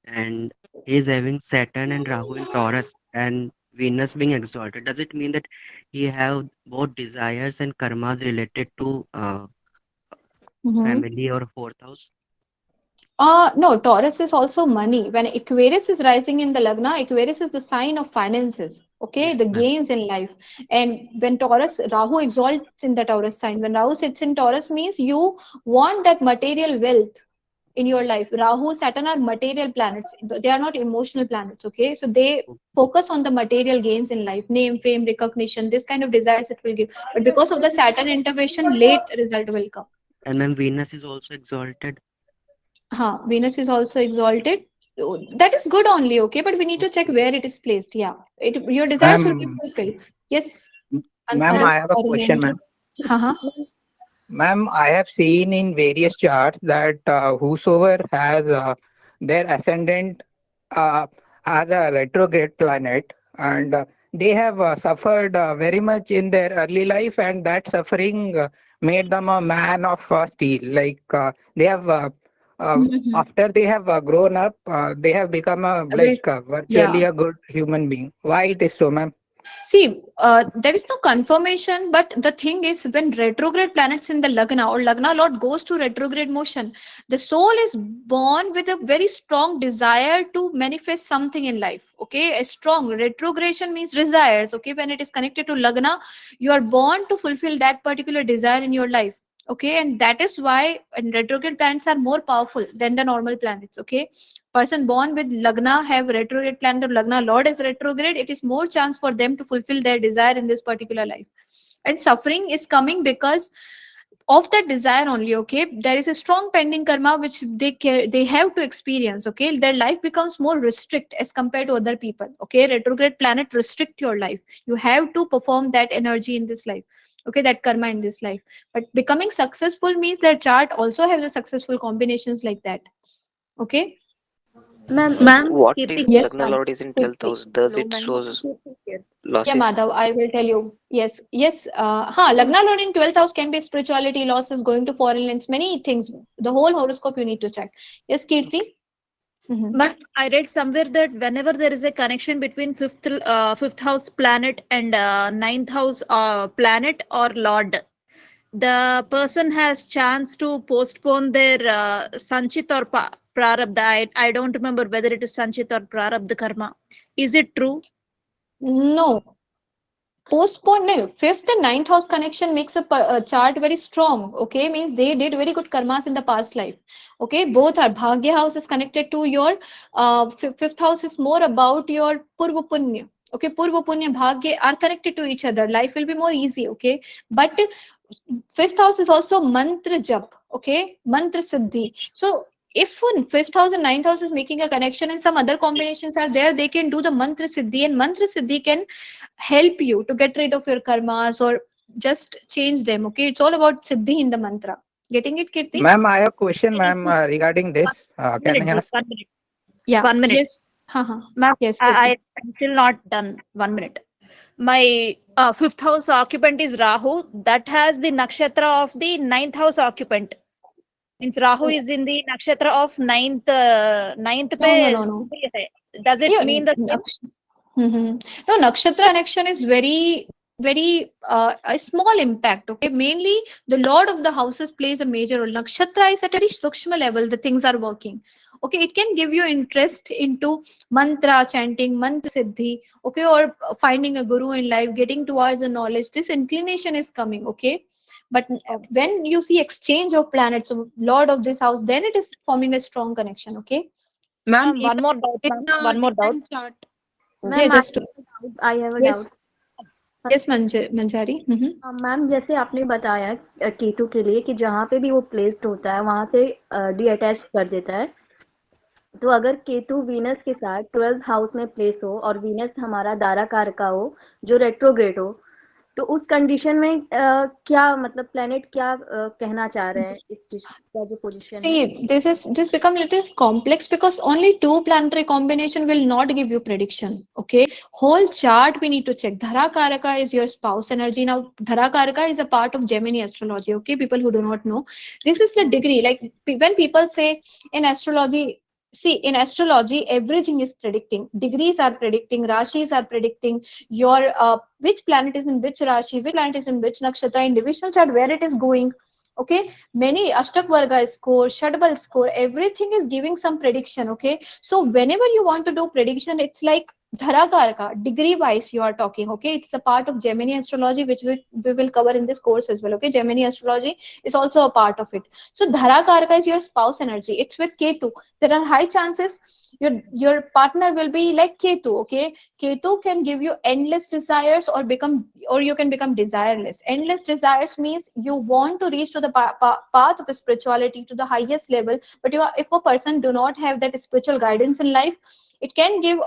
and he is having Saturn and Rahu in Taurus and Venus being exalted, does it mean that he have both desires and karmas related to Mm-hmm. family or fourth house? No, Taurus is also money. When Aquarius is rising in the Lagna, Aquarius is the sign of finances, okay, the Yes, ma'am. gains in life. And when Taurus, Rahu exalts in the Taurus sign. When Rahu sits in Taurus, means you want that material wealth in your life. Rahu, Saturn are material planets. They are not emotional planets, okay? So they focus on the material gains in life, name, fame, recognition, this kind of desires it will give. But because of the Saturn intervention, late result will come. And ma'am, Venus is also exalted. Venus is also exalted. Oh, that is good only, okay, but we need to check Okay. where it is placed. Yeah, your desires will be Ma'am, fulfilled. Yes, ma'am, I have a question, ma'am. Uh-huh. Ma'am, I have seen in various charts that whosoever has their ascendant uh, as a retrograde planet, and they have suffered very much in their early life, and that suffering made them a man of steel. Like they have, Mhm. after they have grown up, they have become a Well, virtually yeah. a good human being. Why it is so, ma'am? See, there is no confirmation, but the thing is, when retrograde planets in the Lagna or Lagna Lord goes to retrograde motion, the soul is born with a very strong desire to manifest something in life. Okay, a strong retrogression means desires. Okay, when it is connected to Lagna, you are born to fulfill that particular desire in your life. Okay, and that is why retrograde planets are more powerful than the normal planets. Okay, person born with lagna have retrograde planet or lagna lord is retrograde, it is more chance for them to fulfill their desire in this particular life. And suffering is coming because of that desire only. Okay, there is a strong pending karma which they have to experience. Okay, their life becomes more restrict as compared to other people. Okay, retrograde planet restrict your life, you have to perform that energy in this life. Okay, that karma in this life. But becoming successful means their chart also have the successful combinations like that. Okay. Ma'am, What if Kirti. Yes, Lagna ma'am. Lord is in 12th Kirti. house? Does Hello, it ma'am. shows Yeah, losses? Madhav, I will tell you. Yes, yes. Lagna Lord in 12th house can be spirituality, losses, going to foreign lands, many things. The whole horoscope you need to check. Yes, Kirti. Mm-hmm. But I read somewhere that whenever there is a connection between fifth house planet and ninth house planet or lord, the person has chance to postpone their sanchit or prarabdha. I don't remember whether it is sanchit or prarabdha karma. Is it true? No, postpone. No, fifth and ninth house connection makes a chart very strong. Okay, means they did very good karmas in the past life. Okay, both are bhagya house is connected to your fifth house is more about your purva punya. Okay, purva punya bhagya are connected to each other. Life will be more easy. Okay, but fifth house is also mantra jap. Okay, mantra siddhi. So if one fifth house and ninth house is making a connection and some other combinations are there, they can do the mantra siddhi, and mantra siddhi can help you to get rid of your karmas or just change them. Okay, it's all about siddhi in the mantra. Getting it, Kirti? Ma'am, I have a question, ma'am, regarding this. One Can minute, I just ask? 1 minute. Yeah. 1 minute. Yes. Haha. Ma'am, Yes, Kirti. I'm still not done. 1 minute. My fifth house occupant is Rahu. That has the nakshatra of the ninth house occupant. Means Rahu is in the nakshatra of ninth No, no, pe no, no. hai. Does it Yeah, mean the same? Mm-hmm. No, nakshatra connection is very, very a small impact. Okay, mainly the lord of the houses plays a major role. Nakshatra is at a very sukshma level. The things are working. Okay, it can give you interest into mantra chanting, mantra siddhi. Okay, or finding a guru in life, getting towards the knowledge. This inclination is coming. Okay, but when you see exchange of planets, so lord of this house, then it is forming a strong connection. Okay. Ma'am, Ma'am, one even more doubt, in ma'am. a One more doubt. different chart. Yeah, Ma'am, just I have a doubt. yes. Yes, Manjari. Ma'am जैसे आपने बताया केतु के लिए कि जहाँ पे भी वो प्लेस्ड होता है वहां से डीअटैच कर देता है। तो अगर केतु वीनस के साथ 12th हाउस में प्लेस हो और वीनस हमारा दारा कारका हो जो रेट्रोग्रेड हो, तो उस कंडीशन में क्या मतलब प्लेनेट क्या कहना चाह रहे हैं इस चीज का जो पोजीशन है? See, this become little complex because only two planetary combination will not give you prediction. Okay, whole chart we need to check. Dhara Karaka is your spouse energy. Now, Dhara Karaka is a part of Gemini astrology. Okay, people who do not know, this is the degree. Like when people say in astrology, see in astrology everything is predicting. Degrees are predicting. Rashis are predicting. Your which planet is in which rashi, which planet is in which nakshatra, individual chart where it is going. Okay, many ashtak varga score, shadbal score, everything is giving some prediction. Okay, so whenever you want to do prediction, it's like dhara karaka degree wise you are talking. Okay, it's a part of Gemini astrology which we will cover in this course as well. Okay, Gemini astrology is also a part of it. So dhara karaka is your spouse energy, it's with Ketu. There are high chances your partner will be like Ketu. Okay, Ketu can give you endless desires or you can become desireless. Endless desires means you want to reach to the path of spirituality to the highest level, but if a person do not have that spiritual guidance in life, it can give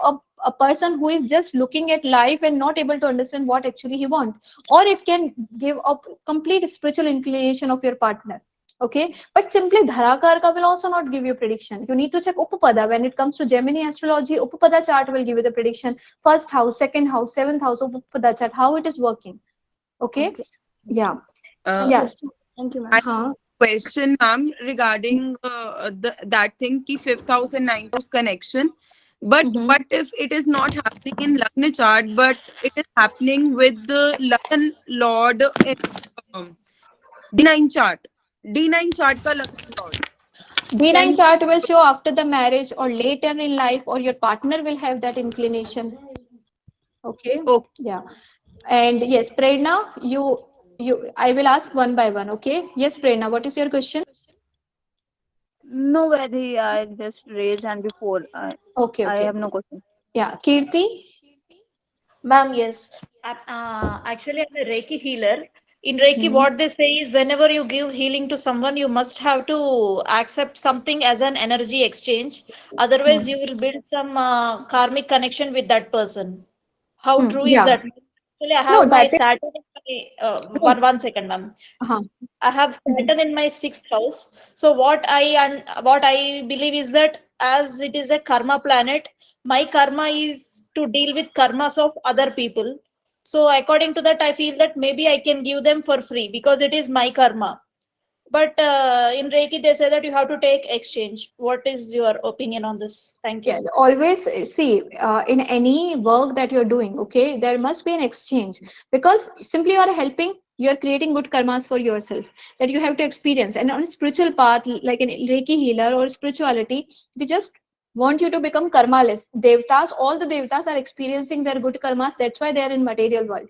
a person who is just looking at life and not able to understand what actually he want, or it can give a complete spiritual inclination of your partner. Okay, but simply dharakarka will also not give you prediction. You need to check upapada. When it comes to Gemini astrology, upapada chart will give you the prediction. First house, second house, seventh house of upapada chart, how it is working. Okay, yeah. Yes. Thank you, I ma'am. question, ma'am, regarding that thing, ki fifth house and ninth house connection. But what if it is not happening in Lagna chart, but it is happening with the Lagna Lord in D9 chart? D9 chart ka Lagna Lord. D9 chart will show after the marriage or later in life, or your partner will have that inclination. Okay. Yeah. And yes, Prerna, I will ask one by one. Okay. Yes, Prerna, what is your question? No, Vedhi, I just raised hand before. Okay. I Okay. have no question. Yeah. Kirti. Ma'am, yes. Actually, I'm a Reiki healer. In Reiki, what they say is whenever you give healing to someone, you must have to accept something as an energy exchange. Otherwise, you will build some karmic connection with that person. How true is Yeah. that? Actually, I No, have my that is. Saturn in my, one second, ma'am. I have Saturn in my sixth house. So what I believe is that as it is a karma planet, my karma is to deal with karmas of other people. So according to that, I feel that maybe I can give them for free because it is my karma. But in Reiki, they say that you have to take exchange. What is your opinion on this? Thank you. Yeah, always see in any work that you're doing, okay, there must be an exchange, because simply you are helping, you are creating good karmas for yourself that you have to experience. And on a spiritual path, like an Reiki healer or spirituality, they just want you to become karmaless. Devtas, all the devtas are experiencing their good karmas. That's why they are in material world.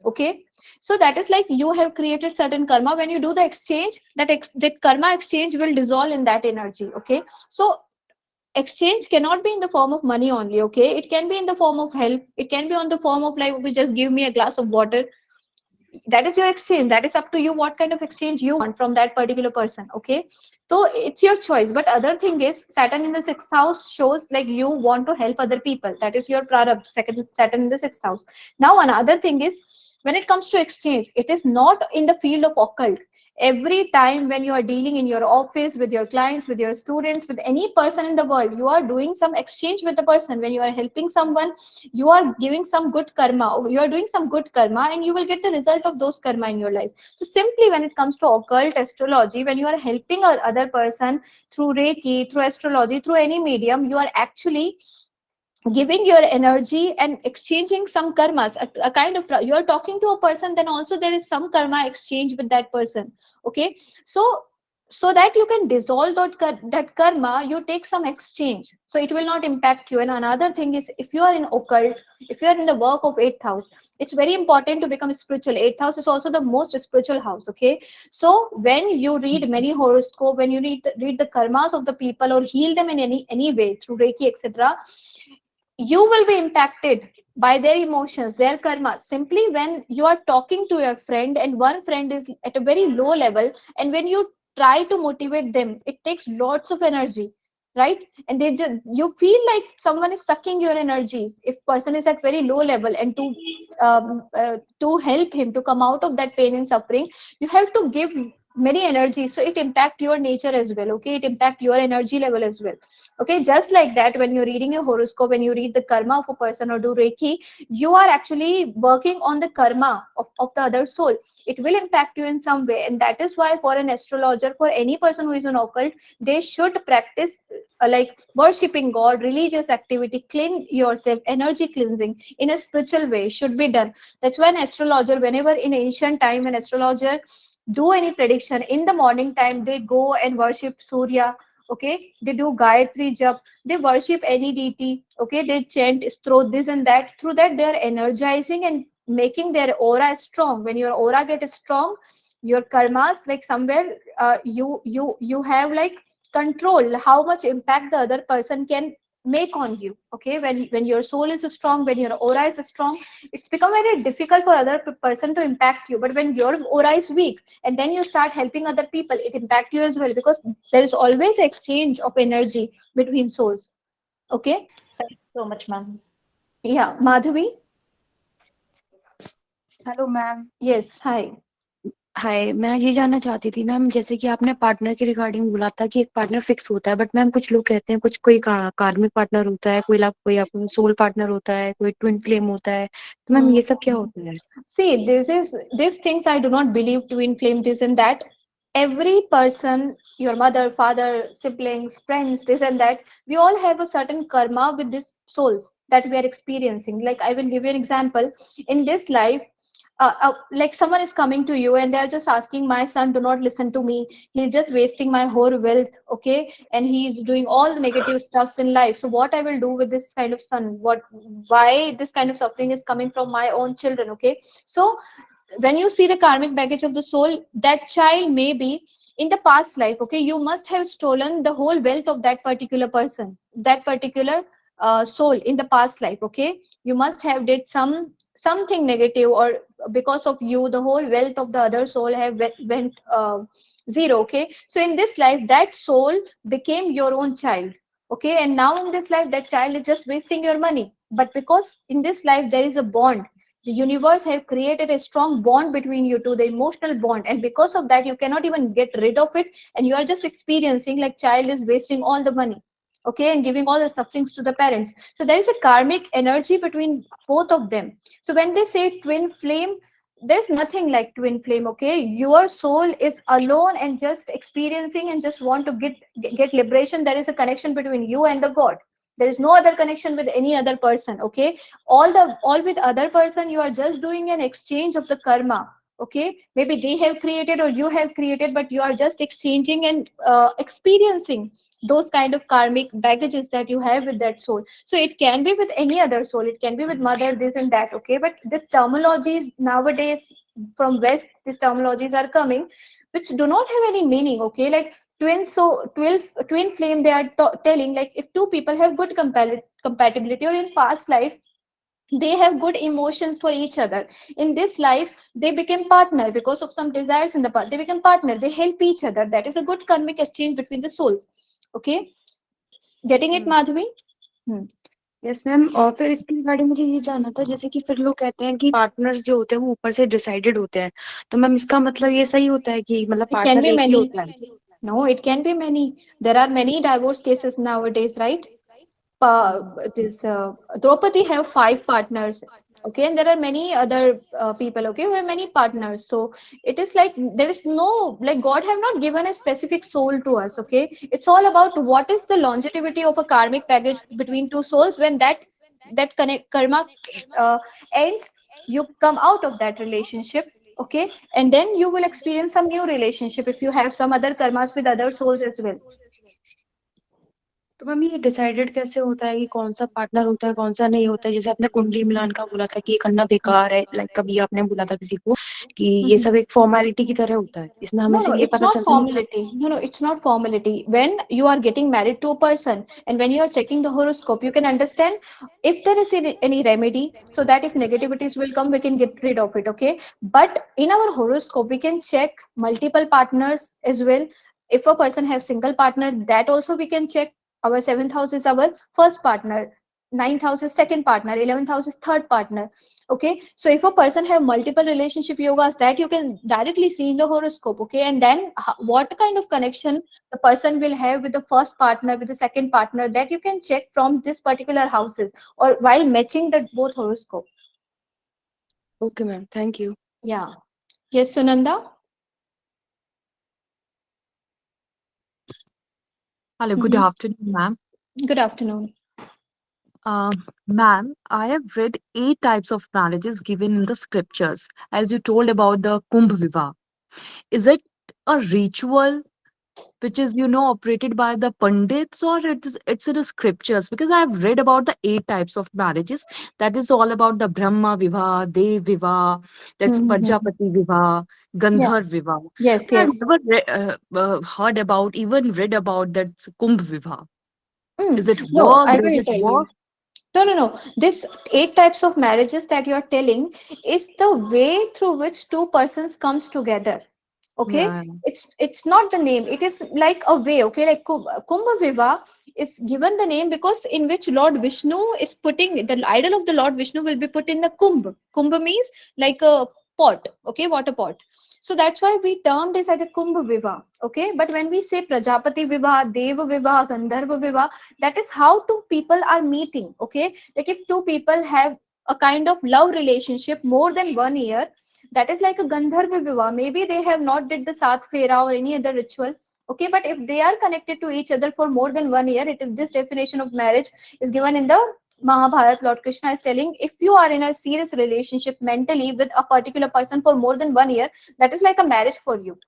Okay, so that is like you have created certain karma. When you do the exchange, that karma exchange will dissolve in that energy. Okay, so exchange cannot be in the form of money only. Okay, it can be in the form of help, it can be on the form of like, okay, just give me a glass of water. That is your exchange. That is up to you what kind of exchange you want from that particular person. Okay, so it's your choice. But other thing is Saturn in the sixth house shows like you want to help other people. That is your prarabdha. Second, Saturn in the sixth house. Now another thing is, when it comes to exchange, it is not in the field of occult. Every time when you are dealing in your office with your clients, with your students, with any person in the world, you are doing some exchange with the person. When you are helping someone, you are giving some good karma, you are doing some good karma, and you will get the result of those karma in your life. So simply when it comes to occult astrology, when you are helping a other person through Reiki, through astrology, through any medium, you are actually giving your energy and exchanging some karmas, a kind of, you're talking to a person, then also there is some karma exchange with that person. Okay, so that you can dissolve that karma, you take some exchange, so it will not impact you. And another thing is, if you are in occult, if you are in the work of eighth house, it's very important to become spiritual. Eighth house is also the most spiritual house. Okay, so when you read many horoscope, when you read the karmas of the people or heal them in any way through Reiki, etc., you will be impacted by their emotions, their karma. Simply when you are talking to your friend and one friend is at a very low level, and when you try to motivate them, it takes lots of energy, right? And they just, you feel like someone is sucking your energies. If person is at very low level, and to help him to come out of that pain and suffering, you have to give many energies, so it impact your nature as well. Okay, it impact your energy level as well. Okay, just like that, when you're reading a horoscope, when you read the karma of a person or do reiki, you are actually working on the karma of the other soul. It will impact you in some way, and that is why for an astrologer, for any person who is an occult, they should practice like worshipping god, religious activity, clean yourself, energy cleansing in a spiritual way should be done. That's why an astrologer, whenever in ancient time an astrologer do any prediction in the morning time, they go and worship Surya. Okay, they do Gayatri Jap, they worship any deity. Okay, they chant through this and that. Through that, they are energizing and making their aura strong. When your aura gets strong, your karmas, like somewhere, you have like control how much impact the other person can make on you. Okay, when your soul is strong, when your aura is strong, it's become very difficult for other person to impact you. But when your aura is weak, and then you start helping other people, it impact you as well, because there is always exchange of energy between souls. Okay. Thank you so much, ma'am. Yeah, Madhavi. Hello ma'am. Yes, hi. हाय, मैं ये जानना चाहती थी ma'am, जैसे कि आपने partner के regarding बोला था कि एक पार्टनर फिक्स होता है, बट मैम कुछ लोग कहते हैं कुछ कोई कार्मिक पार्टनर होता है, कोई आपका सोल पार्टनर होता है, कोई ट्विन फ्लेम होता है, तो मैम ये सब क्या होता है? See, these things I do not believe twin flame this and that. Every person, your mother, father, siblings, friends, this and that, we all have a certain karma with these souls that we are experiencing. Like I will give you an example. In this life, like someone is coming to you and they are just asking, my son, do not listen to me, he's just wasting my whole wealth. Okay, and he's doing all the negative stuffs in life, so what I will do with this kind of son? Why this kind of suffering is coming from my own children? Okay, so when you see the karmic baggage of the soul, that child may be in the past life. Okay, you must have stolen the whole wealth of that particular person, that particular soul in the past life. Okay, you must have did something negative, or because of you the whole wealth of the other soul have went zero. Okay, so in this life that soul became your own child. Okay, and now in this life that child is just wasting your money, but because in this life there is a bond, the universe have created a strong bond between you two, the emotional bond, and because of that you cannot even get rid of it, and you are just experiencing like child is wasting all the money. Okay, and giving all the sufferings to the parents. So there is a karmic energy between both of them. So when they say twin flame, there's nothing like twin flame. Okay, your soul is alone and just experiencing and just want to get liberation. There is a connection between you and the god. There is no other connection with any other person. Okay, all with other person, you are just doing an exchange of the karma. Okay, maybe they have created or you have created, but you are just exchanging and experiencing those kind of karmic baggages that you have with that soul. So it can be with any other soul, it can be with mother, this and that. Okay, but this terminologies nowadays from west, these terminologies are coming which do not have any meaning. Okay, like twin flame, they are telling like if two people have good compatibility, or in past life they have good emotions for each other, in this life they became partner because of some desires in the past, they become partner, they help each other, that is a good karmic exchange between the souls. Okay, getting it, Madhavi? Yes ma'am, और फिर इसके regarding मुझे ये जानना था, जैसे कि फिर लोग कहते हैं कि पार्टनर्स जो होते हैं वो ऊपर से डिसाइडेड होते हैं, तो मैम इसका मतलब ये सही होता है कि मतलब It can पार्टनर be एक ही many. होता है? No, it can be many. There are many divorce cases nowadays, right? This Draupadi have 5 partners. Okay, and there are many other people. Okay, who have many partners. So it is like there is no, like God have not given a specific soul to us. Okay, it's all about what is the longevity of a karmic package between two souls. When that connect karma ends, you come out of that relationship. Okay, and then you will experience some new relationship if you have some other karmas with other souls as well. तो ma'am ये decided कैसे होता है कि कौन सा partner होता है कौन सा नहीं होता है? जैसे आपने कुंडली मिलान का बोला था कि ये करना बेकार है, लाइक कभी आपने बोला था किसी को कि ये सब एक फॉर्मेलिटी की तरह होता है, इसमें हमें No, no, सिर्फ ये it's पता not चलता है कि formality. No, no, it's not formality. When you are getting married to a person and when you are checking the horoscope, you can understand if there is any remedy so that if negativities will come, we can get rid of it. Okay. But in our horoscope, we can check multiple partners as well. If a person has single partner, that also we can check. Our seventh house is our first partner, ninth house is second partner, 11th house is third partner. Okay, so if a person have multiple relationship yogas, that you can directly see in the horoscope. Okay, and then what kind of connection the person will have with the first partner, with the second partner, that you can check from this particular houses or while matching the both horoscope. Okay, ma'am. Thank you. Yeah. Yes, Sunanda. Hello, good afternoon, ma'am. Good afternoon. Ma'am, I have read 8 types of marriages given in the scriptures, as you told about the Kumbh Vivaah. Is it a ritual which is, operated by the Pandits, or it's in the scriptures? Because I've read about the 8 types of marriages. That is all about the Brahma Vivaah, Dev Vivaah, that's Prajapati Vivaah, Yeah. Gandharv Vivaah. Yes, But I've yes. never heard about, even read about that Kumbh Vivaah. Is it No, work? I Does will it tell work? you. No, no, no. This 8 types of marriages that you're telling is the way through which two persons comes together. Okay, Yeah. it's not the name. It is like a way. Okay, like Kumbh Vivaah is given the name because in which Lord Vishnu is putting the idol of the Lord Vishnu will be put in the kumbh. Kumbh means like a pot. Okay, water pot. So that's why we termed this as a Kumbh Vivaah. Okay, but when we say Prajapati Vivaah, Deva Vivaah, Gandharva Vivaah, that is how two people are meeting. Okay, like if two people have a kind of love relationship more than 1 year, that is like a Gandharva Vivaah. Maybe they have not did the Sat Fera or any other ritual. Okay, but if they are connected to each other for more than 1 year, it is this definition of marriage is given in the Mahabharata. Lord Krishna is telling if you are in a serious relationship mentally with a particular person for more than 1 year, that is like a marriage for you.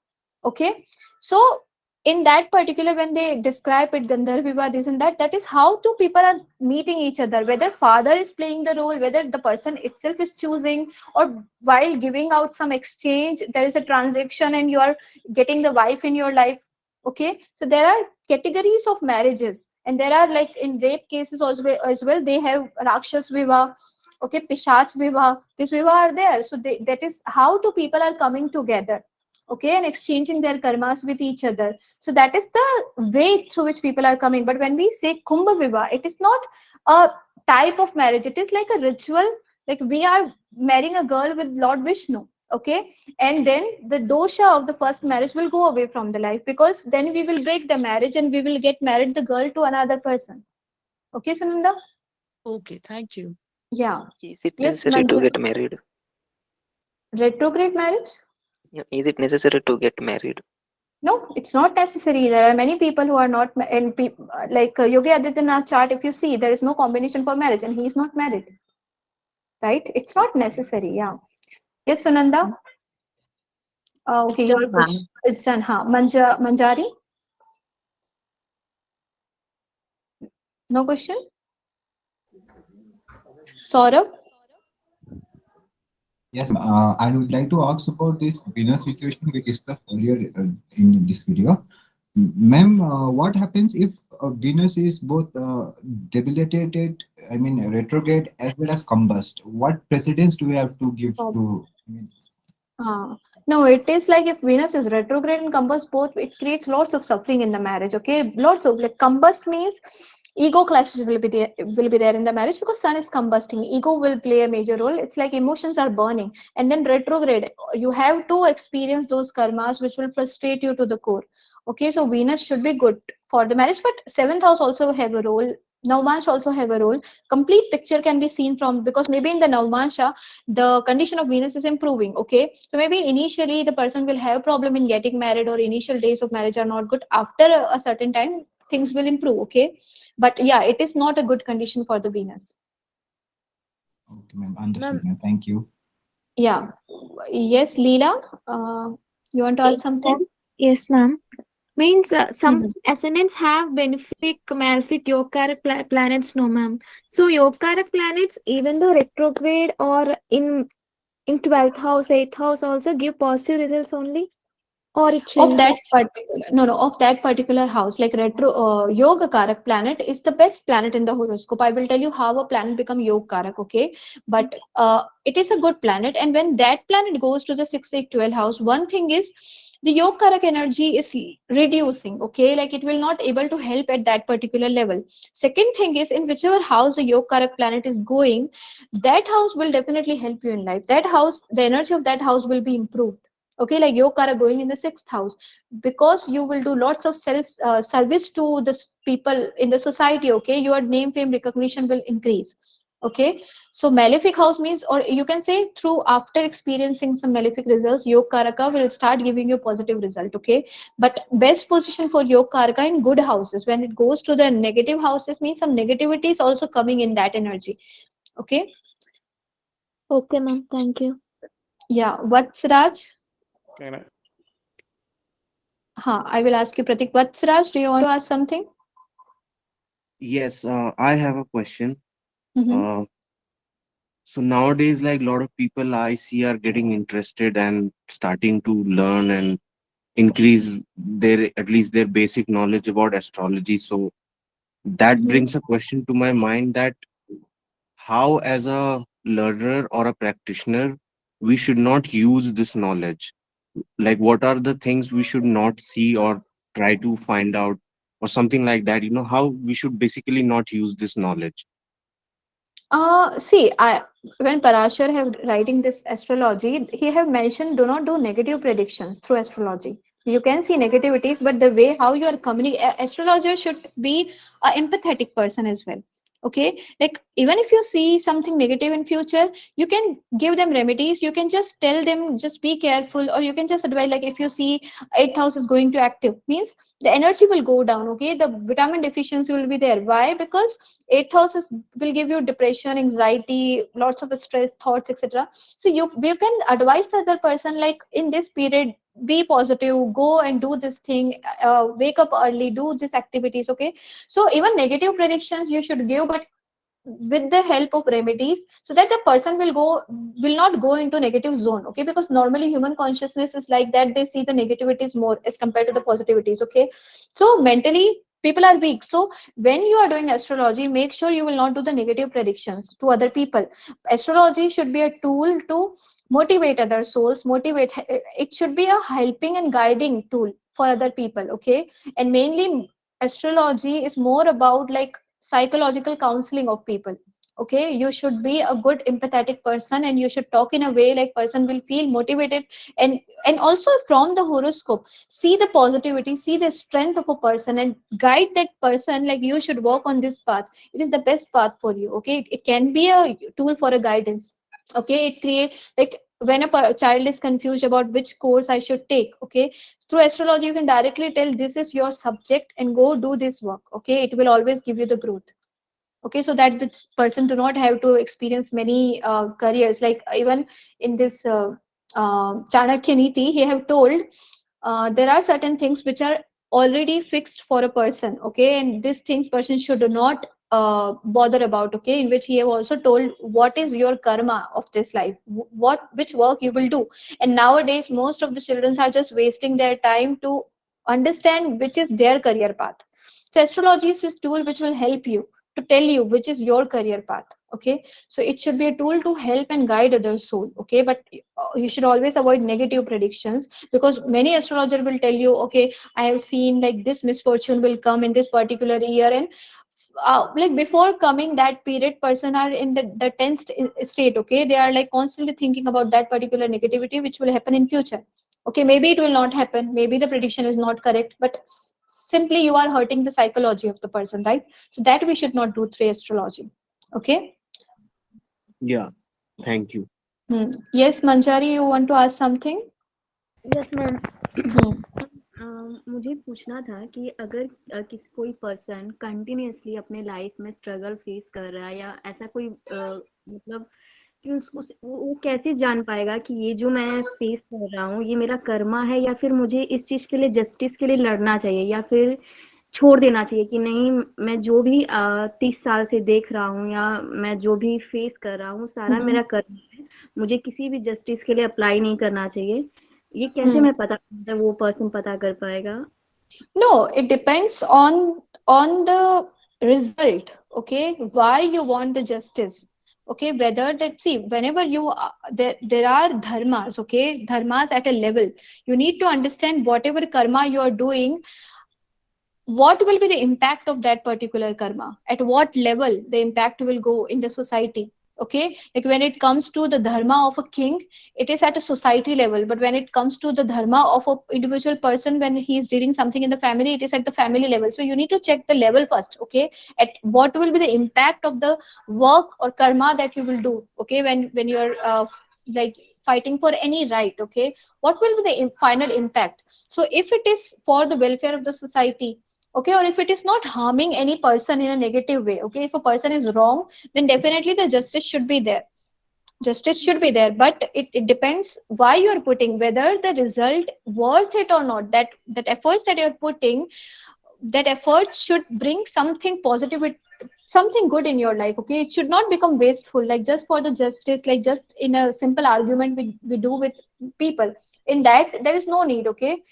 Okay, so in that particular, when they describe it, Gandharv Vivaah, this and that, that is how two people are meeting each other. Whether father is playing the role, whether the person itself is choosing, or while giving out some exchange, there is a transaction and you are getting the wife in your life. Okay, so there are categories of marriages, and there are like in rape cases as well they have Rakshas Vivaah. Okay, Pishach Vivaah, this Vivaah are there. So that is how two people are coming together. Okay, and exchanging their karmas with each other. So that is the way through which people are coming. But when we say Kumbh Vivaah, it is not a type of marriage. It is like a ritual. Like we are marrying a girl with Lord Vishnu. Okay, and then the dosha of the first marriage will go away from the life, because then we will break the marriage and we will get married the girl to another person. Okay, Sunanda? Okay, thank you. Yeah. Is it Yes, necessary to Manja. get married? Retrograde marriage? Yeah, is it necessary to get married? No, it's not necessary. There are many people who are not, and like Yogi Adityanath chart, if you see, there is no combination for marriage and he is not married. Right? It's not necessary. Yeah. Yes, Sunanda? It's Okay, your done, question. ma'am. It's done. Huh? Manjari? No question? Saurabh? Yes, I would like to ask about this winner situation we discussed earlier in this video. Ma'am, what happens if Venus is both debilitated, I mean retrograde as well as combust? What precedence do we have to give to? No, it is like if Venus is retrograde and combust both, it creates lots of suffering in the marriage. Okay, lots of like combust means ego clashes will be there in the marriage because Sun is combusting. Ego will play a major role. It's like emotions are burning, and then retrograde. You have to experience those karmas which will frustrate you to the core. Okay, so Venus should be good for the marriage, but seventh house also have a role. Navmansha also have a role. Complete picture can be seen from, because maybe in the Navmansha the condition of Venus is improving. Okay, so maybe initially the person will have problem in getting married, or initial days of marriage are not good. After a certain time things will improve. Okay, but yeah, it is not a good condition for the Venus. Okay, ma'am, understood, ma'am. Thank you. Yeah. Yes, Leela, you want to ask Yes, something? ma'am. Yes, ma'am. Means some Mhm. ascendants have benefic, malefic, yogkaric planets, no, ma'am. So yogkaric planets, even though retrograde or in in 12th house, 8th house also give positive results only, or it Of that changes? particular, no, no, of that particular house, like retro yoga karak planet is the best planet in the horoscope. I will tell you how a planet become yoga karak, okay? But it is a good planet, and when that planet goes to the 6, 8, 12 house, one thing is the yoga karak energy is reducing, okay? Like it will not able to help at that particular level. Second thing is, in whichever house the yoga karak planet is going, that house will definitely help you in life. That house, the energy of that house will be improved. Okay, like yokara going in the 6th house, because you will do lots of self service to the people in the society. Okay, your name, fame, recognition will increase. Okay, so malefic house means, or you can say, through after experiencing some malefic results, yog karaka will start giving you positive result. Okay, but best position for yog karaka in good houses. When it goes to the negative houses means some negativity is also coming in that energy. Okay. Okay, ma'am. Thank you. Yeah, what's Raj? Can I? I will ask you, Pratik. What's Raj? Do you want to ask something? Yes, I have a question. Mm-hmm. Uh, so nowadays, like a lot of people I see are getting interested and starting to learn and increase their at least their basic knowledge about astrology. So that Mm-hmm. brings a question to my mind that how, as a learner or a practitioner, we should not use this knowledge. Like, what are the things we should not see or try to find out, or something like that? How we should basically not use this knowledge. See, when Parashar have writing this astrology, he have mentioned do not do negative predictions through astrology. You can see negativities, but the way how you are communicating, astrologer should be a empathetic person as well. Okay, like even if you see something negative in future, you can give them remedies. You can just tell them just be careful, or you can just advise, like if you see 8th house is going to active, means the energy will go down. Okay, the vitamin deficiency will be there. Why? Because 8th house will give you depression, anxiety, lots of stress, thoughts, etc. So you can advise the other person, like in this period, be positive, go and do this thing, wake up early, do these activities. Okay, so even negative predictions you should give, but with the help of remedies, so that the person will not go into negative zone. Okay, because normally human consciousness is like that, they see the negativities more as compared to the positivities. Okay, so mentally people are weak. So when you are doing astrology, make sure you will not do the negative predictions to other people. Astrology should be a tool to motivate other souls, motivate, it should be a helping and guiding tool for other people. Okay, and mainly astrology is more about like psychological counseling of people. Okay, you should be a good empathetic person, and you should talk in a way like person will feel motivated. And also from the horoscope, see the positivity, see the strength of a person, and guide that person, like you should walk on this path, it is the best path for you. Okay, it can be a tool for a guidance. Okay, it create, like when a child is confused about which course I should take. Okay, through astrology you can directly tell this is your subject and go do this work. Okay, it will always give you the growth. Okay, so that the person do not have to experience many careers. Like even in this Chanakya Niti, he have told there are certain things which are already fixed for a person. Okay, and these things person should not bother about. Okay, in which he have also told what is your karma of this life, what which work you will do. And nowadays most of the children are just wasting their time to understand which is their career path. So astrology is this tool which will help you to tell you which is your career path. Okay, so it should be a tool to help and guide other soul. Okay, but you should always avoid negative predictions, because many astrologer will tell you, okay, I have seen like this misfortune will come in this particular year, and like before coming that period, person are in the tense state. Okay, they are like constantly thinking about that particular negativity which will happen in future. Okay, maybe it will not happen, maybe the prediction is not correct, but simply you are hurting the psychology of the person, right? So that we should not do through astrology. Okay. Yeah, thank you. Yes, Manjari, you want to ask something? Yes ma'am. Hmm. मुझे पूछना था कि अगर किसी कोई person continuously अपने life में struggle face कर रहा है, या ऐसा कोई मतलब कि उसको वो कैसे जान पाएगा कि ये जो मैं फेस कर रहा हूँ ये मेरा कर्मा है, या फिर मुझे इस चीज के लिए जस्टिस के लिए लड़ना चाहिए, या फिर छोड़ देना चाहिए कि नहीं, मैं जो भी 30 साल से देख रहा हूँ या मैं जो भी फेस कर रहा हूँ सारा मेरा कर्म है, मुझे किसी भी जस्टिस के लिए अप्लाई नहीं करना चाहिए। ये कैसे मैं पता, मतलब वो पर्सन पता कर पाएगा? No, it depends on the result. Okay, why you want the justice? Okay, whether that, see, whenever you there are dharmas. Okay, dharmas at a level, you need to understand whatever karma you are doing, what will be the impact of that particular karma, at what level the impact will go in the society. Okay, like when it comes to the dharma of a king, it is at a society level, but when it comes to the dharma of a individual person, when he is doing something in the family, it is at the family level. So you need to check the level first. Okay, at what will be the impact of the work or karma that you will do. Okay, when you are like fighting for any right. Okay, what will be the final impact? So if it is for the welfare of the society, okay, or if it is not harming any person in a negative way, okay, if a person is wrong, then definitely the justice should be there. Justice should be there, but it depends why you're putting, whether the result worth it or not. That efforts that you're putting, that effort should bring something positive, something good in your life. Okay, it should not become wasteful, like just for the justice, like just in a simple argument we do with people. In that there is no need. Okay,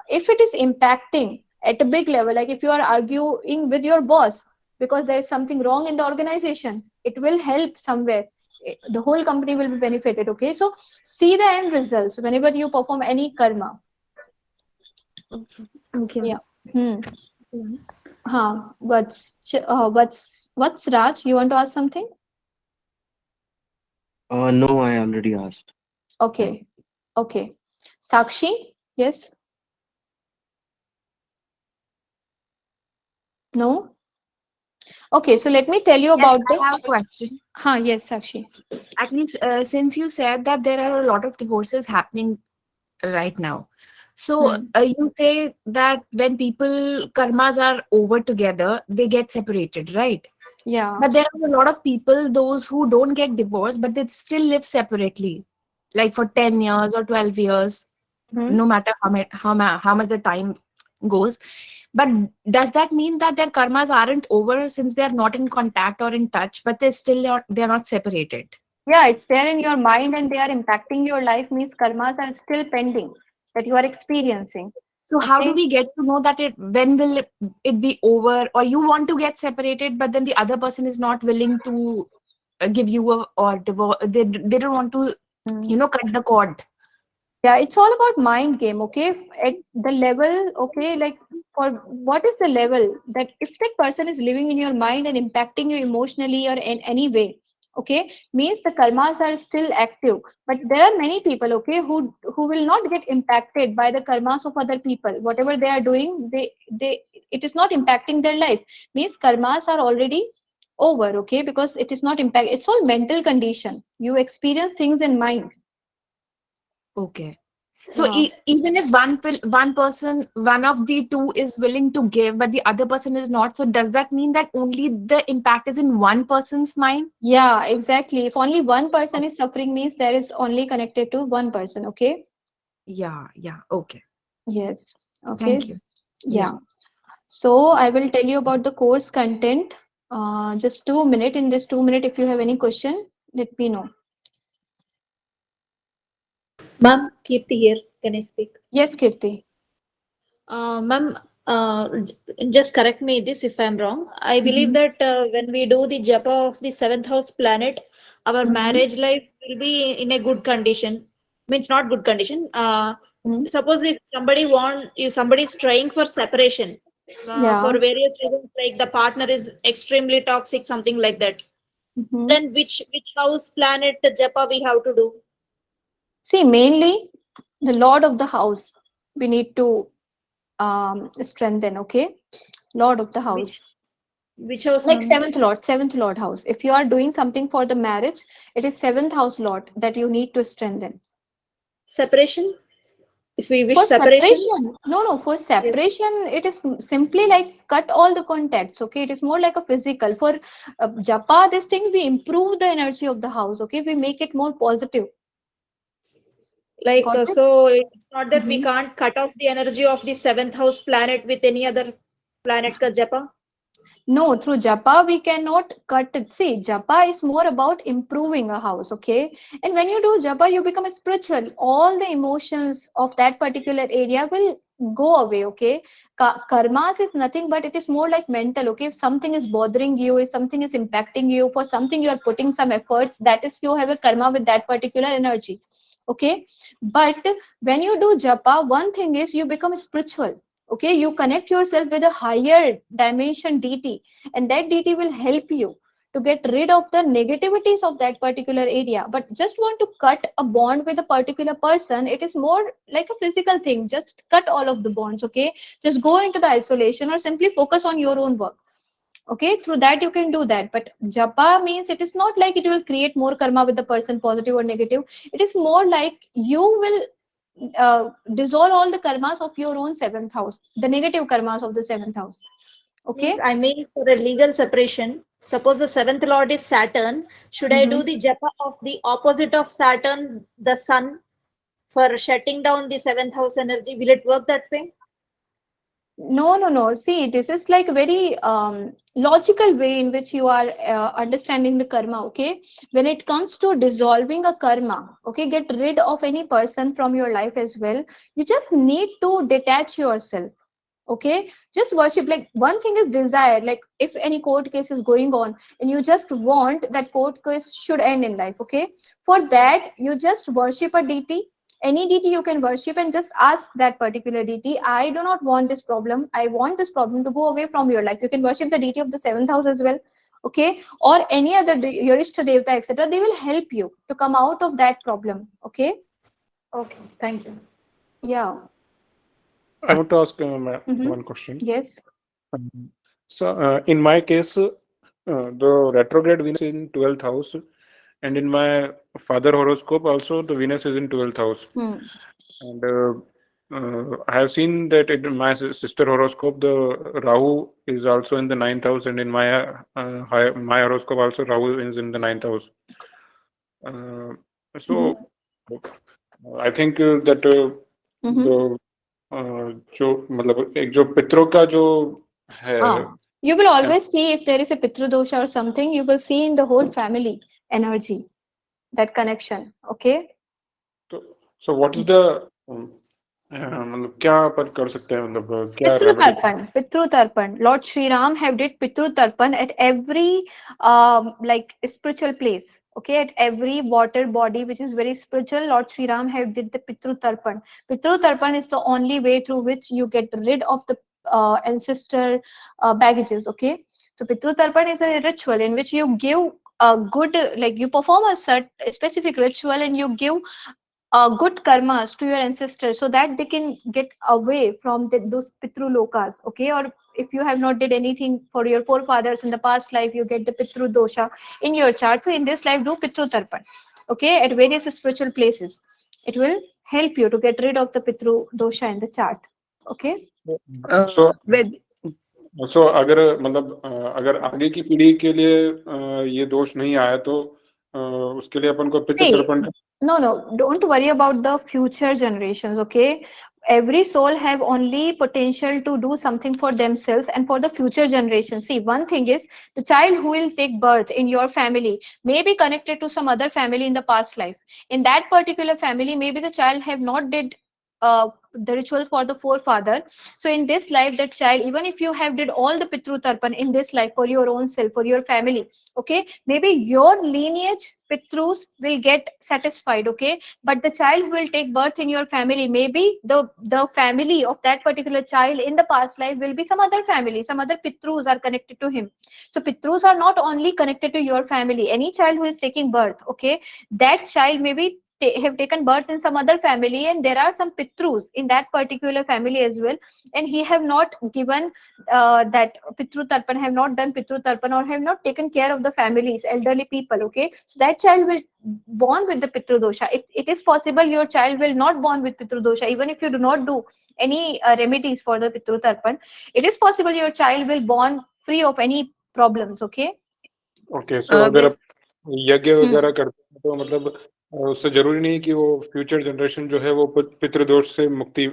if it is impacting at a big level, like if you are arguing with your boss because there is something wrong in the organization, it will help somewhere. The whole company will be benefited. Okay, so see the end results whenever you perform any karma. Okay. Yeah. What's Raj, you want to ask something? No, I already asked. Okay. Okay. Sakshi, yes? No? Okay, so let me tell you Yes, about I have a question. Yes, Sakshi. Actually, since you said that there are a lot of divorces happening right now, so you say that when people karmas are over together, they get separated, right? Yeah. But there are a lot of people, those who don't get divorced, but they still live separately, like for 10 years or 12 years, no matter how much the time goes. But does that mean that their karmas aren't over since they are not in contact or in touch, but they're not separated? Yeah, it's there in your mind and they are impacting your life, means karmas are still pending that you are experiencing. So how do Okay. we get to know that when will it be over, or you want to get separated, but then the other person is not willing to give you a or divorce? They don't want to, cut the cord. Yeah, it's all about mind game. Okay, at the level, okay, like for what is the level that if that person is living in your mind and impacting you emotionally or in any way, okay, means the karmas are still active. But there are many people, okay, who will not get impacted by the karmas of other people. Whatever they are doing, they it is not impacting their life, means karmas are already over. Okay, because it is not impact, it's all mental condition, you experience things in mind. Okay. So even if one person, one of the two is willing to give, but the other person is not, so does that mean that only the impact is in one person's mind? Yeah, exactly. If only one person is suffering, means there is only connected to one person. Okay. Yeah. Okay. Yes. Okay. Thank you. Yeah. So I will tell you about the course content. Just 2 minutes. In this 2 minutes, if you have any question, let me know. Ma'am, Kirti here. Can I speak? Yes, Kirti. Ma'am, just correct me this if I'm wrong. I believe that when we do the japa of the seventh house planet, our marriage life will be in a good condition. Means not good condition. Suppose if somebody is trying for separation Yeah. for various reasons, like the partner is extremely toxic, something like that. Then which house planet japa we have to do? See, mainly the Lord of the house we need to strengthen. Okay, Lord of the house. Which house, Like ma'am? seventh Lord house. If you are doing something for the marriage, it is seventh house Lord that you need to strengthen. Separation? If we wish For separation? separation, no, for separation, it is simply like cut all the contacts. Okay, it is more like a physical. For japa, this thing we improve the energy of the house. Okay, we make it more positive. Like, Got it? so it's not that we can't cut off the energy of the seventh house planet with any other planet ka japa? No, through japa we cannot cut it. See, japa is more about improving a house, okay? And when you do japa, you become spiritual. All the emotions of that particular area will go away, okay? Karmas is nothing but it is more like mental, okay? If something is bothering you, if something is impacting you, for something you are putting some efforts, that is you have a karma with that particular energy, okay? But when you do japa, one thing is you become spiritual, okay? You connect yourself with a higher dimension deity, and that deity will help you to get rid of the negativities of that particular area. But just want to cut a bond with a particular person, it is more like a physical thing. Just cut all of the bonds, okay? Just go into the isolation or simply focus on your own work, okay? Through that you can do that. But japa means it is not like it will create more karma with the person, positive or negative. It is more like you will dissolve all the karmas of your own seventh house, the negative karmas of the seventh house, Means okay? I mean for a legal separation. Suppose the seventh lord is Saturn. Should I do the japa of the opposite of Saturn, the sun, for shutting down the seventh house energy? Will it work that way? No. See, this is like very logical way in which you are understanding the karma, okay? When it comes to dissolving a karma, okay, get rid of any person from your life as well. You just need to detach yourself, okay? Just worship. Like one thing is desire. Like if any court case is going on and you just want that court case should end in life, okay? For that, you just worship a deity, any deity you can worship, and just ask that particular deity, I do not want this problem, I want this problem to go away from your life. You can worship the deity of the seventh house as well, okay? Or any other your ishta devta, etc. They will help you to come out of that problem, okay? Okay, thank you. Yeah. I want to ask one question. Yes. So, in my case, the retrograde Venus is in 12th house, and in my father horoscope also the Venus is in 12th house. And I have seen that in my sister horoscope, the Rahu is also in the 9th house, and in my horoscope also Rahu is in the 9th house. So I think that the जो मतलब एक जो पितरों का जो है You will always see if there is a pitru dosha or something, you will see in the whole family energy, that connection, okay? So what is the मतलब क्या अपन कर सकते हैं मतलब क्या Pitru remedy Tarpan, Pitru Tarpan. Lord Sri Ram have did Pitru Tarpan at every like spiritual place. Okay, at every water body which is very spiritual, Lord Sri Ram have did the Pitru Tarpan. Pitru Tarpan is the only way through which you get rid of the ancestor baggages. Okay, so Pitru Tarpan is a ritual in which you give a good, like you perform a specific ritual and you give good karmas to your ancestors so that they can get away from those pitru lokas, okay? Or if you have not did anything for your forefathers in the past life, you get the pitru dosha in your chart. So in this life, do pitru tarpan, okay, at various spiritual places. It will help you to get rid of the pitru dosha in the chart, okay? So so अगर मतलब अगर आगे की पीढ़ी के लिए ये दोष नहीं आया तो उसके लिए अपन को पितृ तर्पण No, don't worry about the future generations, okay? Every soul have only potential to do something for themselves and for the future generations. See, one thing is the child who will take birth in your family may be connected to some other family in the past life. In that particular family, maybe the child have not did the rituals for the forefather. So in this life, that child, even if you have did all the pitru tarpan in this life for your own self, for your family, okay, maybe your lineage pitrus will get satisfied, okay, but the child will take birth in your family, maybe the family of that particular child in the past life will be some other family, some other pitrus are connected to him. So pitrus are not only connected to your family. Any child who is taking birth, okay, that child maybe have taken birth in some other family and there are some pitrus in that particular family as well, and he have not given that pitru tarpan, have not done pitru tarpan, or have not taken care of the families, elderly people, okay? So that child will born with the pitru dosha. It is possible your child will not born with pitru dosha, even if you do not do any remedies for the pitru tarpan. It is possible your child will born free of any problems, okay? Okay so अगर आप यज्ञ वगैरह करते हैं तो मतलब और उससे जरूरी नहीं कि वो फ्यूचर जनरेशन जो है वो पितृदोष से मुक्ति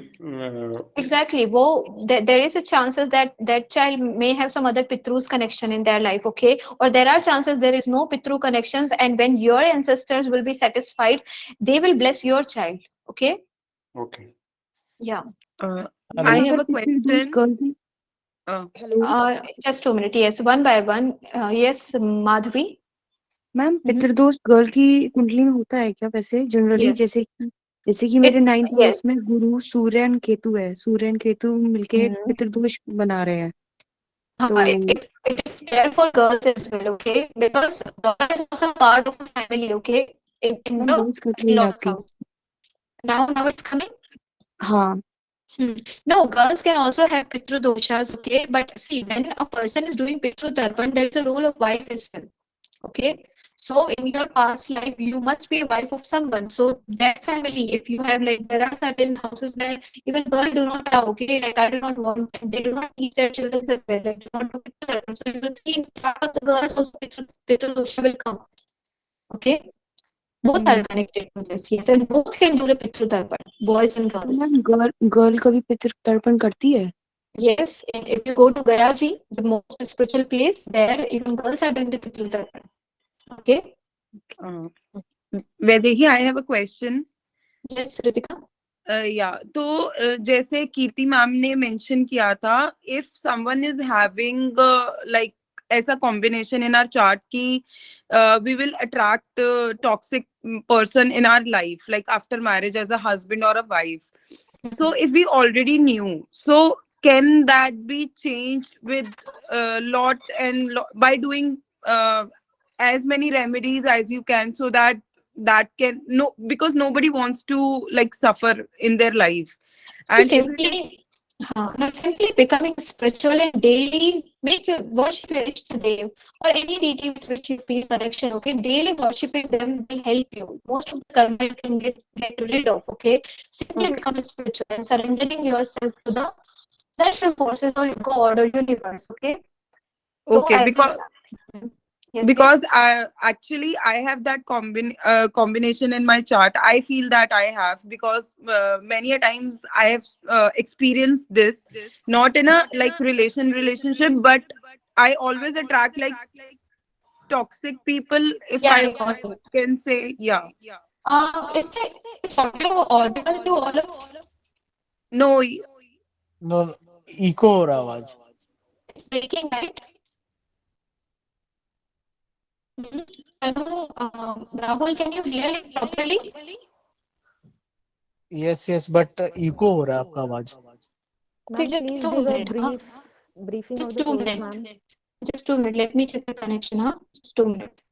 Exactly. Wo, there is a chances that that child may have some other Pitrus connection in their life, okay? Or there are chances there is no Pitru connections, and when your ancestors will be satisfied, they will bless your child, okay? Okay. Yeah. I ma'am have अगर a pitradosh question. Girl की Uh, hello Just 2 minutes. Yes, one by one. Yes, Madhuri. Ma'am Mhm. Pitradosh girl की कुंडली में होता है क्या वैसे generally Yes. जैसे कि मेरे It 9th yes. हाउस में गुरु सूर्य एंड केतु है सूर्य एंड केतु मिलके एक Mhm. पितृदोष बना रहे हैं तो It is there for girls as well, okay? Because girl is also part of the family, okay? In ma'am the voice cut रही है in-laws आपकी house. Now it's coming. हाँ Hmm. No, girls can also have Pitru doshas, okay? But see, when a person is doing Pitru Tarpan, there is a role of wife as well, okay? So in your past life, you must be a wife of someone. So that family, if you have like, there are certain houses where even girls do not allow, okay? Like I do not want, they do not teach their children as well. They do not do Pitru Tarpan. So you will see in part of the girls also Pitru dosha will come, okay? Both are connected to this, yes, and both can do the Pitru Tarpan, boys and तो girls. Ma'am girl girl कभी पितृ तर्पण करती है Yes, and if you go to Gayaji, the most spiritual place, there even girls are doing the Pitul Tarpan. Okay? uh, Vaidehi, I have a question. Yes, Ritika. या तो जैसे कीर्ति ma'am ने mention किया था, if someone is having like ऐसा combination in our chart की we will attract toxic person in our life like after marriage as a husband और a wife. So if we already knew, so can that be changed with lot and by doing as many remedies as you can, so that that can no, because nobody wants to like suffer in their life. See, And if it is simply, no, simply becoming spiritual and daily make your worship your Ishtadev or any deity with which you feel connection. Okay, daily worshiping them will help you. Most of the karma you can get rid of. Okay, simply okay, becoming spiritual and surrendering yourself to the natural forces or God or universe. Okay, so okay, I will. Yes, please. because I actually I have that combination in my chart. I feel that I have, because many a times I have experienced this, not in a like relationship, but I always attract like toxic people, if Yeah, I I got it. can say. Yeah. Is audio audible to all of No. No echo हो रहा आवाज breaking, right? Mhm. Hello, Rahul, can you hear it properly? Yes yes but echo हो रहा है आपका आवाज Okay, Ma'am, just please two give a minutes, huh? brief briefing of Just the two course, minutes. ma'am. Just 2 minutes. Let me check the connection, huh? Just 2 minutes.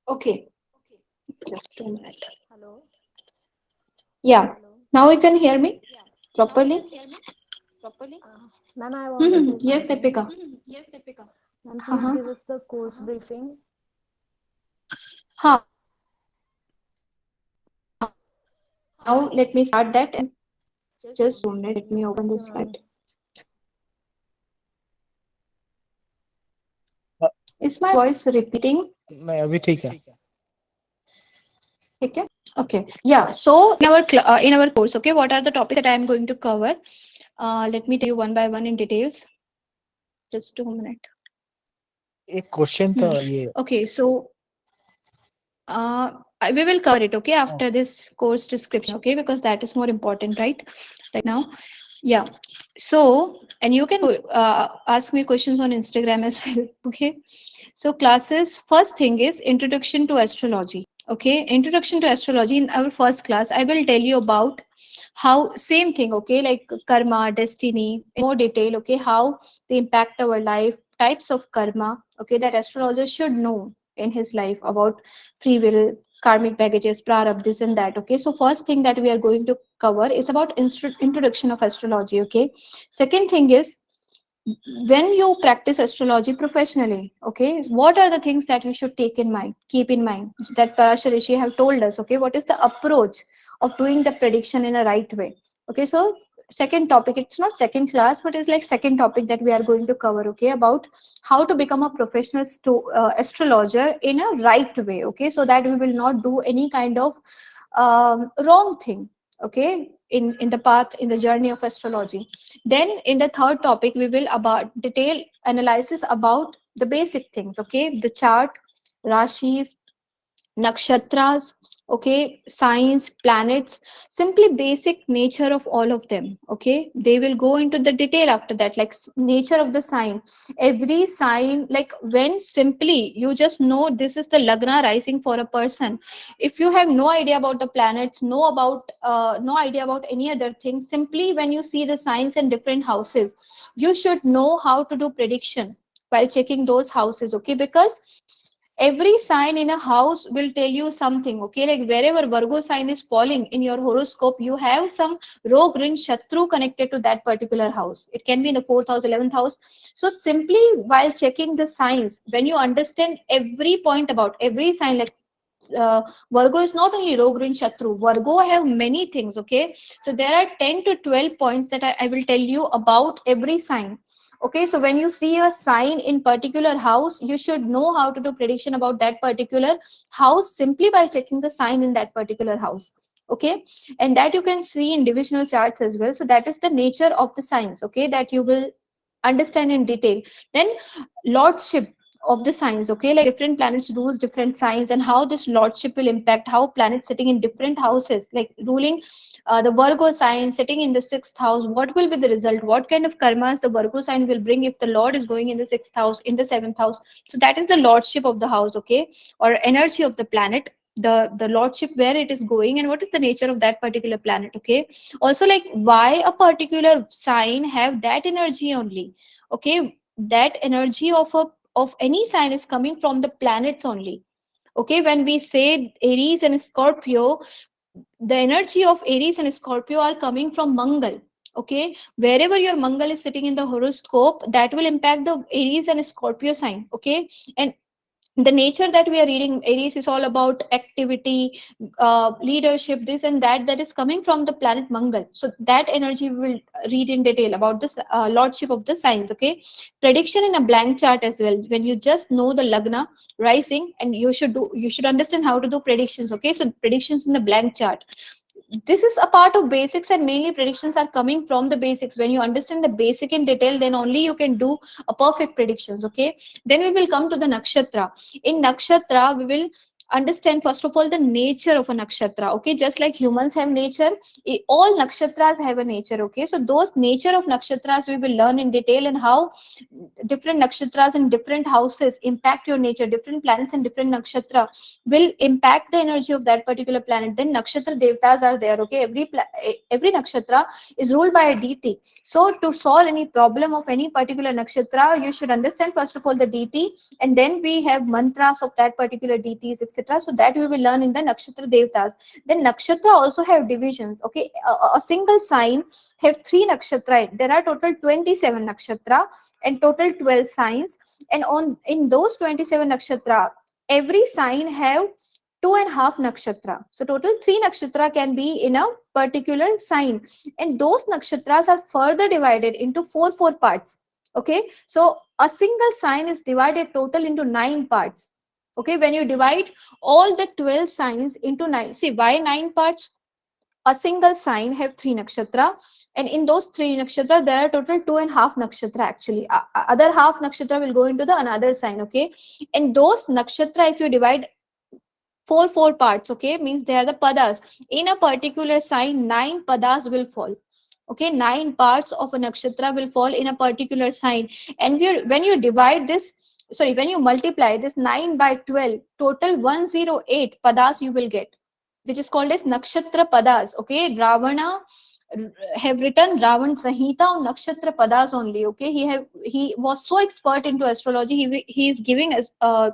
Okay, just a minute. Hello. Yeah, now you can hear me properly. Ma'am, I want to say Yes, something. Deepika. Ma'am, please Uh-huh. give us the course briefing. Huh. Now let me start that and just 2 minutes. Let me open Okay, this ma'am. slide. A, Is my voice repeating? नहीं अभी ठीक है. Okay. Okay. Yeah. So in our course, okay, what are the topics that I am going to cover? Let me tell you one by one in details. Just 2 minutes. एक question था ये. Okay. So we will cover it, okay, हाँ. after this course description, okay, because that is more important, right now. Yeah. So, and you can ask me questions on Instagram as well. Okay. So classes, first thing is introduction to astrology. Okay, introduction to astrology. In our first class, I will tell you about how same thing, okay, like karma, destiny, in more detail, okay, how they impact our life, types of karma, okay, that astrologer should know in his life about free will, karmic baggages, prarabdha, this and that. Okay, so first thing that we are going to cover is about introduction of astrology. Okay, second thing is when you practice astrology professionally, okay, what are the things that you should keep in mind that Parashar Rishi have told us, okay, what is the approach of doing the prediction in a right way. Okay, so second topic, it's not second class, but it's like second topic that we are going to cover, okay, about how to become a professional astrologer in a right way, okay, so that we will not do any kind of wrong thing, okay, in the path, in the journey of astrology. Then in the third topic, we will about detail analysis about the basic things, okay, the chart, rashis, nakshatras, okay, signs, planets, simply basic nature of all of them. Okay, they will go into the detail after that, like nature of the sign, every sign, like when simply you just know this is the lagna rising for a person. If you have no idea about the planets, no idea about any other thing, simply when you see the signs in different houses, you should know how to do prediction while checking those houses. Okay, because every sign in a house will tell you something. Okay, like wherever Virgo sign is falling in your horoscope, you have some rogue rin shatru connected to that particular house. It can be in the 4th house, 11th house. So simply while checking the signs, when you understand every point about every sign, like uh, Virgo is not only rogue rin shatru, Virgo have many things. Okay, so there are 10 to 12 points that I will tell you about every sign. Okay, so when you see a sign in particular house, you should know how to do prediction about that particular house simply by checking the sign in that particular house. Okay, and that you can see in divisional charts as well. So that is the nature of the signs, okay, that you will understand in detail. Then lordship of the signs, okay, like different planets rules different signs, and how this lordship will impact how planets sitting in different houses, like ruling the Virgo sign sitting in the 6th house, what will be the result, what kind of karmas the Virgo sign will bring if the lord is going in the 6th house, in the 7th house. So that is the lordship of the house, okay, or energy of the planet, the lordship, where it is going and what is the nature of that particular planet. Okay, also like why a particular sign have that energy only. Okay, that energy of any sign is coming from the planets only. Okay, when we say Aries and Scorpio, the energy of Aries and Scorpio are coming from Mangal. Okay, wherever your Mangal is sitting in the horoscope, that will impact the Aries and Scorpio sign. Okay, and the nature that we are reading, Aries is all about activity, leadership, this and that is coming from the planet Mangal. So that energy we will read in detail about this lordship of the signs. Okay, prediction in a blank chart as well, when you just know the lagna rising, and you should understand how to do predictions. Okay, so predictions in the blank chart, this is a part of basics, and mainly predictions are coming from the basics. When you understand the basic in detail, then only you can do a perfect predictions. Okay, then we will come to the nakshatra. In nakshatra, we will understand first of all the nature of a nakshatra. Okay, just like humans have nature, all nakshatras have a nature. Okay, so those nature of nakshatras we will learn in detail, and how different nakshatras in different houses impact your nature, different planets and different nakshatra will impact the energy of that particular planet. Then nakshatra devatas are there. Okay, every nakshatra is ruled by a deity. So to solve any problem of any particular nakshatra, you should understand first of all the deity, and then we have mantras of that particular deities, etc. So that we will learn in the nakshatra devtas. Then nakshatra also have divisions. Okay, a single sign have three nakshatra. There are total 27 nakshatra and total 12 signs. And on in those 27 nakshatra, every sign have two and a half nakshatra. So total three nakshatra can be in a particular sign, and those nakshatras are further divided into four parts. Okay, so a single sign is divided total into 9 parts. Okay, when you divide all the 12 signs into 9, see why 9 parts? A single sign have three nakshatra, and in those three nakshatra there are total two and a half nakshatra actually. Other half nakshatra will go into the another sign. Okay, and those nakshatra, if you divide four parts, okay, means they are the padas. In a particular sign, 9 padas will fall. Okay, 9 parts of a nakshatra will fall in a particular sign. And when you divide this, sorry, when you multiply this 9 by 12, total 108 padas you will get, which is called as nakshatra padas. Okay, Ravana have written Ravan Sanhita on nakshatra padas only. Okay, he was so expert into astrology. He is giving us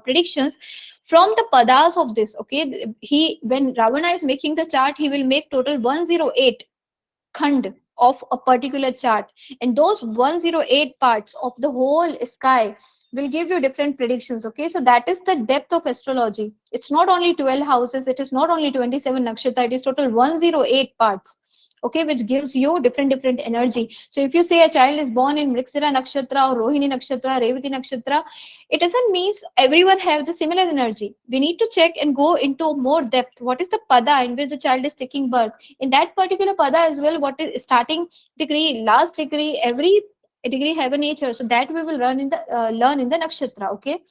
predictions from the padas of this. Okay, he when Ravana is making the chart, he will make total 108 khand of a particular chart, and those 108 parts of the whole sky will give you different predictions. Okay, so that is the depth of astrology. It's not only 12 houses, it is not only 27 nakshatra, it is total 108 parts. Okay, which gives you different energy. So if you say a child is born in Mriksira nakshatra or Rohini nakshatra, Revati nakshatra, it doesn't mean everyone have the similar energy. We need to check and go into more depth. What is the pada in which the child is taking birth? In that particular pada as well, what is starting degree, last degree, every degree have a nature. So that we will learn in the nakshatra. Okay,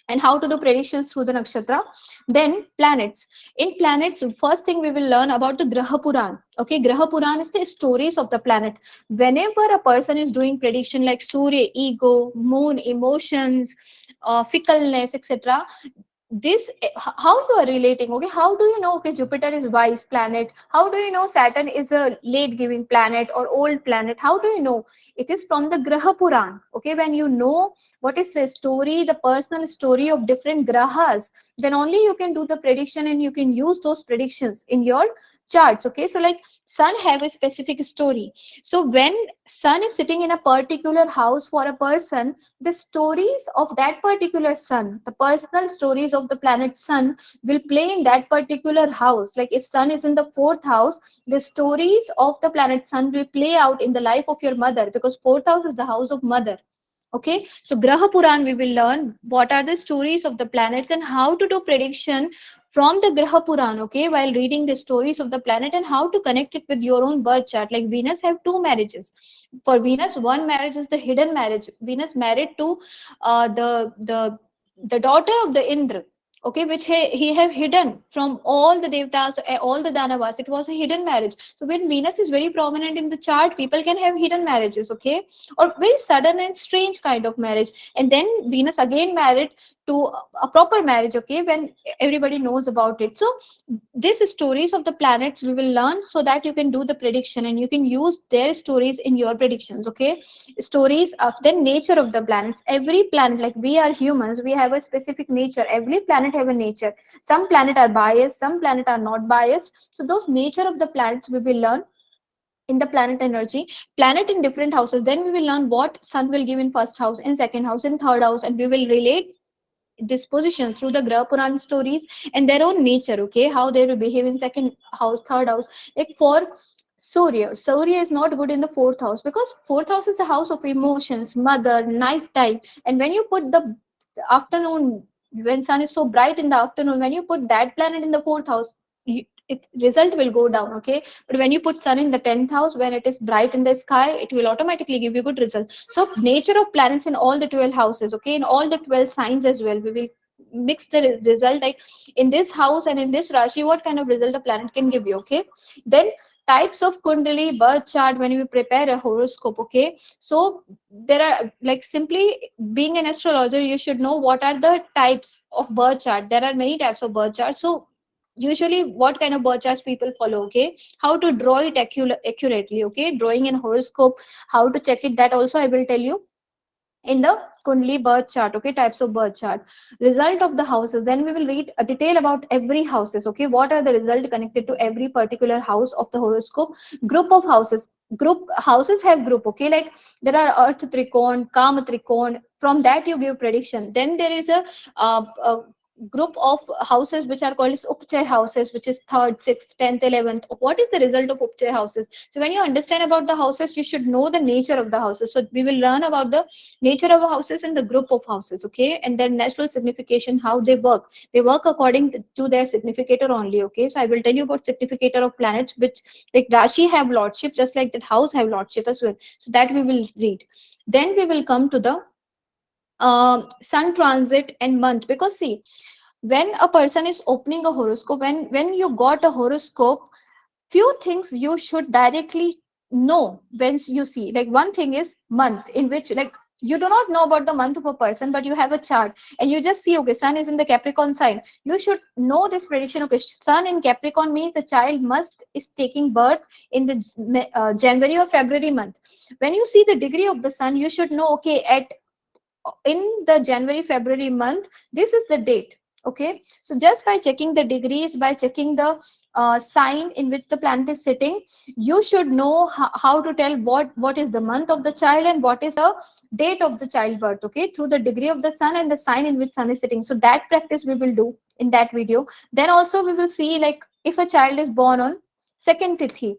and how to do predictions through the nakshatra. Then planets. In planets, first thing we will learn about the Graha Puran. Okay, Graha Puran is the stories of the planet. Whenever a person is doing prediction like Surya, ego, moon, emotions, fickleness, etc., this how you are relating. Okay, how do you know, okay, Jupiter is wise planet? How do you know Saturn is a late giving planet or old planet? How do you know? It is from the Graha Puran. Okay, when you know what is the story, the personal story of different grahas, then only you can do the prediction and you can use those predictions in your charts. Okay, so like sun have a specific story. So when sun is sitting in a particular house for a person, the stories of that particular sun, the personal stories of the planet sun will play in that particular house. Like if sun is in the fourth house, the stories of the planet sun will play out in the life of your mother, because fourth house is the house of mother. Okay, so Graha Puran we will learn what are the stories of the planets and how to do prediction from the Graha Puran. Okay, while reading the stories of the planet, and how to connect it with your own birth chart. Like Venus have two marriages. For Venus, one marriage is the hidden marriage. Venus married to the daughter of the Indra. Okay, which he have hidden from all the devtas, all the danavas. It was a hidden marriage. So when Venus is very prominent in the chart, people can have hidden marriages. Okay, or very sudden and strange kind of marriage. And then Venus again married to a proper marriage. Okay, when everybody knows about it. So these stories of the planets we will learn, so that you can do the prediction and you can use their stories in your predictions. Okay, stories of the nature of the planets. Every planet, like we are humans, we have a specific nature. Every planet have a nature. Some planet are biased, some planet are not biased. So those nature of the planets we will learn in the planet energy. Planet in different houses, then we will learn what sun will give in first house, in second house, in third house, and we will relate this position through the Graha Puran stories and their own nature. Okay, how they will behave in second house, third house. Like for Surya is not good in the fourth house, because fourth house is the house of emotions, mother, night time. And when you put the afternoon, when sun is so bright in the afternoon, when you put that planet in the fourth house, result will go down. Okay, but when you put sun in the 10th house, when it is bright in the sky, it will automatically give you good result. So nature of planets in all the 12 houses. Okay, in all the 12 signs as well, we will mix the result, like in this house and in this rashi what kind of result a planet can give you. Okay, then types of kundali birth chart when you prepare a horoscope. Okay, so there are, like, simply being an astrologer, you should know what are the types of birth chart. There are many types of birth chart. So usually what kind of birth charts people follow. Okay, how to draw it accurately. Okay, drawing in horoscope, how to check it, that also I will tell you in the Kundli birth chart, okay, types of birth chart, result of the houses. Then we will read a detail about every houses, okay, what are the result connected to every particular house of the horoscope, group of houses. Group houses have group, okay, like there are earth trikon, kama trikon, from that you give prediction. Then there is a group of houses which are called as upchay houses, which is third, sixth, 10th, 11th. What is the result of upchay houses? So when you understand about the houses, you should know the nature of the houses. So we will learn about the nature of houses and the group of houses, okay, and their natural signification, how they work. They work according to their significator only, okay. So I will tell you about significator of planets, which like Rashi have lordship, just like that house have lordship as well. So that we will read. Then we will come to the sun transit and month, because see, when a person is opening a horoscope, when you got a horoscope, few things you should directly know when you see. Like one thing is month, in which like you do not know about the month of a person, but you have a chart and you just see, okay, sun is in the Capricorn sign. You should know this prediction, okay, sun in Capricorn means the child must is taking birth in the January or February month. When you see the degree of the sun, you should know, okay, at in the January February month, this is the date, okay. So just by checking the degrees, by checking the sign in which the planet is sitting, you should know how to tell what is the month of the child and what is the date of the childbirth, okay, through the degree of the sun and the sign in which sun is sitting. So that practice we will do in that video. Then also we will see, like, if a child is born on second tithi,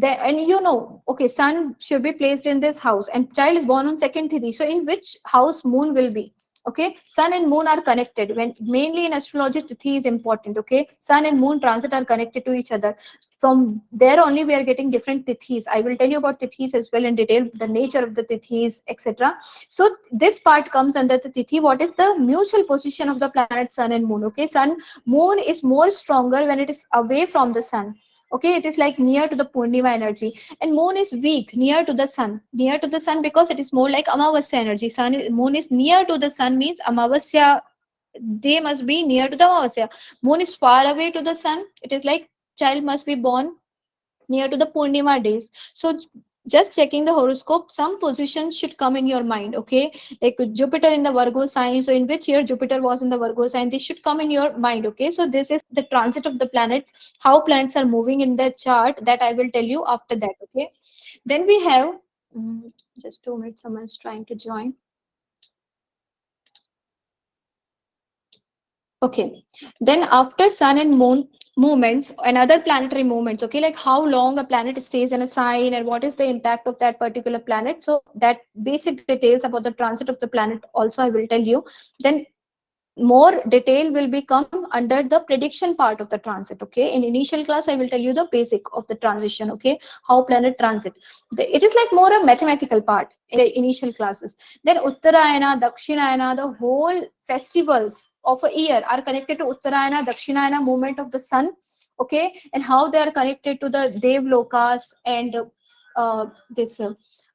and you know, okay, sun should be placed in this house and child is born on second tithi, so in which house moon will be, okay. Sun and moon are connected. When mainly in astrology, tithi is important, okay. Sun and moon transit are connected to each other. From there only we are getting different tithis. I will tell you about tithis as well in detail, the nature of the tithis, etc. So this part comes under the tithi. What is the mutual position of the planet sun and moon, okay. Sun moon is more stronger when it is away from the sun, okay. It is like near to the Purnima energy, and moon is weak near to the sun, near to the sun, because it is more like Amavasya energy. Moon is near to the sun means Amavasya, they must be near to the Amavasya. Moon is far away to the sun, it is like child must be born near to the Purnima days. So just checking the horoscope, some positions should come in your mind, okay. Like Jupiter in the Virgo sign, so in which year Jupiter was in the Virgo sign, this should come in your mind, okay. So this is the transit of the planets, how planets are moving in the chart, that I will tell you after that, okay. Then we have just 2 minutes, someone's trying to join. Okay, then after sun and moon movements and other planetary movements, okay, like how long a planet stays in a sign and what is the impact of that particular planet. So that basic details about the transit of the planet also I will tell you. Then more detail will become under the prediction part of the transit, okay. In initial class I will tell you the basic of the transition, okay, how planet transit. It is like more a mathematical part in the initial classes. Then Uttarayana, Dakshinayana, the whole festivals of a year are connected to Uttarayana, Dakshinayana movement of the sun, okay, and how they are connected to the Dev Lokas and this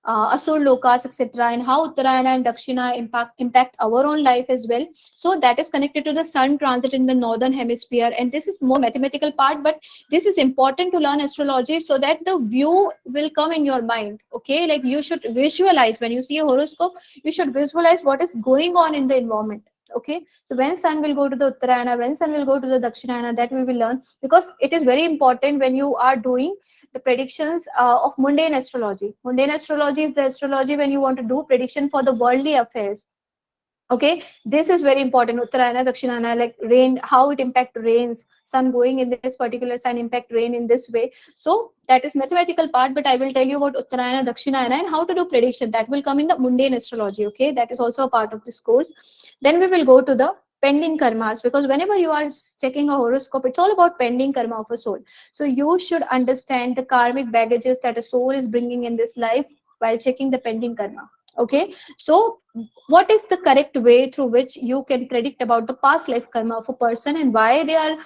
Asur Lokas, etc., and how Uttarayana and Dakshina impact our own life as well. So that is connected to the sun transit in the northern hemisphere, and this is more mathematical part, but this is important to learn astrology so that the view will come in your mind, okay. Like you should visualize when you see a horoscope, you should visualize what is going on in the environment, okay. So when sun will go to the Uttarayana, when sun will go to the Dakshinayana, that we will learn, because it is very important when you are doing the predictions of mundane astrology. Mundane astrology is the astrology when you want to do prediction for the worldly affairs, okay. This is very important. Uttarayana, Dakshinayana, like rain, how it impact rains, sun going in this particular sign impact rain in this way. So that is mathematical part, but I will tell you about Uttarayana, Dakshinayana and how to do prediction. That will come in the mundane astrology, okay. That is also a part of this course. Then we will go to the pending karmas, because whenever you are checking a horoscope, it's all about pending karma of a soul. So you should understand the karmic baggages that a soul is bringing in this life while checking the pending karma, okay. So what is the correct way through which you can predict about the past life karma of a person and why they are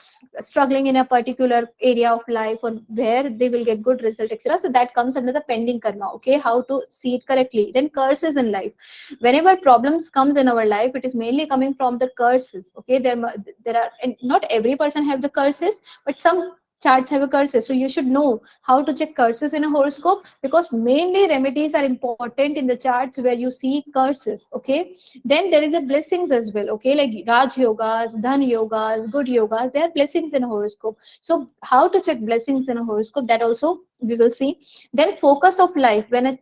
struggling in a particular area of life or where they will get good result, etc. So that comes under the pending karma, okay, how to see it correctly. Then curses in life, whenever problems comes in our life, it is mainly coming from the curses, okay. There are, and not every person have the curses, but some charts have a curses, so you should know how to check curses in a horoscope, because mainly remedies are important in the charts where you see curses. Okay, then there is a blessings as well. Okay, like Raj yogas, Dhan yogas, good yogas, they are blessings in a horoscope. So how to check blessings in a horoscope, that also we will see. Then focus of life, when it,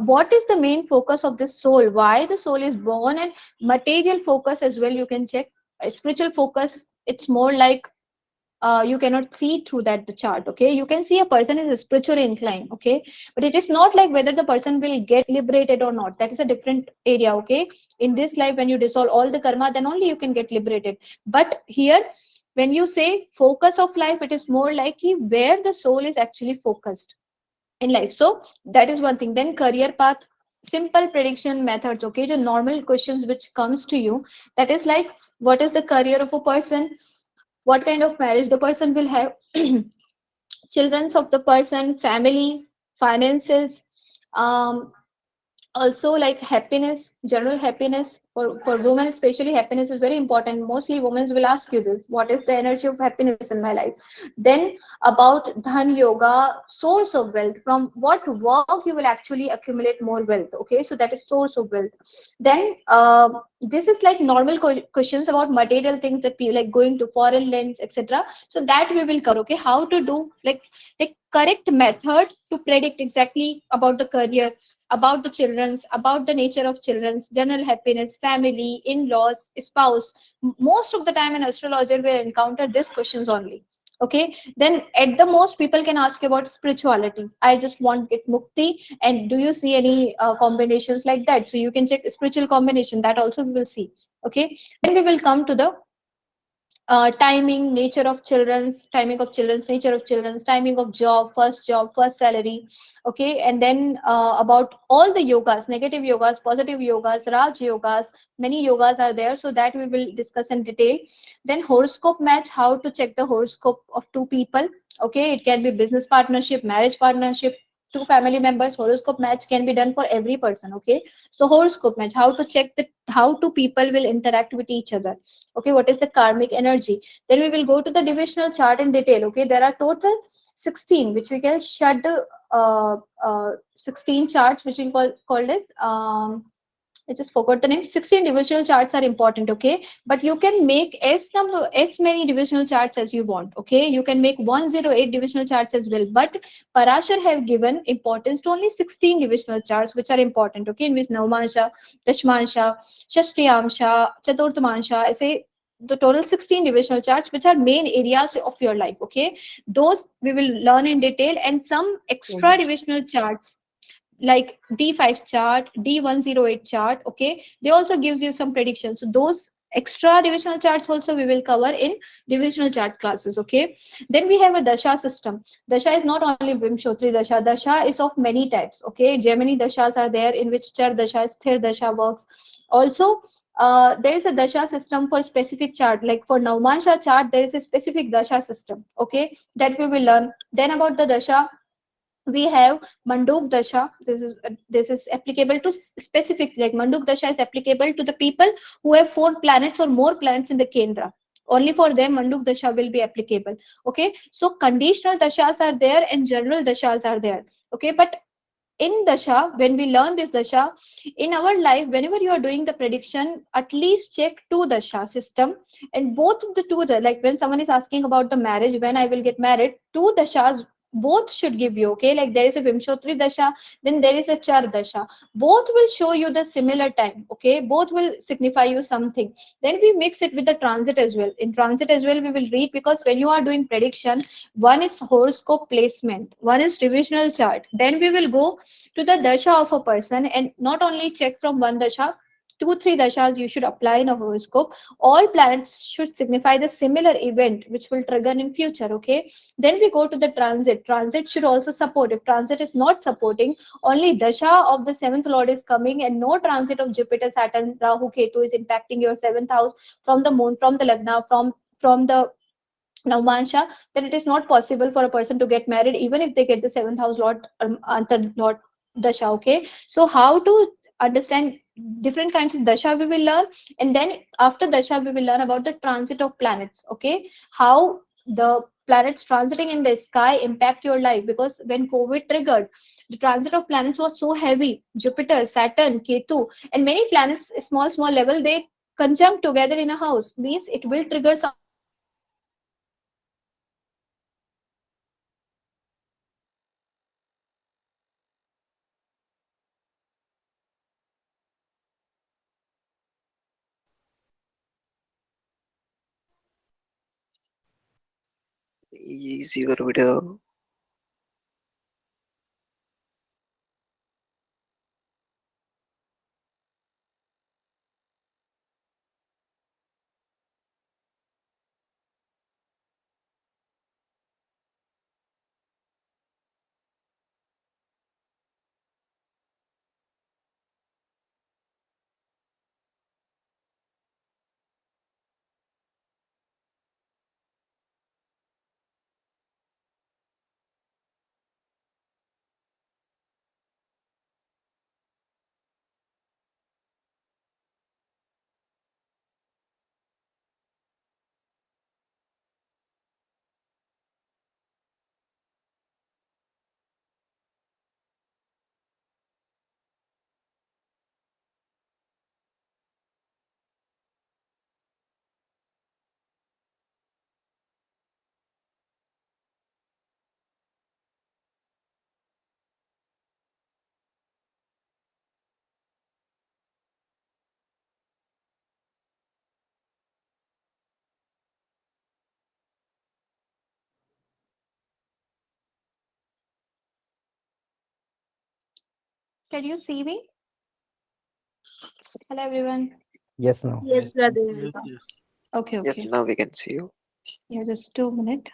what is the main focus of the soul, why the soul is born, and material focus as well you can check. Spiritual focus, it's more like you cannot see through that the chart. Okay, you can see a person is spiritually inclined. Okay, but it is not like whether the person will get liberated or not, that is a different area. Okay, in this life when you dissolve all the karma, then only you can get liberated. But here when you say focus of life, it is more like where the soul is actually focused in life. So that is one thing. Then career path, simple prediction methods. Okay, the normal questions which comes to you, that is like what is the career of a person, what kind of marriage the person will have, children's of the person, family, finances, um, also like happiness, general happiness. For women especially, happiness is very important. Mostly women will ask you this, what is the energy of happiness in my life. Then about dhan yoga, source of wealth, from what work you will actually accumulate more wealth. Okay, so that is source of wealth. Then this is like normal questions about material things that people like going to foreign lands, etc. So that we will cover. Okay, how to do like correct method to predict exactly about the career, about the children's, about the nature of children's, general happiness, family, in-laws, spouse. Most of the time an astrologer will encounter these questions only. Okay, then at the most people can ask you about spirituality. I just want get mukti, and do you see any combinations like that? So you can check spiritual combination, that also we will see. Okay, then we will come to the timing, nature of children's, timing of children's, nature of children's, timing of job, first salary. Okay, and then about all the yogas, negative yogas, positive yogas, Raj yogas, many yogas are there, so that we will discuss in detail. Then horoscope match, how to check the horoscope of two people. Okay, it can be business partnership, marriage partnership, two family members. Horoscope match can be done for every person. Okay, so horoscope match, how to check the how two people will interact with each other. Okay, what is the karmic energy. Then we will go to the divisional chart in detail. Okay, there are total 16 which we can shut 16 charts which we called as I just forgot the name. 16 divisional charts are important. Okay, but you can make as many divisional charts as you want. Okay, you can make 108 divisional charts as well, but Parashar have given importance to only 16 divisional charts which are important. Okay, in which Navmansha, Dashmansha, Shashtiyamsha, Chaturthamansha, I say the total 16 divisional charts which are main areas of your life. Okay, those we will learn in detail, and some extra divisional charts like D5 chart, D108 chart. Okay, they also gives you some predictions. So those extra divisional charts also we will cover in divisional chart classes. Okay, then we have a dasha system. Dasha is not only Vimshotri dasha. Dasha is of many types. Okay, Gemini dashas are there, in which Char dasha, Sthir dasha works. Also there is a dasha system for specific chart, like for Navmansha chart there is a specific dasha system. Okay, that we will learn. Then about the dasha, we have Manduk Dasha. This is applicable to specific, like Manduk Dasha is applicable to the people who have 4 planets or more planets in the Kendra. Only for them Manduk Dasha will be applicable. Okay, so conditional dashas are there and general dashas are there. Okay, but in dasha, when we learn this dasha in our life, whenever you are doing the prediction, at least check two dasha system, and both of the two, like when someone is asking about the marriage, when I will get married, two dashas both should give you. Okay, like there is a Vimshotri dasha, then there is a Char dasha, both will show you the similar time. Okay, both will signify you something. Then we mix it with the transit as well. In transit as well we will read, because when you are doing prediction, one is horoscope placement, one is divisional chart. Then we will go to the dasha of a person, and not only check from one dasha, 2 3 dashas you should apply in a horoscope. All planets should signify the similar event which will trigger in future. Okay, then we go to the transit. Transit should also support. If transit is not supporting, only dasha of the seventh lord is coming, and no transit of Jupiter, Saturn, Rahu, Ketu is impacting your seventh house, from the moon, from the lagna, from the Navmansha, then it is not possible for a person to get married, even if they get the seventh house Lord Antar Lord Dasha. Okay, so how to understand different kinds of dasha we will learn, and then after dasha we will learn about the transit of planets. Okay, how the planets transiting in the sky impact your life, because when COVID triggered, the transit of planets was so heavy. Jupiter, Saturn, Ketu, and many planets, small level, they conjunct together in a house, means it will trigger some of the astrological events in your life. So this is the main thing about astrology. Is your video? Can you see me? Hello, everyone. Yes, now. Yes, Yes, Radhika. yes. Okay, Yes, okay. now we can see you. Yeah, just 2 minutes.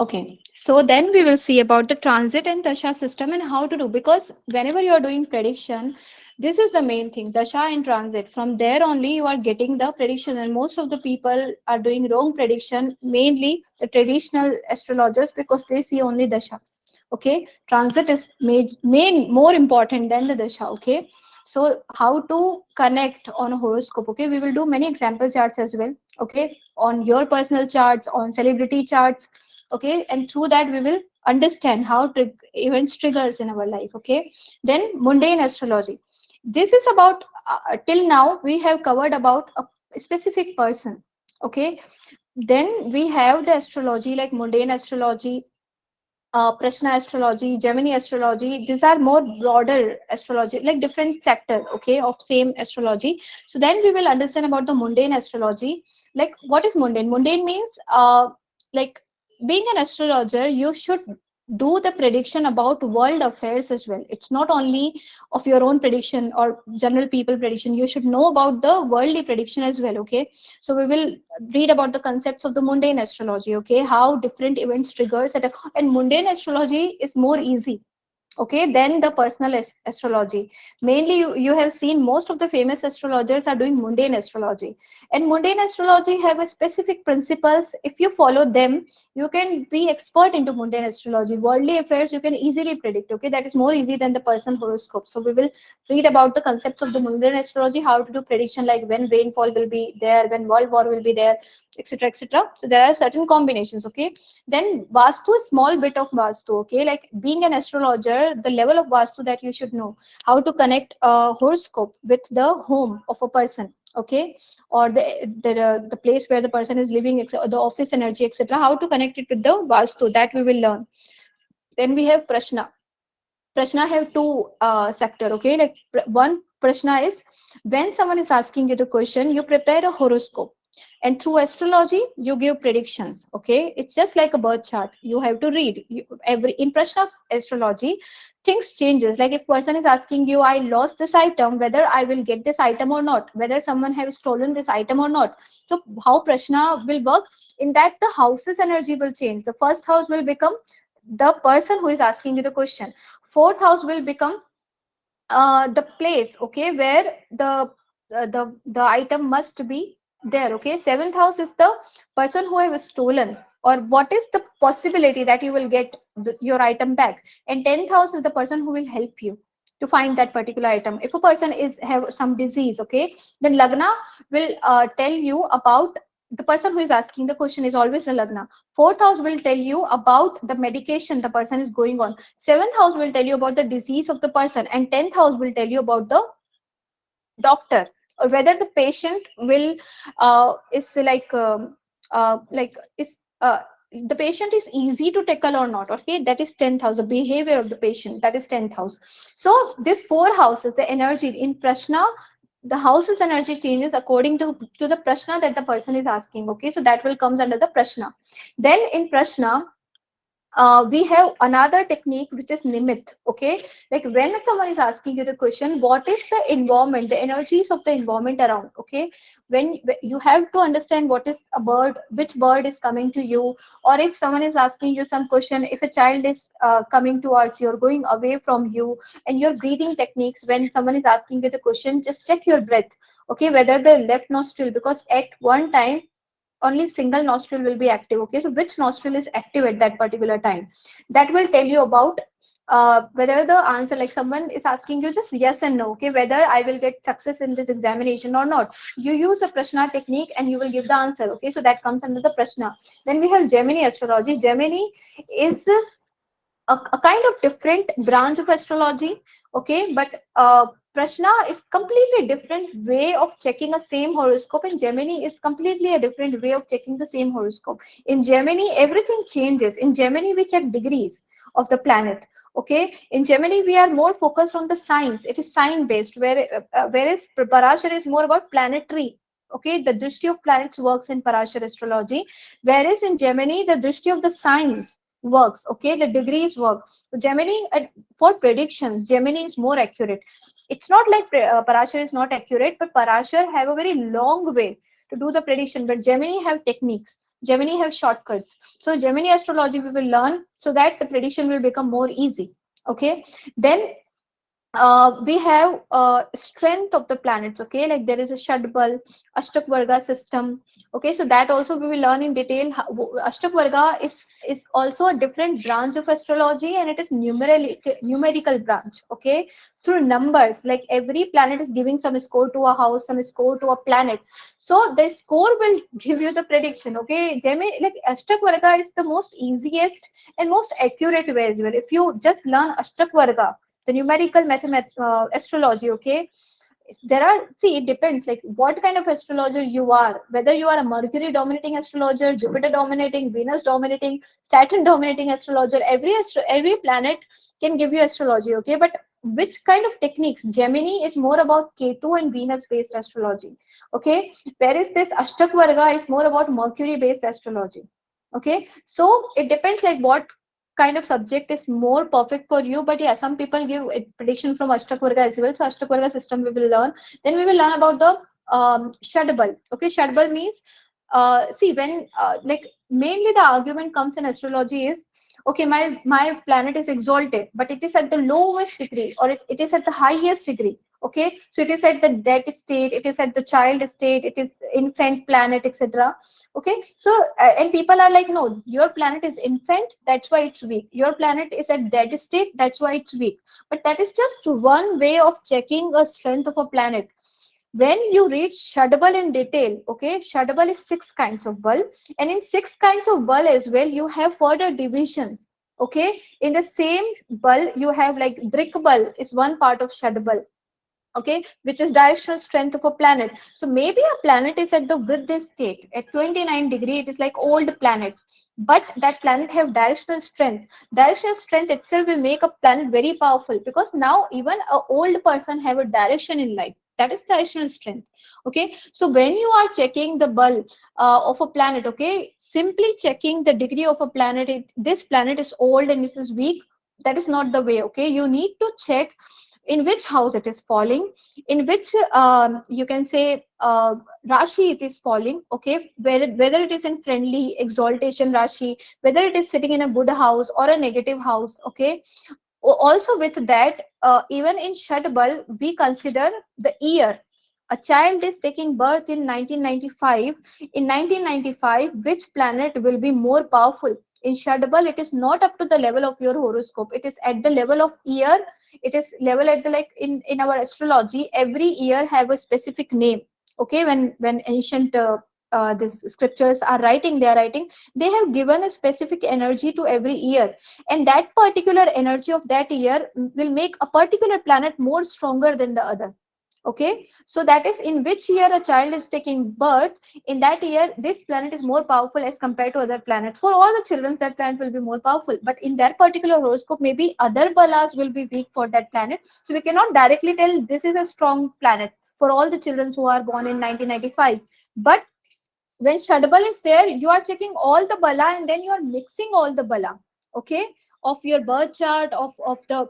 Okay, so then we will see about the transit and dasha system and how to do, because whenever you are doing prediction, this is the main thing, dasha and transit. From there only you are getting the prediction, and most of the people are doing wrong prediction, mainly the traditional astrologers, because they see only dasha. Okay, transit is main more important than the dasha. Okay, so how to connect on a horoscope? Okay, we will do many example charts as well. Okay, on your personal charts, on celebrity charts. Okay, and through that we will understand how events triggers in our life. Okay, then mundane astrology. This is about till now we have covered about a specific person. Okay, then we have the astrology like mundane astrology, Prashna astrology, Gemini astrology. These are more broader astrology, like different sector, okay, of same astrology. So then we will understand about the mundane astrology. Like what is mundane? Mundane means like being an astrologer, you should do the prediction about world affairs as well. It's not only of your own prediction or general people prediction. You should know about the worldly prediction as well. Okay, so we will read about the concepts of the mundane astrology. Okay, how different events triggers and mundane astrology is more easy, okay, then the personal astrology. Mainly you have seen most of the famous astrologers are doing mundane astrology, and mundane astrology have a specific principles. If you follow them, you can be expert into mundane astrology. Worldly affairs you can easily predict. Okay, that is more easy than the personal horoscope. So we will read about the concepts of the mundane astrology, how to do prediction, like when rainfall will be there, when world war will be there, etc, etc. So there are certain combinations. Okay, then vastu is small bit of vastu. Okay, like being an astrologer, the level of vastu that you should know, how to connect a horoscope with the home of a person. Okay, or the place where the person is living, the office energy, etc. How to connect it with the vastu, that we will learn. Then we have prashna. Prashna have two sector. Okay, like one prashna is when someone is asking you the question, you prepare a horoscope, and through astrology you give predictions. Okay, it's just like a birth chart. You have to read every in prashna astrology. Things changes, like if person is asking you, I lost this item, whether I will get this item or not, whether someone have stolen this item or not. So how prashna will work, in that the house's energy will change. The first house will become the person who is asking you the question. Fourth house will become the place, okay, where the item must be there. Okay, seventh house is the person who have stolen. or what is the possibility that you will get your item back. And 10th house is the person who will help you to find that particular item. If a person is have some disease, okay, then lagna will tell you about the person who is asking the question is always the lagna. Fourth house will tell you about the medication the person is going on. Seventh house will tell you about the disease of the person, and 10th house will tell you about the doctor, or whether the patient will is like is the patient is easy to tackle or not. Okay, that is 10th house. The behavior of the patient, that is 10th house. So this four houses, the energy in prashna, the house's energy changes according to the prashna that the person is asking. Okay, so that will comes under the prashna. Then in prashna, we have another technique which is nimit. Okay, like when someone is asking you the question, what is the environment, the energies of the environment around. Okay, when you have to understand what is a bird, which bird is coming to you, or if someone is asking you some question, if a child is coming towards you or going away from you, and your breathing techniques, when someone is asking you the question, just check your breath. Okay, whether the left nostril, because at one time only single nostril will be active. Okay, so which nostril is active at that particular time, that will tell you about whether the answer, like someone is asking you just yes and no, okay, whether I will get success in this examination or not. You use a prashna technique and you will give the answer. Okay, so that comes under the prashna. Then we have Gemini astrology. Gemini is a kind of different branch of astrology. Okay, but prashna is completely different way of checking a same horoscope, and Gemini is completely a different way of checking the same horoscope. In Gemini everything changes. In Gemini we check degrees of the planet. Okay, in Gemini we are more focused on the signs. It is sign based, whereas Parashar is more about planetary. Okay, the drishti of planets works in Parashar astrology, whereas in Gemini the drishti of the signs works. Okay, the degrees work. So Gemini, for predictions, Gemini is more accurate. It's not like Parashar is not accurate, but Parashar have a very long way to do the prediction, but Gemini have techniques. Gemini have shortcuts. So Gemini astrology we will learn so that the prediction will become more easy. Okay, then we have strength of the planets. Okay, like there is a Shadbal, Ashtak Varga system. Okay, so that also we will learn in detail. Ashtak Varga is also a different branch of astrology, and it is numerical branch. Okay, through numbers, like every planet is giving some score to a house, some score to a planet, so the score will give you the prediction. Okay, Gemini, like Ashtak Varga is the most easiest and most accurate way as well. If you just learn Ashtak Varga, the numerical astrology. Okay, there are, see, it depends like what kind of astrologer you are, whether you are a Mercury dominating astrologer, Jupiter dominating, Venus dominating, Saturn dominating astrologer. Every planet can give you astrology. Okay, but which kind of techniques? Gemini is more about Ketu and Venus based astrology. Okay, whereas this Ashtak Varga is more about Mercury based astrology. Okay, so it depends like what kind of subject is more perfect for you. But yeah, some people give a prediction from Ashtak Varga as well. So Ashtak Varga system we will learn. Then we will learn about the Shadbal. Okay, Shadbal means see, when like mainly the argument comes in astrology is, okay, my planet is exalted, but it is at the lowest degree, or it is at the highest degree. Okay, so it is at the dead state, it is at the child state, it is infant planet, etc. Okay, so and people are like, no, your planet is infant, that's why it's weak. Your planet is at dead state, that's why it's weak. But that is just one way of checking a strength of a planet. When you read Shadbal in detail, okay, Shadbal is 6 kinds of bal, and in 6 kinds of bal as well you have further divisions. Okay, in the same bal you have like Drikbal is one part of Shadbal. Okay, which is directional strength of a planet. So maybe a planet is at the Vriddhi state at 29 degree, it is like old planet, but that planet have directional strength. Directional strength itself will make a planet very powerful, because now even a old person have a direction in life. That is directional strength. Okay, so when you are checking the bulb of a planet, okay, simply checking the degree of a planet, this planet is old and this is weak, that is not the way. Okay, you need to check in which house it is falling, in which you can say rashi it is falling. Okay, whether it is in friendly exaltation rashi, whether it is sitting in a good house or a negative house. Okay, also with that, even in Shadbal we consider the year. a child is taking birth in 1995, in 1995, which planet will be more powerful? In Shadbal, it is not up to the level of your horoscope. It is at the level of year. It is level at the, like in our astrology, every year have a specific name. Okay, when ancient this scriptures are writing, they have given a specific energy to every year, and that particular energy of that year will make a particular planet more stronger than the other. Okay, so that is in which year a child is taking birth, in that year this planet is more powerful as compared to other planets. For all the children, that planet will be more powerful, but in their particular horoscope, maybe other balas will be weak for that planet. So we cannot directly tell this is a strong planet for all the children who are born in 1995. But when Shadbal is there, you are checking all the bala and then you are mixing all the bala, okay, of your birth chart, of the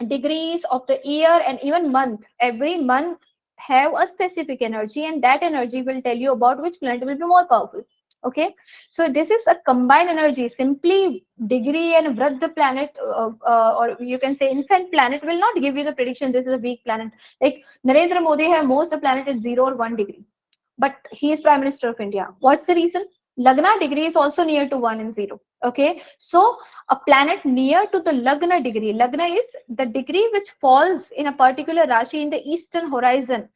degrees of the year and even month. Every month have a specific energy, and that energy will tell you about which planet will be more powerful. Okay, so this is a combined energy. Simply degree and Vrad planet, or you can say infant planet, will not give you the prediction this is a weak planet. Like Narendra Modi have most the planet at 0 or 1 degree, but he is Prime Minister of India. What's the reason? Lagna degree is also near to 1 and 0. Okay, so a planet near to the Lagna degree. Lagna is the degree which falls in a particular Rashi in the eastern horizon.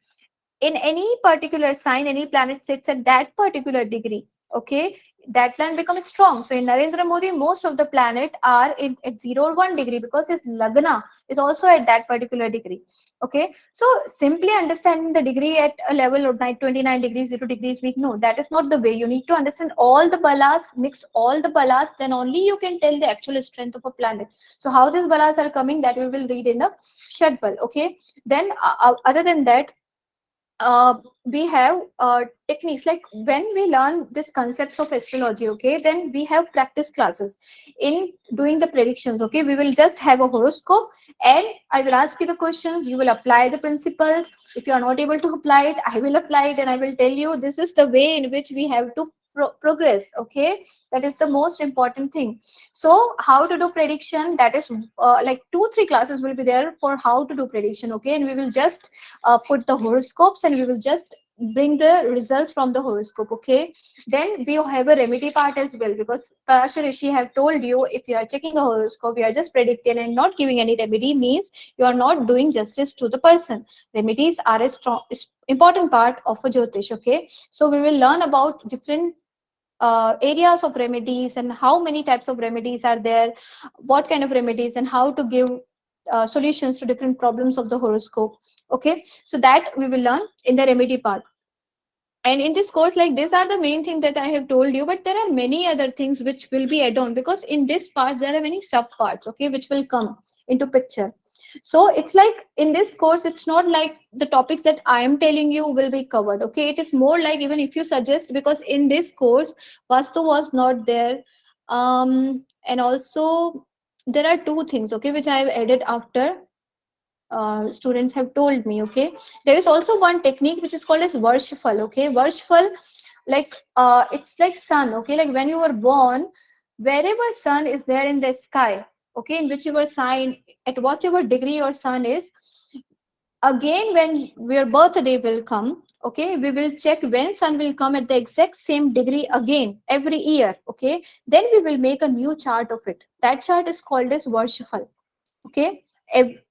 In any particular sign, any planet sits at that particular degree. Okay, that planet becomes strong. So in Narendra Modi, most of the planet are at 0 or 1 degree because his Lagna is also at that particular degree. Okay, so simply understanding the degree at a level of 29 degrees, 0 degrees weak, no, that is not the way. You need to understand all the balas, mix all the balas, then only you can tell the actual strength of a planet. So how these balas are coming, that we will read in the Shadbal. Okay, then other than that, we have techniques. Like when we learn this concepts of astrology, okay, then we have practice classes in doing the predictions. Okay, we will just have a horoscope and I will ask you the questions, you will apply the principles. If you are not able to apply it, I will apply it and I will tell you this is the way in which we have to progress. Okay, that is the most important thing. So how to do prediction, that is like 2-3 classes will be there for how to do prediction. Okay, and we will just put the horoscopes and we will just bring the results from the horoscope. Okay, then we have a remedy part as well, because Parashar Rishi have told you, if you are checking a horoscope, you are just predicting and not giving any remedy, means you are not doing justice to the person. Remedies are a strong important part of a Jyotish. Okay, so we will learn about different areas of remedies and how many types of remedies are there, what kind of remedies, and how to give solutions to different problems of the horoscope. Okay, so that we will learn in the remedy part. And in this course, like, these are the main thing that I have told you, but there are many other things which will be add on, because in this part there are many sub parts, okay, which will come into picture. So it's like in this course, it's not like the topics that I am telling you will be covered. Okay, it is more like, even if you suggest, because in this course Vastu was not there, and also there are two things, okay, which I have added after students have told me. Okay, there is also one technique which is called as Varshfal. Okay, Varshfal, like it's like sun. Okay, like when you were born, wherever sun is there in the sky, okay, in whichever sign, at whatever degree your sun is, again when your birthday will come, okay, we will check when sun will come at the exact same degree again every year. Okay, then we will make a new chart of it. That chart is called as Varshfal. Okay,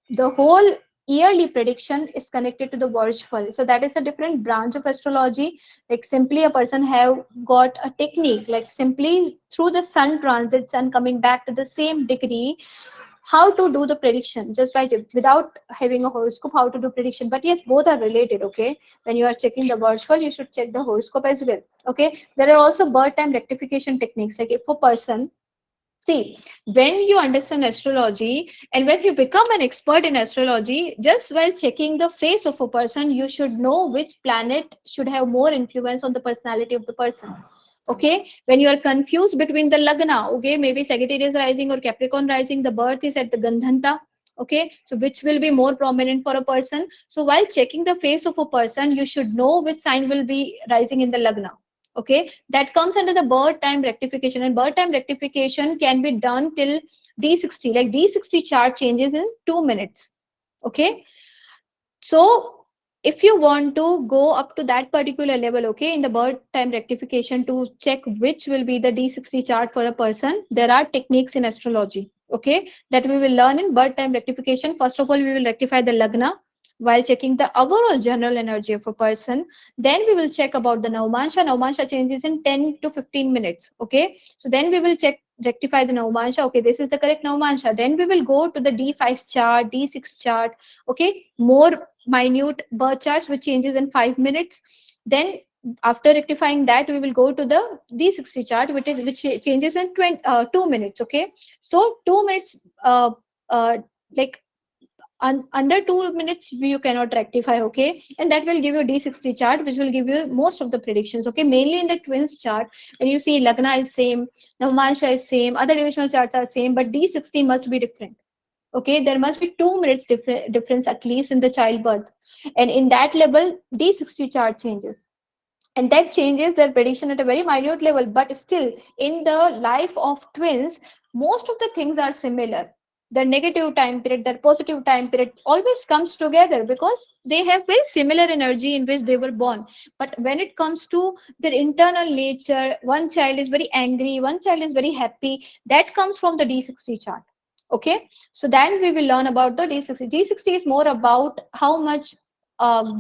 the whole yearly prediction is connected to the Varshfal. So that is a different branch of astrology. Like simply a person have got a technique, like simply through the sun transits and coming back to the same degree, how to do the prediction just by without having a horoscope, how to do prediction. But yes, both are related. Okay, when you are checking the Varshfal, you should check the horoscope as well. Okay, there are also birth time rectification techniques. Like if a person, see, when you understand astrology and when you become an expert in astrology, just while checking the face of a person, you should know which planet should have more influence on the personality of the person. Okay, when you are confused between the Lagna, okay, maybe Sagittarius rising or Capricorn rising, the birth is at the Gandhanta. Okay, so which will be more prominent for a person? So while checking the face of a person, you should know which sign will be rising in the Lagna. Okay, that comes under the birth time rectification, and birth time rectification can be done till D60. Like D60 chart changes in 2 minutes. Okay, so if you want to go up to that particular level, okay, in the birth time rectification to check which will be the D60 chart for a person, there are techniques in astrology, okay, that we will learn in birth time rectification. First of all, we will rectify the lagna while checking the overall general energy of a person. Then we will check about the Navamansha. Navamansha changes in 10 to 15 minutes, okay. So then we will check, rectify the Navamansha. Okay, this is the correct Navamansha. Then we will go to the D5 chart, D6 chart, okay, more minute birth charts which changes in 5 minutes. Then after rectifying that, we will go to the D60 chart, which changes in 2 minutes, okay. So 2 minutes, uh, like under 2 minutes you cannot rectify, okay, and that will give you D60 chart, which will give you most of the predictions, okay. Mainly in the twins chart, when you see lagna is same, navamansha is same, other divisional charts are same, but D60 must be different, okay. There must be 2 minutes difference at least in the childbirth, and in that level D60 chart changes, and that changes their prediction at a very minute level. But still, in the life of twins, most of the things are similar. The negative time period, their positive time period always comes together because they have very similar energy in which they were born. But when it comes to their internal nature, one child is very angry, one child is very happy, that comes from the D60 chart, okay. So then we will learn about the D60. D60 is more about how much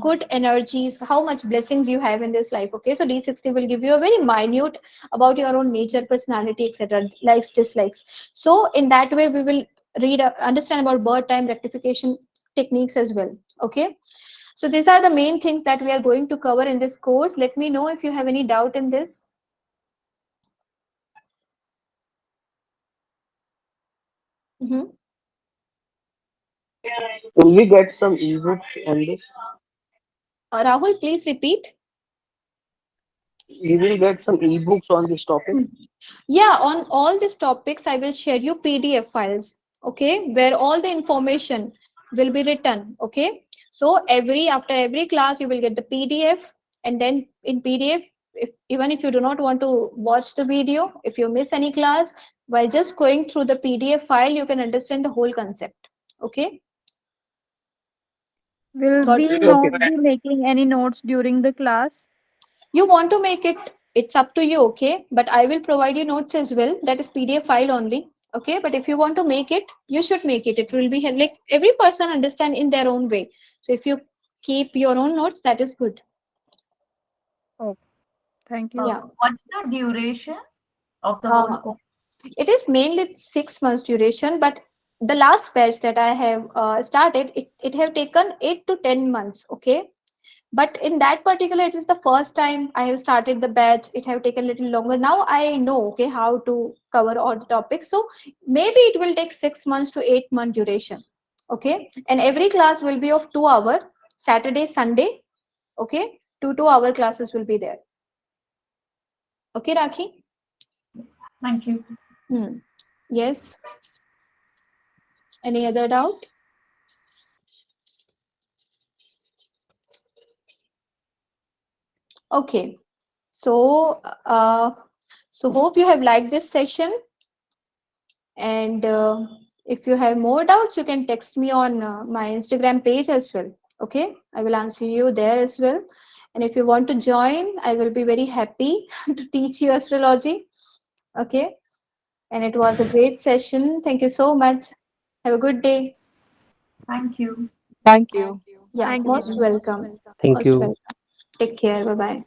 good energies, how much blessings you have in this life, okay. So D60 will give you a very minute about your own nature, personality, etc., likes, dislikes. So in that way we will understand about birth time rectification techniques as well, okay. So these are the main things that we are going to cover in this course. Let me know if you have any doubt in this. Mhm. Will we get some ebooks on this? Rahul, please repeat. We will get some ebooks on this topic. Yeah, on all these topics, I will share you PDF files, okay, where all the information will be written, okay. So after every class, you will get the PDF, and then in PDF, even if you do not want to watch the video, if you miss any class, while just going through the PDF file, you can understand the whole concept, okay. Will Got we it? not be making any notes during the class? You want to make it, it's up to you, okay, but I will provide you notes as well, that is PDF file only, okay. But if you want to make it, you should make it. It will be like every person understand in their own way. So if you keep your own notes, that is good. Oh, thank you. Yeah. What's the duration of the whole uh, course? it is mainly 6 months duration, but the last batch that I have started, it have taken 8 to 10 months, okay. But in that particular, it is the first time I have started the batch. It have taken a little longer. Now I know, okay, how to cover all the topics. So maybe it will take 6 months to 8 month duration, okay. And every class will be of 2 hour, Saturday, Sunday, okay. 2 2 hour classes will be there, okay, Rakhi. Thank you. Yes. Any other doubt? Okay. So hope you have liked this session. And if you have more doubts, you can text me on my Instagram page as well, okay. I will answer you there as well. And if you want to join, I will be very happy to teach you astrology, okay. And it was a great session. Thank you so much. Have a good day. Thank you. Thank you. Yeah, Thank you. most welcome. Thank Most you. welcome. Take care. Bye bye.